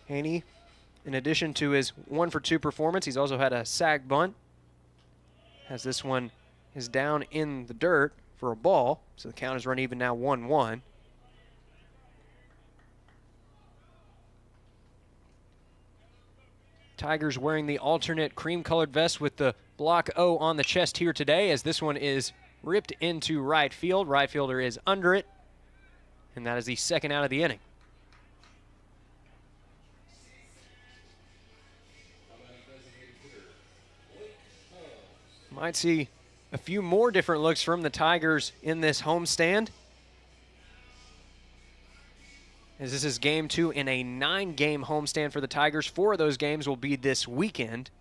Speaker 2: Haney, in addition to his 1-for-2 performance, he's also had a sag bunt, as this one is down in the dirt for a ball, so the count is run even now 1-1. Tigers wearing the alternate cream-colored vest with the block O on the chest here today, as this one is ripped into right field. Right fielder is under it, and that is the second out of the inning. Might see a few more different looks from the Tigers in this homestand, as this is game 2 in a 9-game homestand for the Tigers. 4 of those games will be this weekend.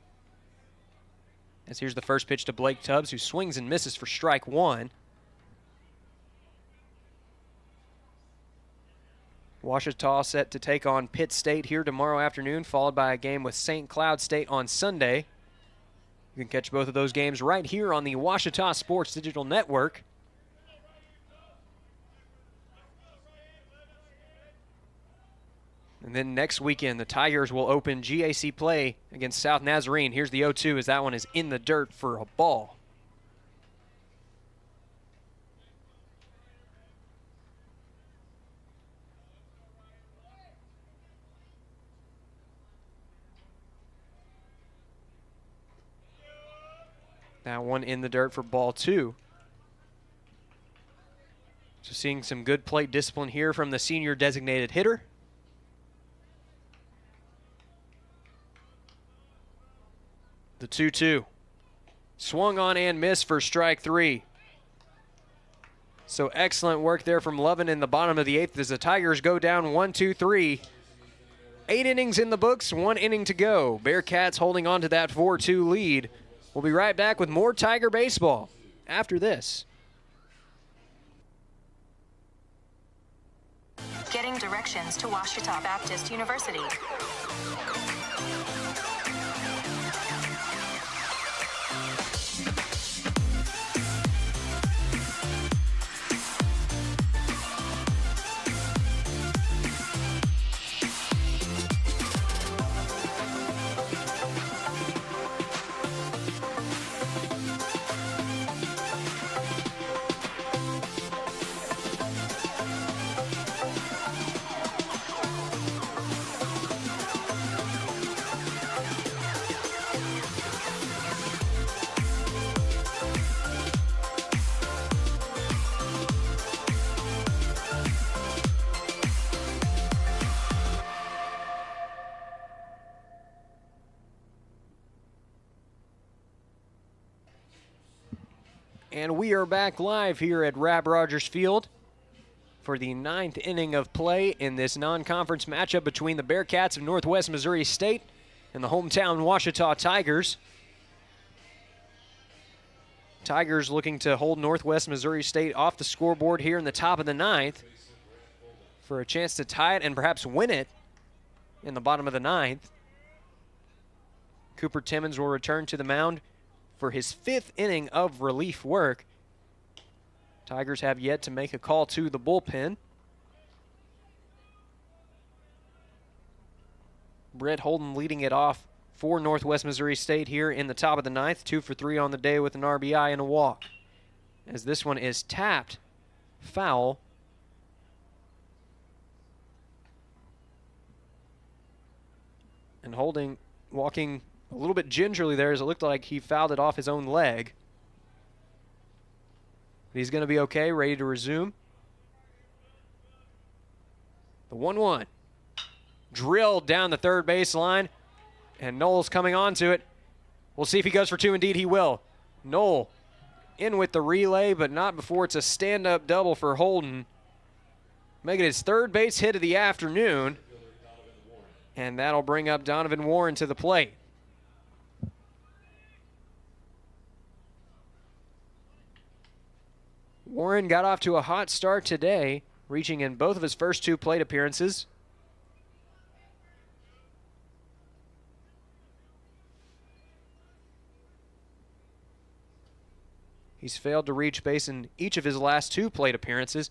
Speaker 2: As here's the first pitch to Blake Tubbs, who swings and misses for strike 1. Ouachita set to take on Pitt State here tomorrow afternoon, followed by a game with St. Cloud State on Sunday. You can catch both of those games right here on the Ouachita Sports Digital Network. And then next weekend, the Tigers will open GAC play against South Nazarene. Here's the 0-2 as that one is in the dirt for a ball. That one in the dirt for ball 2. So seeing some good plate discipline here from the senior designated hitter. The 2-2. Swung on and missed for strike 3. So excellent work there from Lovin in the bottom of the 8th as the Tigers go down 1-2-3. 8 innings in the books, 1 inning to go. Bearcats holding on to that 4-2 lead. We'll be right back with more Tiger baseball after this.
Speaker 14: Getting directions to Ouachita Baptist University.
Speaker 2: And we are back live here at Rab Rogers Field for the 9th inning of play in this non-conference matchup between the Bearcats of Northwest Missouri State and the hometown Ouachita Tigers. Tigers looking to hold Northwest Missouri State off the scoreboard here in the top of the 9th for a chance to tie it and perhaps win it in the bottom of the 9th. Cooper Timmons will return to the mound for his 5th inning of relief work. Tigers have yet to make a call to the bullpen. Brett Holden leading it off for Northwest Missouri State here in the top of the 9th. 2 for 3 on the day with an RBI and a walk. As this one is tapped foul. And Holding walking a little bit gingerly there as it looked like he fouled it off his own leg. But he's going to be okay, ready to resume. The 1-1. Drilled down the third baseline, and Knowles coming onto it. We'll see if he goes for 2. Indeed, he will. Knoll in with the relay, but not before it's a stand-up double for Holden. Making his 3rd base hit of the afternoon. And that'll bring up Donovan Warren to the plate. Warren got off to a hot start today, reaching in both of his first 2 plate appearances. He's failed to reach base in each of his last 2 plate appearances.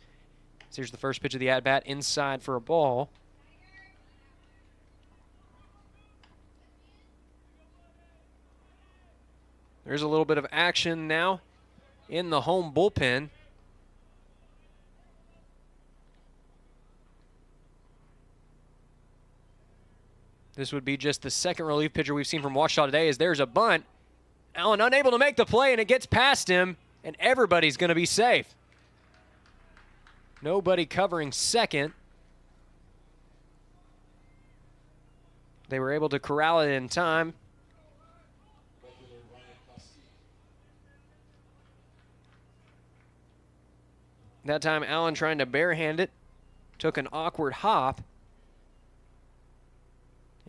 Speaker 2: So here's the first pitch of the at-bat, inside for a ball. There's a little bit of action now in the home bullpen. This would be just the second relief pitcher we've seen from Ouachita today, as there's a bunt. Allen unable to make the play, and it gets past him, and everybody's going to be safe. Nobody covering second. They were able to corral it in time. That time, Allen trying to barehand it, took an awkward hop.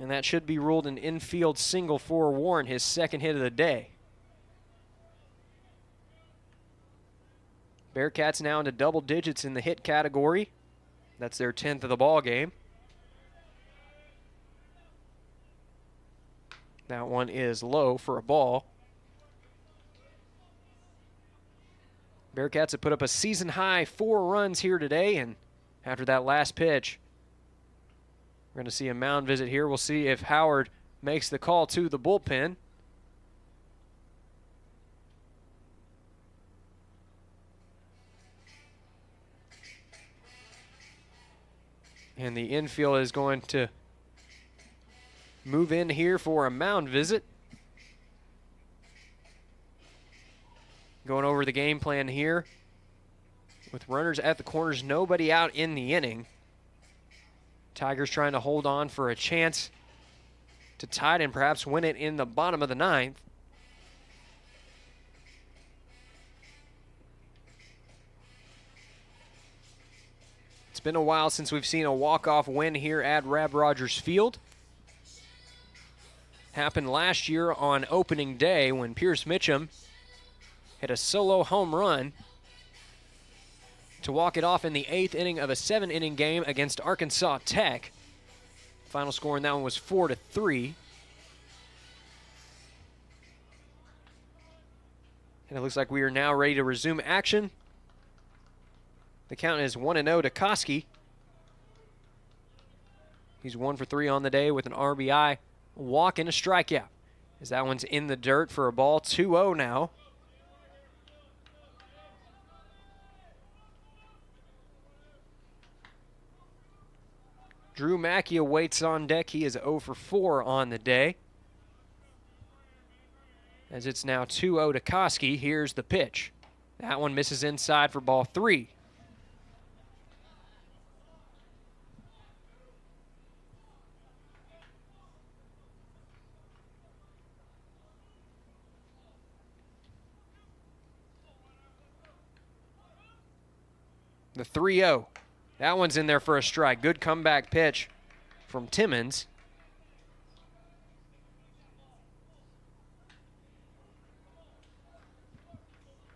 Speaker 2: And that should be ruled an infield single for Warren, his second hit of the day. Bearcats now into double digits in the hit category. That's their 10th of the ball game. That one is low for a ball. Bearcats have put up a season-high 4 runs here today, and after that last pitch, we're going to see a mound visit here. We'll see if Howard makes the call to the bullpen. And the infield is going to move in here for a mound visit. Going over the game plan here. With runners at the corners, nobody out in the inning. Tigers trying to hold on for a chance to tie it and perhaps win it in the bottom of the 9th. It's been a while since we've seen a walk-off win here at Rab Rogers Field. Happened last year on opening day when Pierce Mitchum hit a solo home run to walk it off in the 8th inning of a 7-inning game against Arkansas Tech. Final score in that one was 4-3. And it looks like we are now ready to resume action. The count is 1-0 to Koski. He's 1 for 3 on the day with an RBI, a walk, and a strikeout. As that one's in the dirt for a ball, 2-0 now. Drew Mackey awaits on deck. He is 0 for 4 on the day. As it's now 2-0 to Koski, here's the pitch. That one misses inside for ball 3. The 3-0. That one's in there for a strike. Good comeback pitch from Timmons.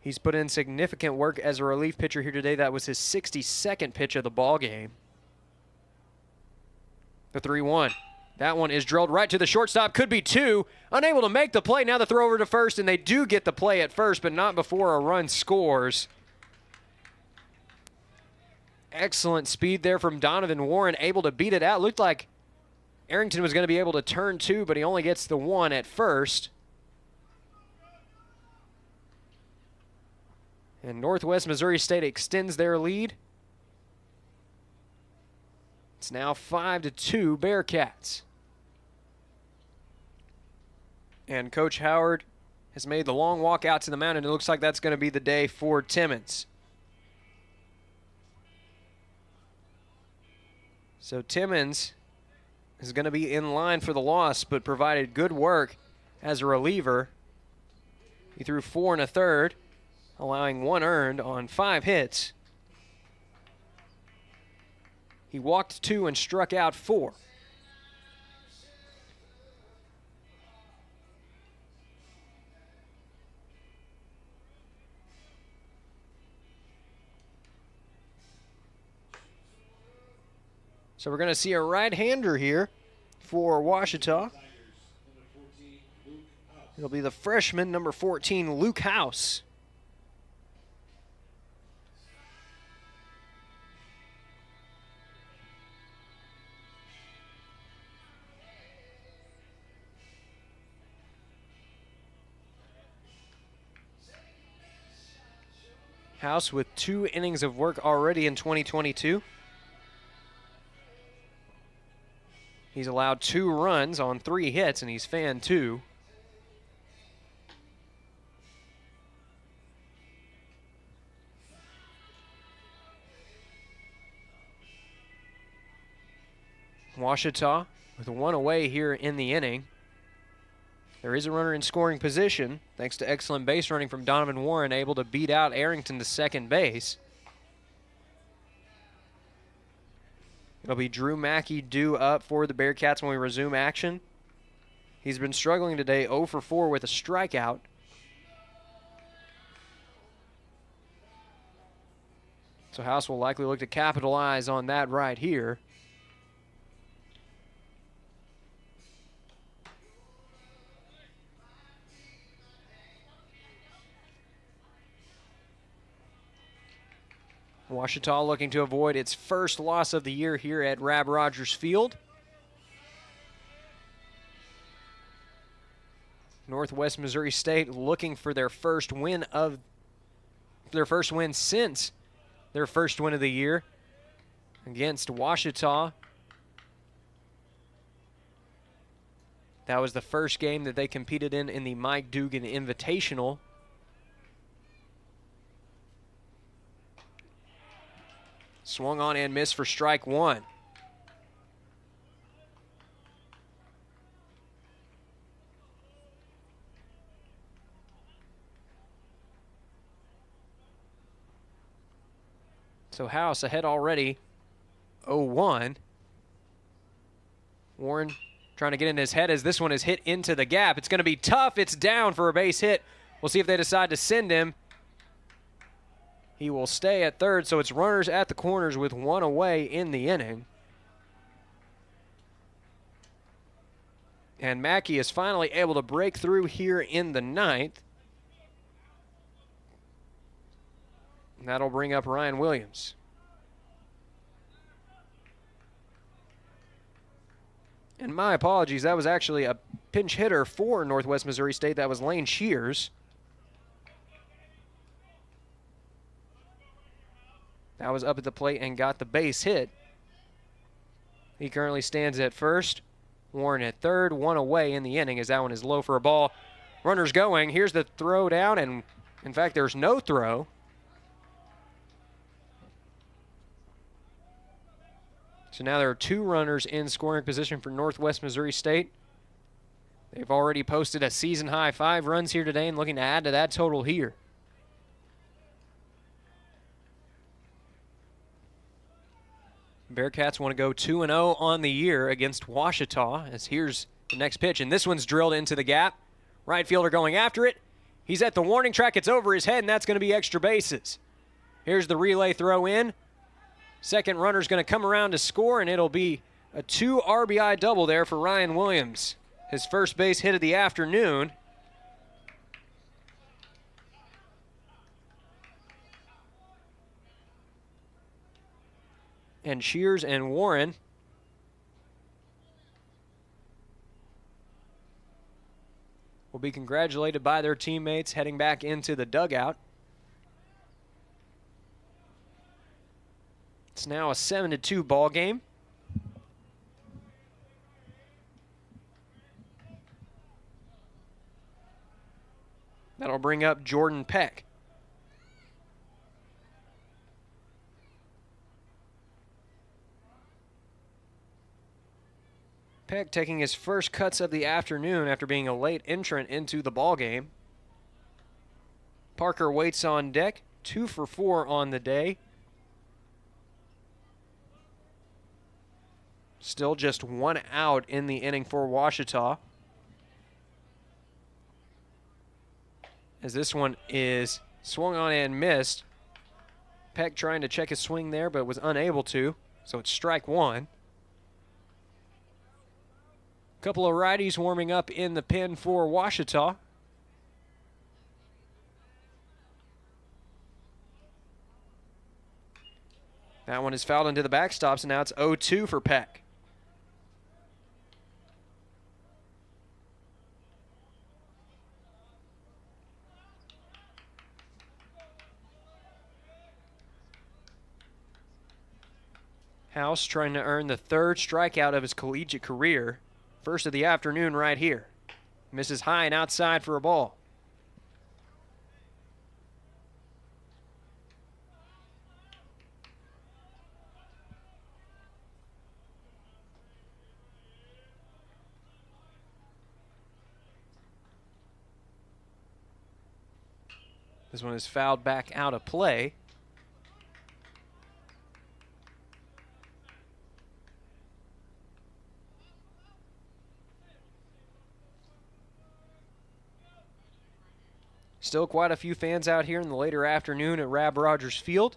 Speaker 2: He's put in significant work as a relief pitcher here today. That was his 62nd pitch of the ball game. The 3-1. That one is drilled right to the shortstop. Could be 2. Unable to make the play. Now the throw over to first, and they do get the play at first, but not before a run scores. Excellent speed there from Donovan Warren, able to beat it out. Looked like Arrington was going to be able to turn 2, but he only gets the 1 at first. And Northwest Missouri State extends their lead. It's now 5-2 Bearcats. And Coach Howard has made the long walk out to the mound, and it looks like that's going to be the day for Timmons. So Timmons is going to be in line for the loss, but provided good work as a reliever. He threw 4 1/3, allowing 1 earned on 5 hits. He walked 2 and struck out 4. So we're going to see a right-hander here for Ouachita. It'll be the freshman, number 14, Luke House. House with 2 innings of work already in 2022. He's allowed 2 runs on 3 hits, and he's fanned 2. Ouachita with 1 away here in the inning. There is a runner in scoring position, thanks to excellent base running from Donovan Warren, able to beat out Arrington to second base. It'll be Drew Mackey due up for the Bearcats when we resume action. He's been struggling today, 0 for 4 with a strikeout. So House will likely look to capitalize on that right here. Ouachita looking to avoid its first loss of the year here at Rab Rogers Field. Northwest Missouri State looking for their first win since their first win of the year against Ouachita. That was the first game that they competed in the Mike Dugan Invitational. Swung on and missed for strike 1. So House ahead already, 0-1. Warren trying to get in his head as this one is hit into the gap. It's going to be tough. It's down for a base hit. We'll see if they decide to send him. He will stay at third, so it's runners at the corners with 1 away in the inning. And Mackey is finally able to break through here in the 9th. And that'll bring up Ryan Williams. And my apologies, that was actually a pinch hitter for Northwest Missouri State. That was Lane Shears. That was up at the plate and got the base hit. He currently stands at first. Warren at third, 1 away in the inning as that one is low for a ball. Runners going. Here's the throw down, and in fact, there's no throw. So now there are 2 runners in scoring position for Northwest Missouri State. They've already posted a season-high 5 runs here today and looking to add to that total here. Bearcats want to go 2-0 on the year against Ouachita, as here's the next pitch, and this one's drilled into the gap. Right fielder going after it. He's at the warning track. It's over his head, and that's going to be extra bases. Here's the relay throw in. Second runner's going to come around to score, and it'll be a 2 RBI double there for Ryan Williams. His first base hit of the afternoon. And Shears and Warren will be congratulated by their teammates heading back into the dugout. It's now a 7-2 ball game. That'll bring up Jordan Peck. Peck taking his first cuts of the afternoon after being a late entrant into the ball game. Parker waits on deck, 2 for 4 on the day. Still just 1 out in the inning for Ouachita. As this one is swung on and missed. Peck trying to check his swing there, but was unable to, so it's strike 1. Couple of righties warming up in the pen for Ouachita. That one is fouled into the backstops, and now it's 0-2 for Peck. House trying to earn the third strikeout of his collegiate career. First of the afternoon right here. Misses high and outside for a ball. This one is fouled back out of play. Still quite a few fans out here in the later afternoon at Rab Rogers Field.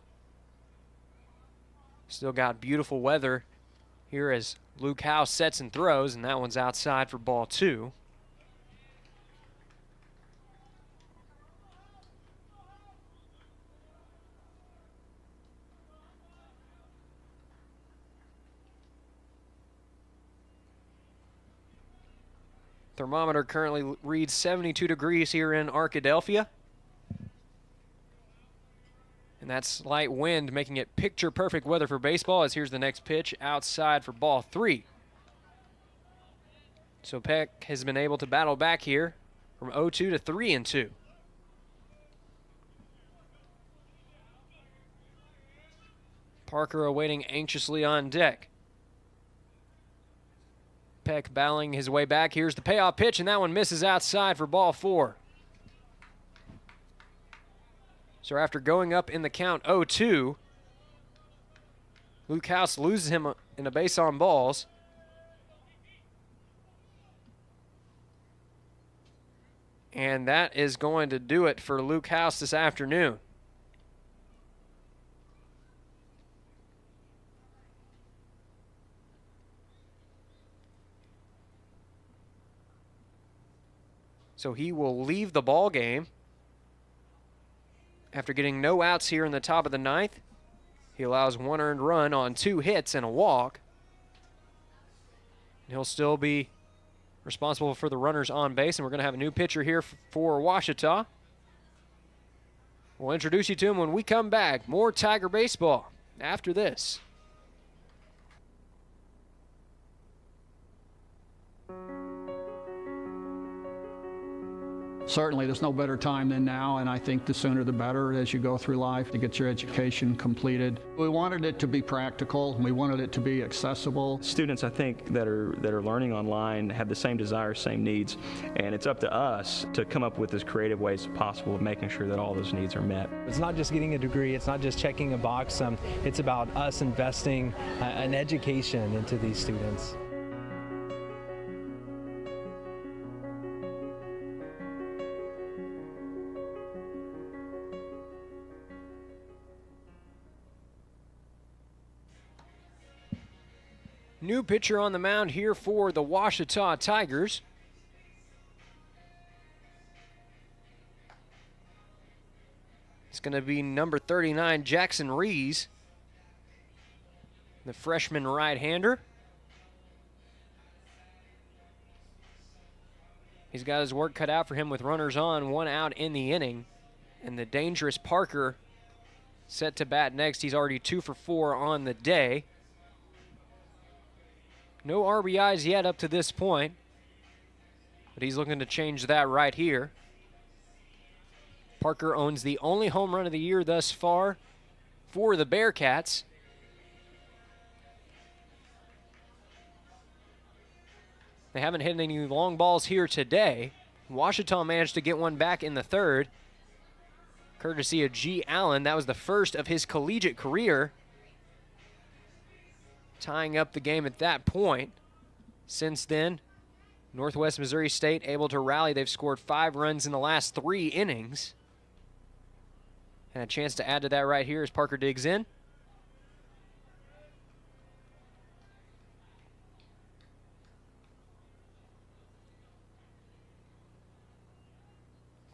Speaker 2: Still got beautiful weather here as Luke House sets and throws, and that one's outside for ball 2. Thermometer currently reads 72 degrees here in Arkadelphia. And that slight wind making it picture-perfect weather for baseball, as here's the next pitch outside for ball 3. So Peck has been able to battle back here from 0-2 to 3-2. Parker awaiting anxiously on deck. Peck battling his way back. Here's the payoff pitch, and that one misses outside for ball 4. So after going up in the count 0-2, Luke House loses him in a base on balls. And that is going to do it for Luke House this afternoon. So he will leave the ball game after getting no outs here in the top of the 9th. He allows 1 earned run on 2 hits and a walk. And he'll still be responsible for the runners on base, and we're going to have a new pitcher here for Ouachita. We'll introduce you to him when we come back. More Tiger baseball after this.
Speaker 11: Certainly, there's no better time than now, and I think the sooner the better as you go through life to get your education completed. We wanted it to be practical, and we wanted it to be accessible.
Speaker 12: Students, I think, that are learning online have the same desires, same needs, and it's up to us to come up with as creative ways as possible of making sure that all those needs are met.
Speaker 13: It's not just getting a degree, it's not just checking a box, it's about us investing an education into these students.
Speaker 2: New pitcher on the mound here for the Ouachita Tigers. It's going to be number 39, Jackson Rees, the freshman right-hander. He's got his work cut out for him with runners on, 1 out in the inning. And the dangerous Parker set to bat next. He's already 2 for 4 on the day. No RBIs yet up to this point, but he's looking to change that right here. Parker owns the only home run of the year thus far for the Bearcats. They haven't hit any long balls here today. Ouachita managed to get one back in the 3rd, courtesy of G. Allen. That was the first of his collegiate career, tying up the game at that point. Since then, Northwest Missouri State able to rally. They've scored 5 runs in the last 3 innings. And a chance to add to that right here as Parker digs in.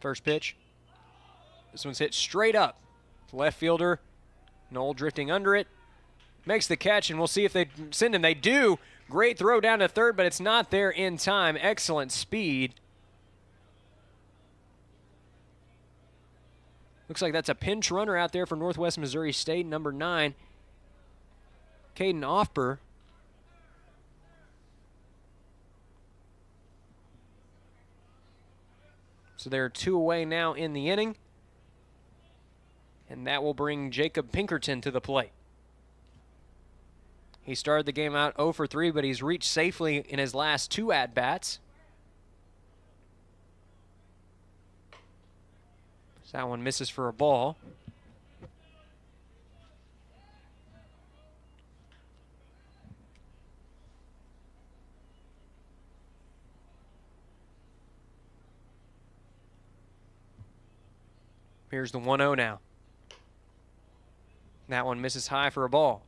Speaker 2: First pitch. This one's hit straight up. Left fielder, Knoll drifting under it. Makes the catch, and we'll see if they send him. They do. Great throw down to 3rd, but it's not there in time. Excellent speed. Looks like that's a pinch runner out there for Northwest Missouri State, number 9. Caden Offber. So they're 2 away now in the inning. And that will bring Jacob Pinkerton to the plate. He started the game out 0 for 3, but he's reached safely in his last 2 at-bats. So that one misses for a ball. Here's the 1-0 now. That one misses high for a ball.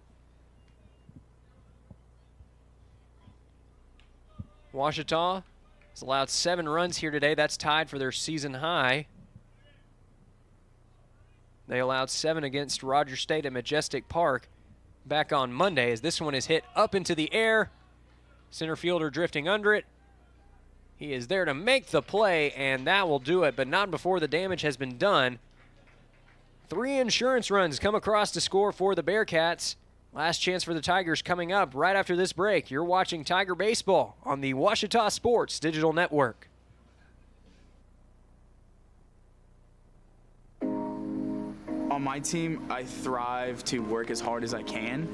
Speaker 2: Ouachita has allowed 7 runs here today. That's tied for their season high. They allowed 7 against Rogers State at Majestic Park back on Monday, as this one is hit up into the air. Center fielder drifting under it. He is there to make the play, and that will do it, but not before the damage has been done. 3 insurance runs come across to score for the Bearcats. Last chance for the Tigers coming up right after this break. You're watching Tiger Baseball on the Ouachita Sports Digital Network.
Speaker 10: On my team, I thrive to work as hard as I can.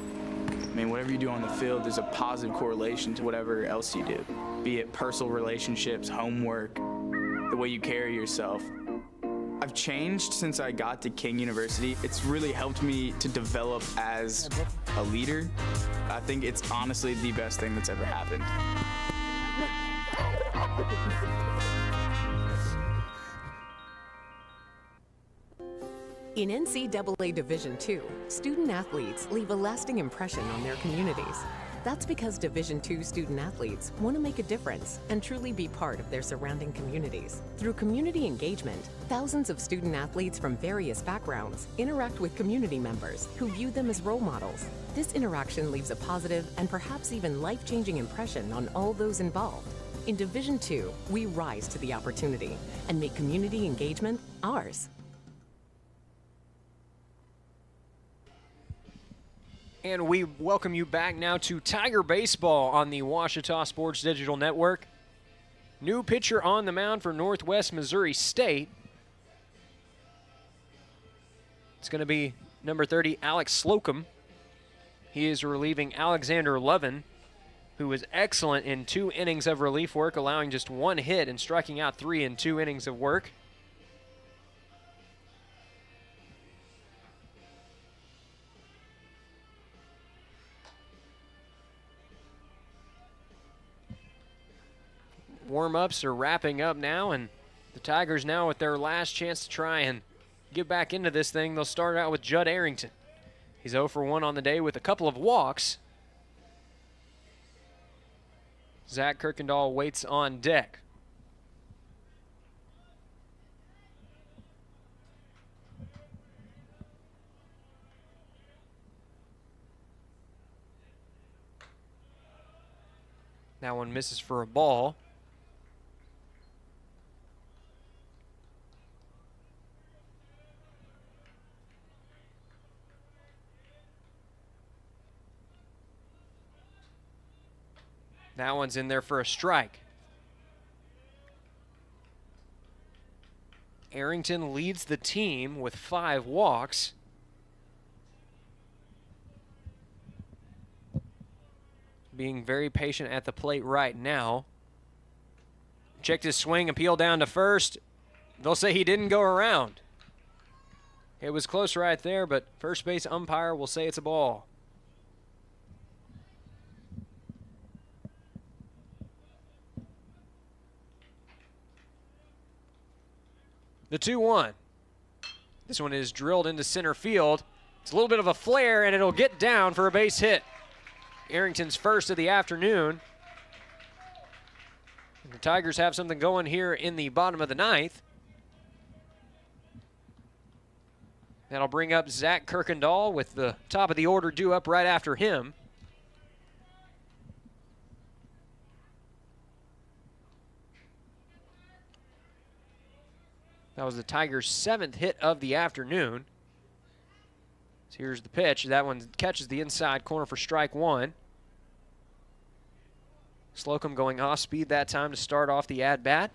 Speaker 10: I mean, whatever you do on the field, there's a positive correlation to whatever else you do, be it personal relationships, homework, the way you carry yourself. I've changed since I got to King University. It's really helped me to develop as a leader. I think it's honestly the best thing that's ever happened.
Speaker 3: In NCAA Division II, student athletes leave a lasting impression on their communities. That's because Division II student athletes want to make a difference and truly be part of their surrounding communities. Through community engagement, thousands of student athletes from various backgrounds interact with community members who view them as role models. This interaction leaves a positive and perhaps even life-changing impression on all those involved. In Division II, we rise to the opportunity and make community engagement ours.
Speaker 2: And we welcome you back now to Tiger Baseball on the Ouachita Sports Digital Network. New pitcher on the mound for Northwest Missouri State. It's going to be number 30, Alex Slocum. He is relieving Alexander Levin, who was excellent in 2 innings of relief work, allowing just 1 hit and striking out 3 in 2 innings of work. Warm-ups are wrapping up now, and the Tigers now with their last chance to try and get back into this thing. They'll start out with Judd Arrington. He's 0 for 1 on the day with a couple of walks. Zach Kirkendall waits on deck. That one misses for a ball. That one's in there for a strike. Arrington leads the team with 5 walks. Being very patient at the plate right now. Checked his swing, appeal down to first. They'll say he didn't go around. It was close right there, but first base umpire will say it's a ball. The 2-1. This one is drilled into center field. It's a little bit of a flare, and it'll get down for a base hit. Arrington's first of the afternoon. And the Tigers have something going here in the bottom of the 9th. That'll bring up Zach Kirkendall with the top of the order due up right after him. That was the Tigers' 7th hit of the afternoon. So here's the pitch. That one catches the inside corner for strike one. Slocum going off speed that time to start off the at-bat.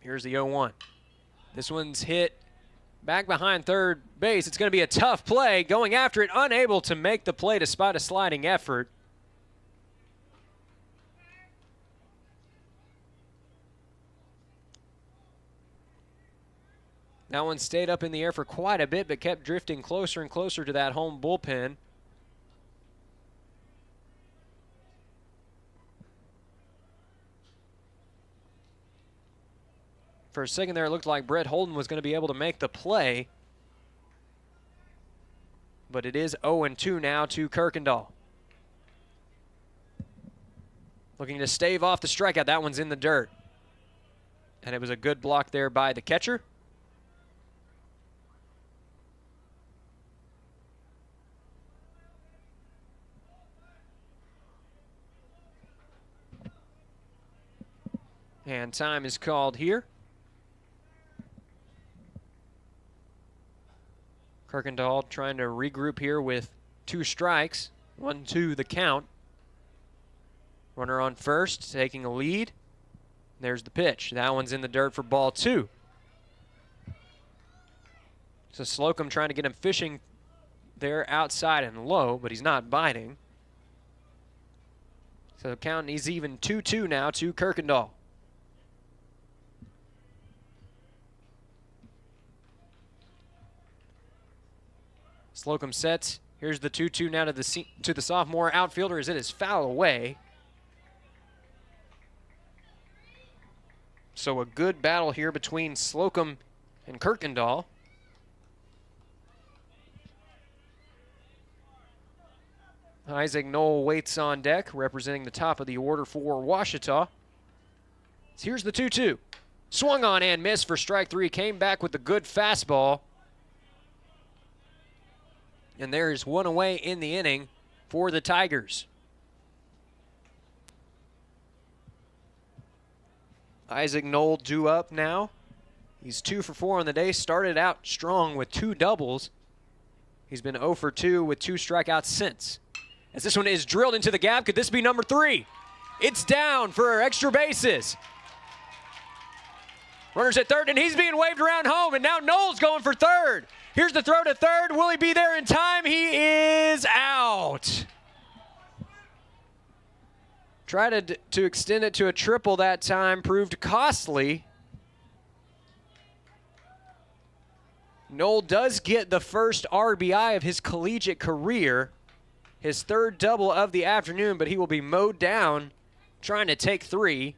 Speaker 2: Here's the 0-1. This one's hit back behind third base. It's going to be a tough play. Going after it, unable to make the play despite a sliding effort. That one stayed up in the air for quite a bit, but kept drifting closer and closer to that home bullpen. For a second there, it looked like Brett Holden was going to be able to make the play. But it is 0-2 now to Kirkendall. Looking to stave off the strikeout. That one's in the dirt. And it was a good block there by the catcher. And time is called here. Kirkendall trying to regroup here with 2 strikes. 1-2 the count. Runner on first, taking a lead. There's the pitch. That one's in the dirt for ball 2. So Slocum trying to get him fishing there outside and low, but he's not biting. So the count is even 2-2 now to Kirkendall. Slocum sets. Here's the 2-2 now to the sophomore outfielder as it is foul away. So a good battle here between Slocum and Kirkendall. Isaac Knoll waits on deck, representing the top of the order for Ouachita. So here's the 2-2. Swung on and missed for strike 3. Came back with the good fastball. And there is one away in the inning for the Tigers. Isaac Knoll due up now. He's 2 for 4 on the day. Started out strong with 2 doubles. He's been 0 for 2 with 2 strikeouts since. As this one is drilled into the gap, could this be number 3? It's down for extra bases. Runner's at third, and he's being waved around home, and now Knoll's going for third. Here's the throw to third. Will he be there in time? He is out. Tried to extend it to a triple that time, proved costly. Knoll does get the first RBI of his collegiate career, his 3rd double of the afternoon, but he will be mowed down trying to take 3.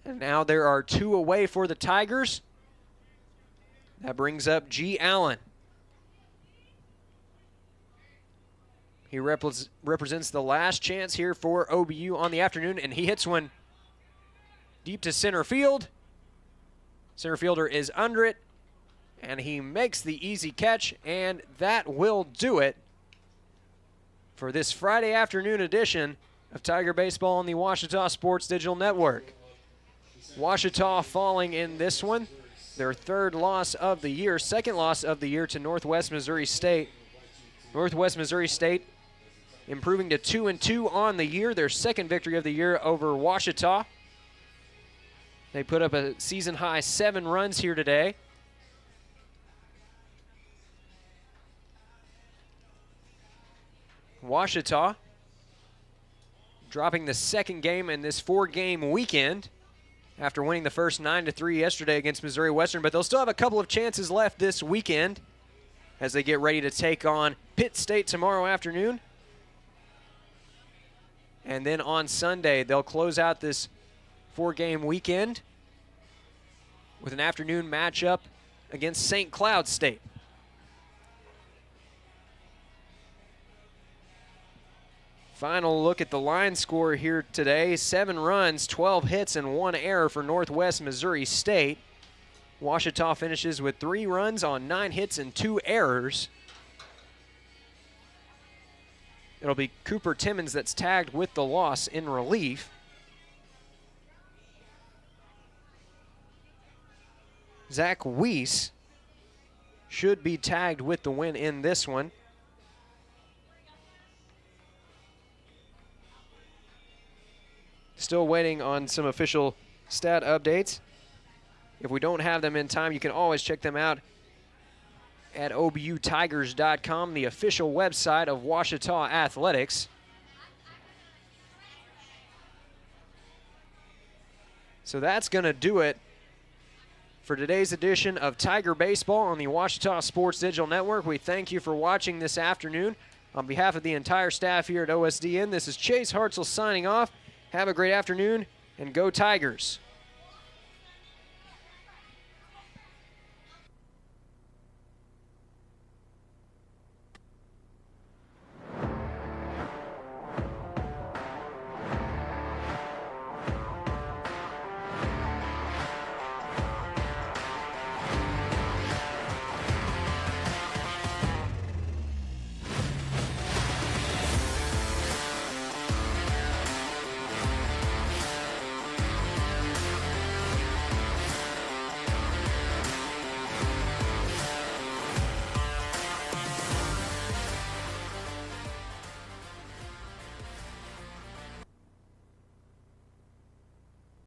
Speaker 2: And now there are 2 away for the Tigers. That brings up G. Allen. He represents the last chance here for OBU on the afternoon, and he hits one deep to center field. Center fielder is under it, and he makes the easy catch, and that will do it for this Friday afternoon edition of Tiger Baseball on the Ouachita Sports Digital Network. Ouachita falling in this one, their 3rd loss of the year, 2nd loss of the year to Northwest Missouri State. Northwest Missouri State improving to 2-2 on the year, their 2nd victory of the year over Ouachita. They put up a season-high 7 runs here today. Ouachita dropping the 2nd game in this 4-game weekend after winning the first 9-3 yesterday against Missouri Western, but they'll still have a couple of chances left this weekend as they get ready to take on Pitt State tomorrow afternoon. And then on Sunday, they'll close out this 4-game weekend with an afternoon matchup against St. Cloud State. Final look at the line score here today. 7 runs, 12 hits, and 1 error for Northwest Missouri State. Ouachita finishes with 3 runs on 9 hits and 2 errors. It'll be Cooper Timmons that's tagged with the loss in relief. Zach Weiss should be tagged with the win in this one. Still waiting on some official stat updates. If we don't have them in time, you can always check them out at obutigers.com, the official website of Ouachita Athletics. So that's going to do it for today's edition of Tiger Baseball on the Ouachita Sports Digital Network. We thank you for watching this afternoon. On behalf of the entire staff here at OSDN, this is Chase Hartzell signing off. Have a great afternoon, and go Tigers.